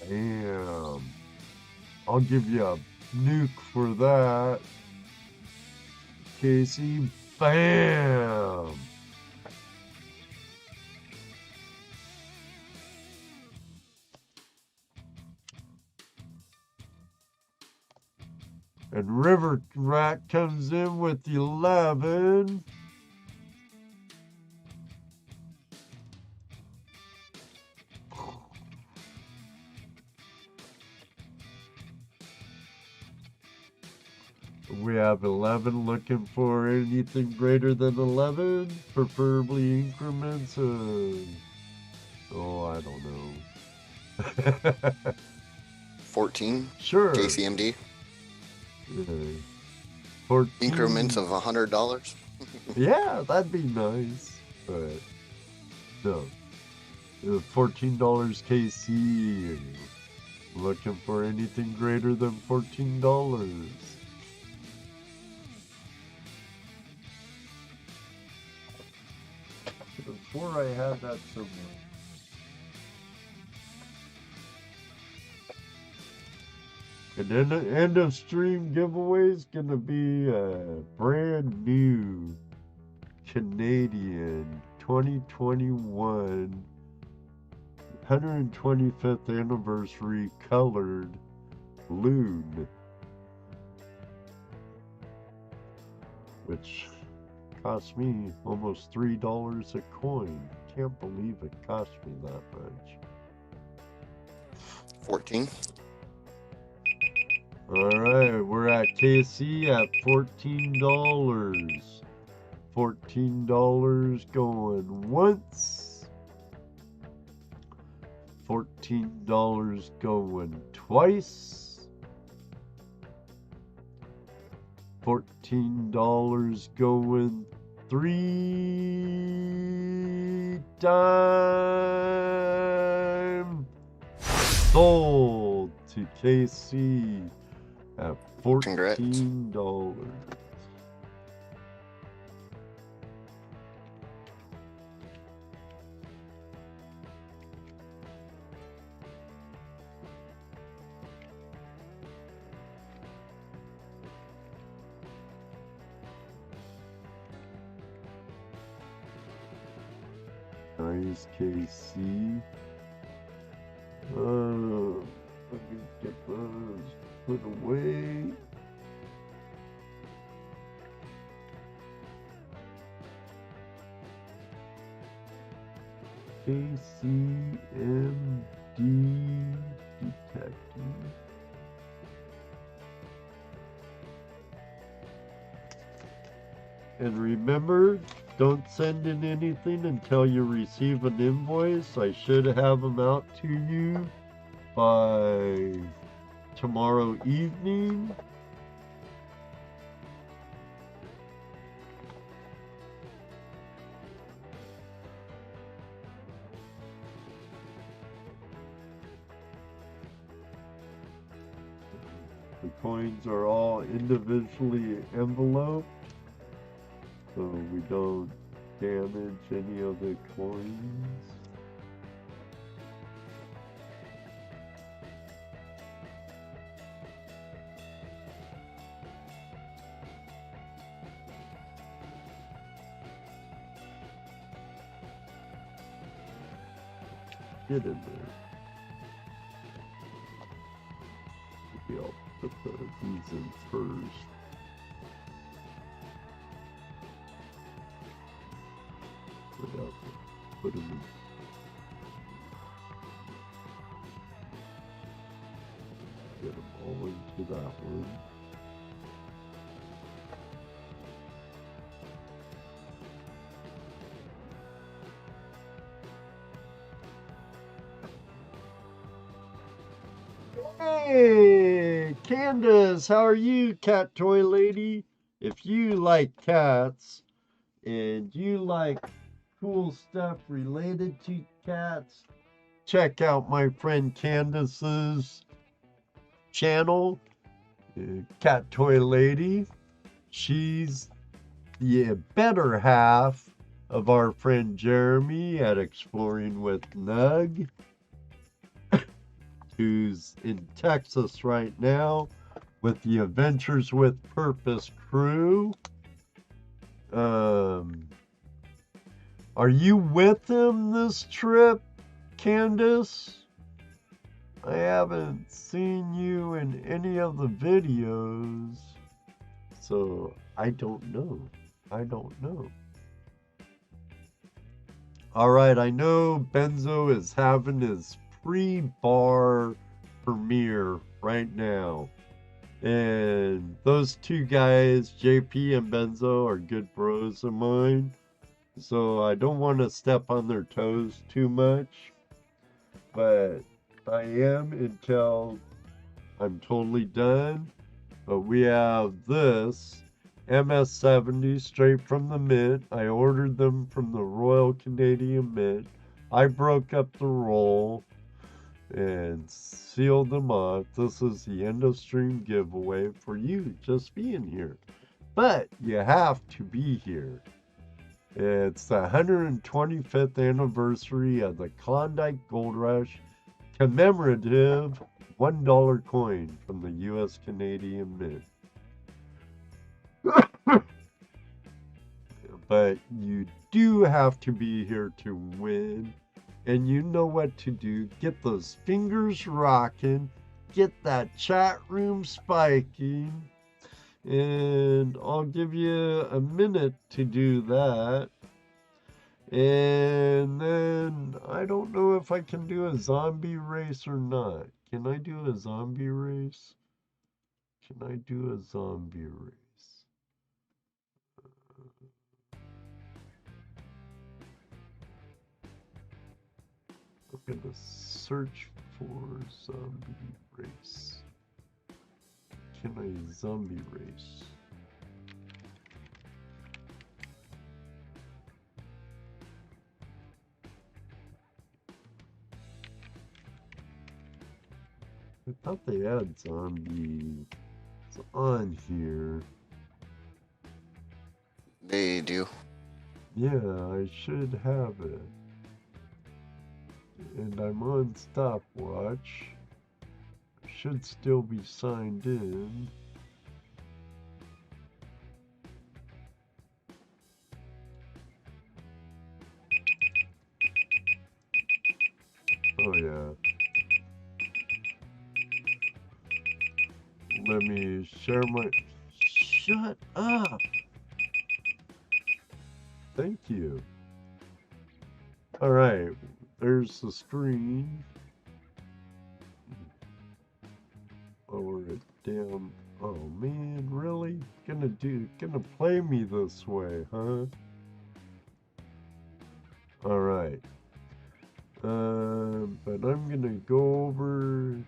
Damn. I'll give you a nuke for that. Casey, bam. And River Rat comes in with 11. We have 11 looking for anything greater than 11, preferably increments of, oh, I don't know. 14 Sure. KCMD. 14. Increments of $100. Yeah, that'd be nice. But no. $14 KC. Looking for anything greater than $14. Before I had that somewhere. And then the end of stream giveaway is gonna be a brand new Canadian 2021 125th anniversary colored loon, which cost me almost $3 a coin. Can't believe it cost me that much. 14. Alright, we're at KC at $14. $14 going once. $14 going twice. $14 going 3 times. Sold to KC at $14. Nice KC. Let me get those put away. KCMD detecting. And remember, don't send in anything until you receive an invoice. I should have them out to you by tomorrow evening. The coins are all individually enveloped, so we don't damage any of the coins. Get in there. Maybe I'll put these in first. Put them in. Get them all into that one. Hey, Candace, how are you, cat toy lady? If you like cats and you like cool stuff related to cats, check out my friend Candace's channel, Cat Toy Lady. She's the better half of our friend Jeremy at Exploring with Nug, who's in Texas right now with the Adventures with Purpose crew. Are you with him this trip, Candace? I haven't seen you in any of the videos, so I don't know. Alright, I know Benzo is having his pre-bar premiere right now. And those two guys, JP and Benzo, are good bros of mine. So I don't want to step on their toes too much. But I am until I'm totally done. But we have this MS-70 straight from the mint. I ordered them from the Royal Canadian Mint. I broke up the roll and sealed them off. This is the end of stream giveaway for you just being here. But you have to be here. It's the 125th anniversary of the Klondike Gold Rush commemorative $1 coin from the U.S. Canadian Mint. But you do have to be here to win. And you know what to do. Get those fingers rocking. Get that chat room spiking. And I'll give you a minute to do that. And then I don't know if I can do a zombie race or not. Can I do a zombie race? Can I do a zombie race? I'm gonna search for zombie race. Can I zombie race? I thought they had zombies on here. They do. Yeah, I should have it. And I'm on stopwatch. I should still be signed in. Oh yeah. Let me share my... Shut up! Thank you. Alright, there's the screen. Lower it down. Oh man, really? Gonna play me this way, huh? Alright. But I'm gonna go over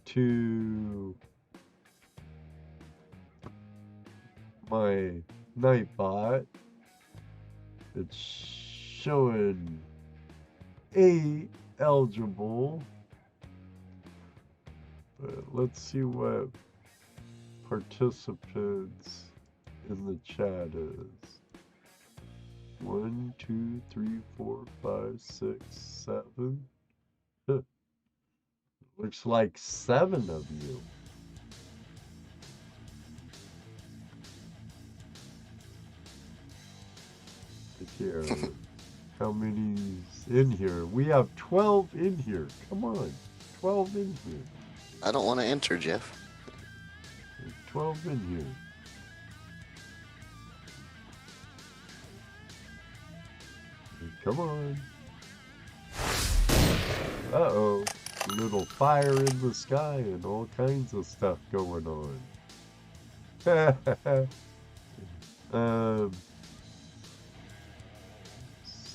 to my Nightbot. It's showing 8 eligible. But let's see what participants in the chat is. 1, 2, 3, 4, 5, 6, 7. Huh. Looks like 7 of you. Here, how many's in here? We have 12 in here. Come on, 12 in here. I don't want to enter, Jeff. There's 12 in here. Come on. Uh-oh. Little fire in the sky and all kinds of stuff going on.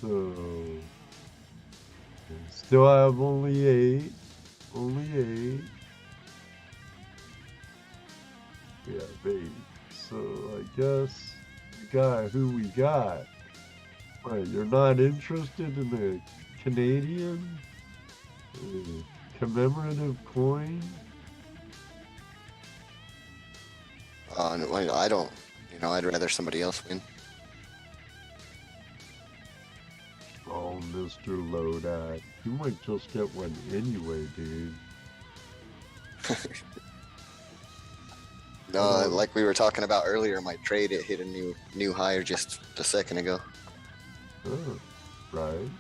So still have only 8. Only 8. We have 8. So I guess we got who we got. Right, you're not interested in the Canadian commemorative coin? No, I don't. I'd rather somebody else win. Oh, Mr. Lodak, you might just get one anyway, dude. No, like we were talking about earlier, my trade, it hit a new higher just a second ago. Oh, right.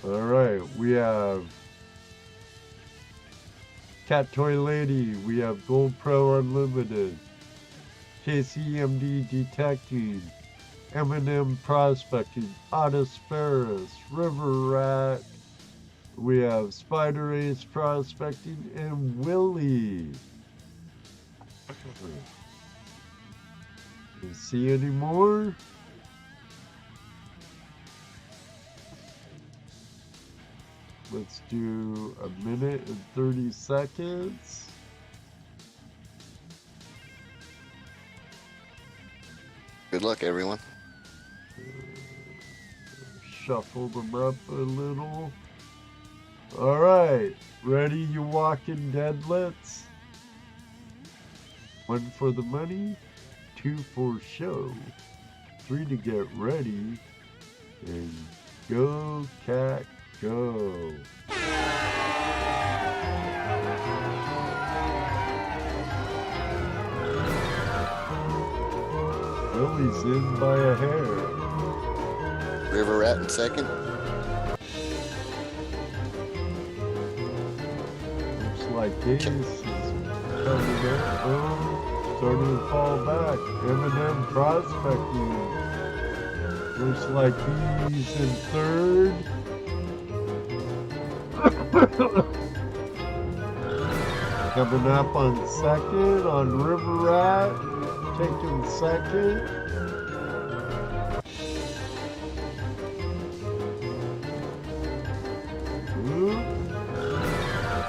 All right, we have Cat Toy Lady, we have Gold Pro Unlimited, KCMD Detecting, M&M Prospecting, Autosparus, River Rat, we have Spider Ace Prospecting, and Willie. You see any more? Let's do 1 minute and 30 seconds. Good luck, everyone. Shuffle them up a little. All right, ready, you walking deadlets? 1 for the money, 2 for show, 3 to get ready, and go, cat, go. Willie's in by a hair. River Rat in second. Looks like Ace is coming up. Oh, starting to fall back. Eminem prospecting. Looks like he's in third. Coming up on second on River Rat. Taking second.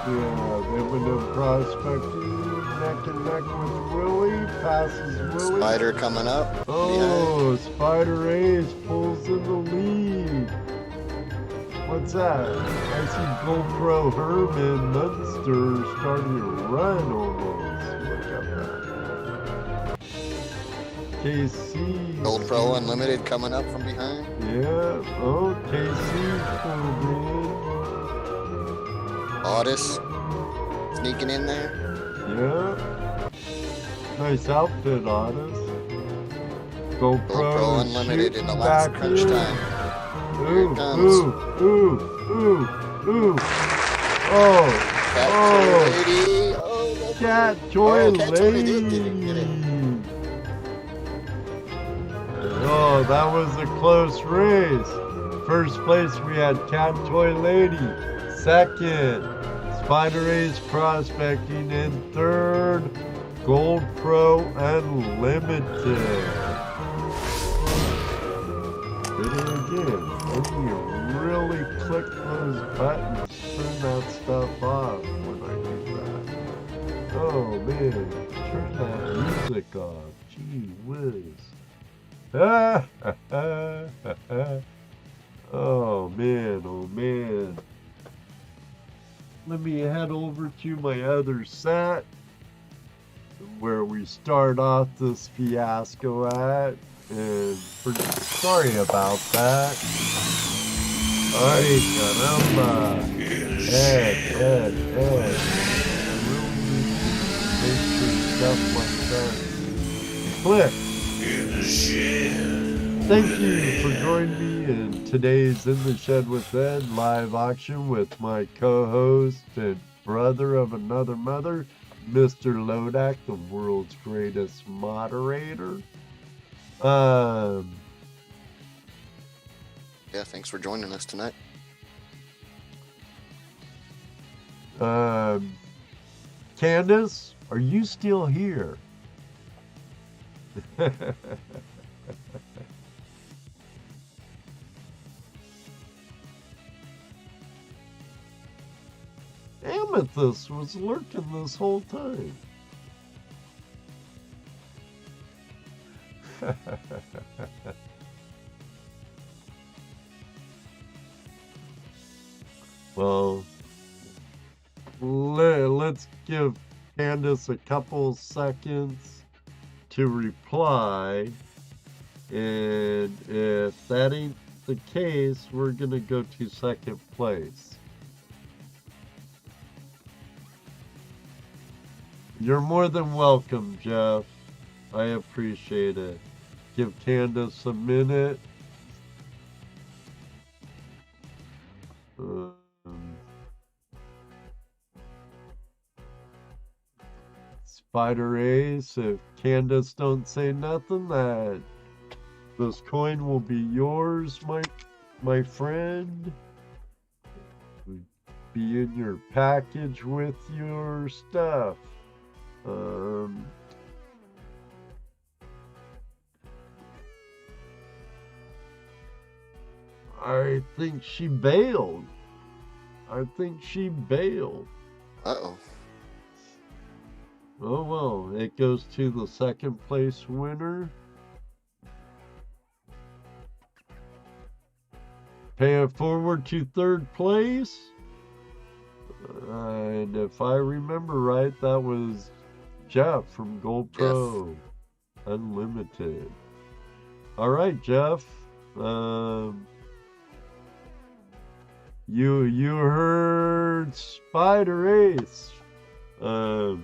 Yeah, Eminem prospecting, neck and neck with Willie, passes Willie. Spider coming up. Oh, Spider Ace pulls in the lead. What's that? I see GoPro Herman Munster starting to run almost. Look at that. KC. GoPro Unlimited coming up from behind. Yeah, oh, KC pulled in. Otis sneaking in there. Yeah. Nice outfit, Otis. GoPro Unlimited in the last back crunch in. time. Here Ooh, it comes. ooh. Oh, Cat oh. Toy Lady. Oh, that's Cat Toy Cat Toy Lady. didn't get it. Oh, that was a close race. First place we had Cat Toy Lady. Second, Spider Ace Prospecting. And third, Gold Pro Unlimited. Did it again. When you really click those buttons, turn that stuff off when I do that. Oh man, turn that music off. Gee whiz. Oh man, oh man. Let me head over to my other set where we start off this fiasco at. And sorry about that. Ay, caramba. Ed. I really need to make sure stuff like that. Click. Thank you for joining me in today's In the Shed with Ed live auction with my co-host and brother of another mother, Mr. Lodak, the world's greatest moderator. Yeah, thanks for joining us tonight. Candace, are you still here? Amethyst was lurking this whole time. Well, let's give Candace a couple seconds to reply, and if that ain't the case, we're gonna go to second place. You're more than welcome, Jeff. I appreciate it. Give Candace a minute. Spider Ace, if Candace don't say nothing, that this coin will be yours, my friend. Be in your package with your stuff. I think she bailed. I think she bailed. Uh-oh. Oh well, it goes to the second place winner. Pay it forward to third place. And if I remember right, that was Jeff from GoPro Unlimited. All right, Jeff. You heard Spider Ace. There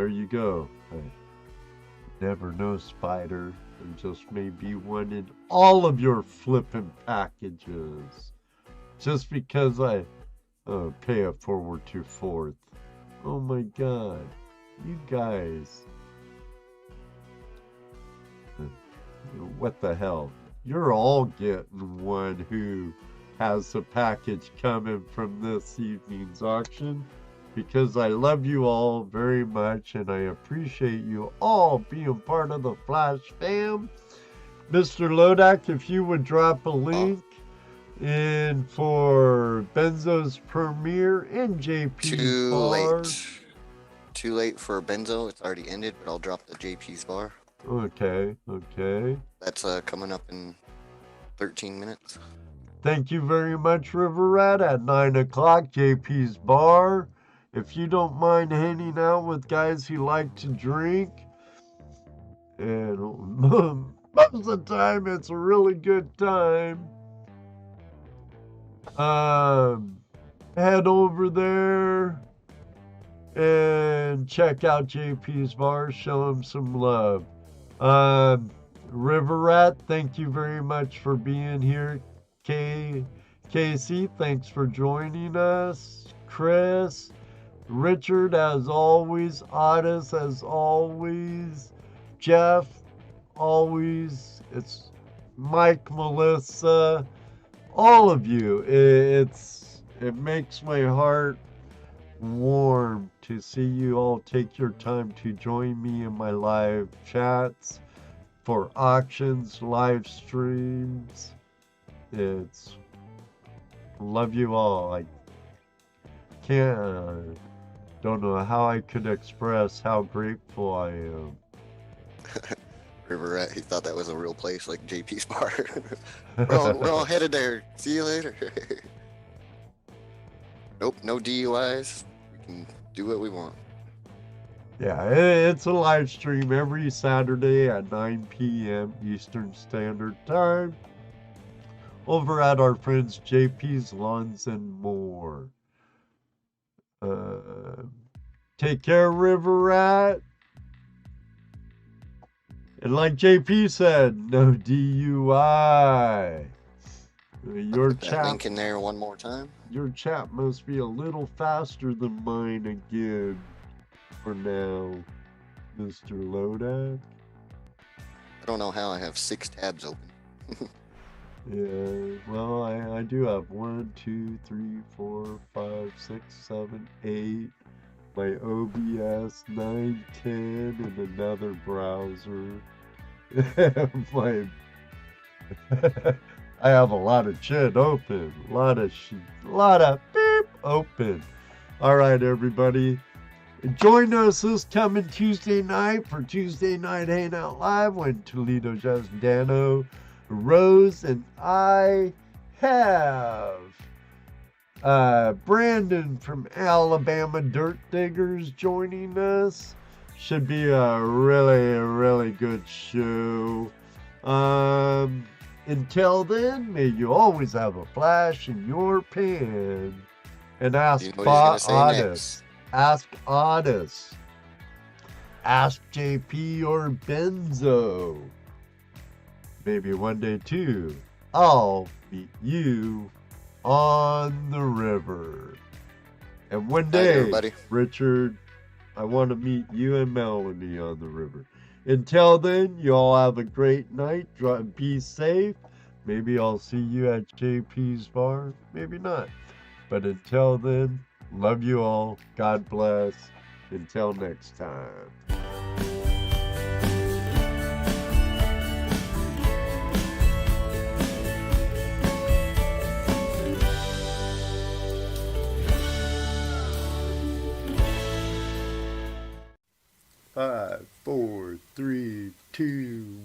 you go. I never know, Spider. There just may be one in all of your flippin' packages. Just because I pay it forward to fourth. Oh my god. You guys. What the hell? You're all getting one who has a package coming from this evening's auction, because I love you all very much and I appreciate you all being part of the Flash fam. Mr. Lodak, if you would drop a link in for Benzo's premiere and JP's bar. Too late for Benzo. It's already ended, but I'll drop the JP's bar. Okay. That's coming up in 13 minutes. Thank you very much, River Rat. At 9 o'clock, JP's bar. If you don't mind hanging out with guys who like to drink, and most of the time it's a really good time, head over there and check out JP's bar. Show him some love. River Rat, thank you very much for being here. Casey, thanks for joining us. Chris, Richard, as always. Otis, as always. Jeff, always. It's Mike, Melissa, all of you. It makes my heart warm to see you all take your time to join me in my live chats for auctions, live streams. It's love you all. I don't know how I could express how grateful I am. River Rat, he thought that was a real place like JP's bar. we're all headed there. See you later. Nope, no DUIs. We can do what we want. Yeah, it's a live stream every Saturday at 9 p.m. Eastern Standard Time over at our friends JP's Lawns and More. Take care, River Rat. And like JP said, no DUI. Your chat link in there one more time. Your chat must be a little faster than mine again for now, Mr. Lodak. I don't know how I have 6 tabs open. Yeah, well, I do have 1, 2, 3, 4, 5, 6, 7, 8. My OBS 9, 10, and another browser. I have a lot of shit open, a lot of beep open. All right, everybody, join us this coming Tuesday night for Tuesday Night Hangout Live when Toledo Just Dano, Rose, and I have Brandon from Alabama Dirt Diggers joining us. Should be a really good show. Until then, may you always have a flash in your pan. And ask Otis. Ask Otis. Ask JP or Benzo. Maybe one day too, I'll meet you on the river. And one day, Richard, I want to meet you and Melanie on the river. Until then, you all have a great night. Be safe. Maybe I'll see you at JP's bar. Maybe not. But until then, love you all. God bless. Until next time. 3, 2,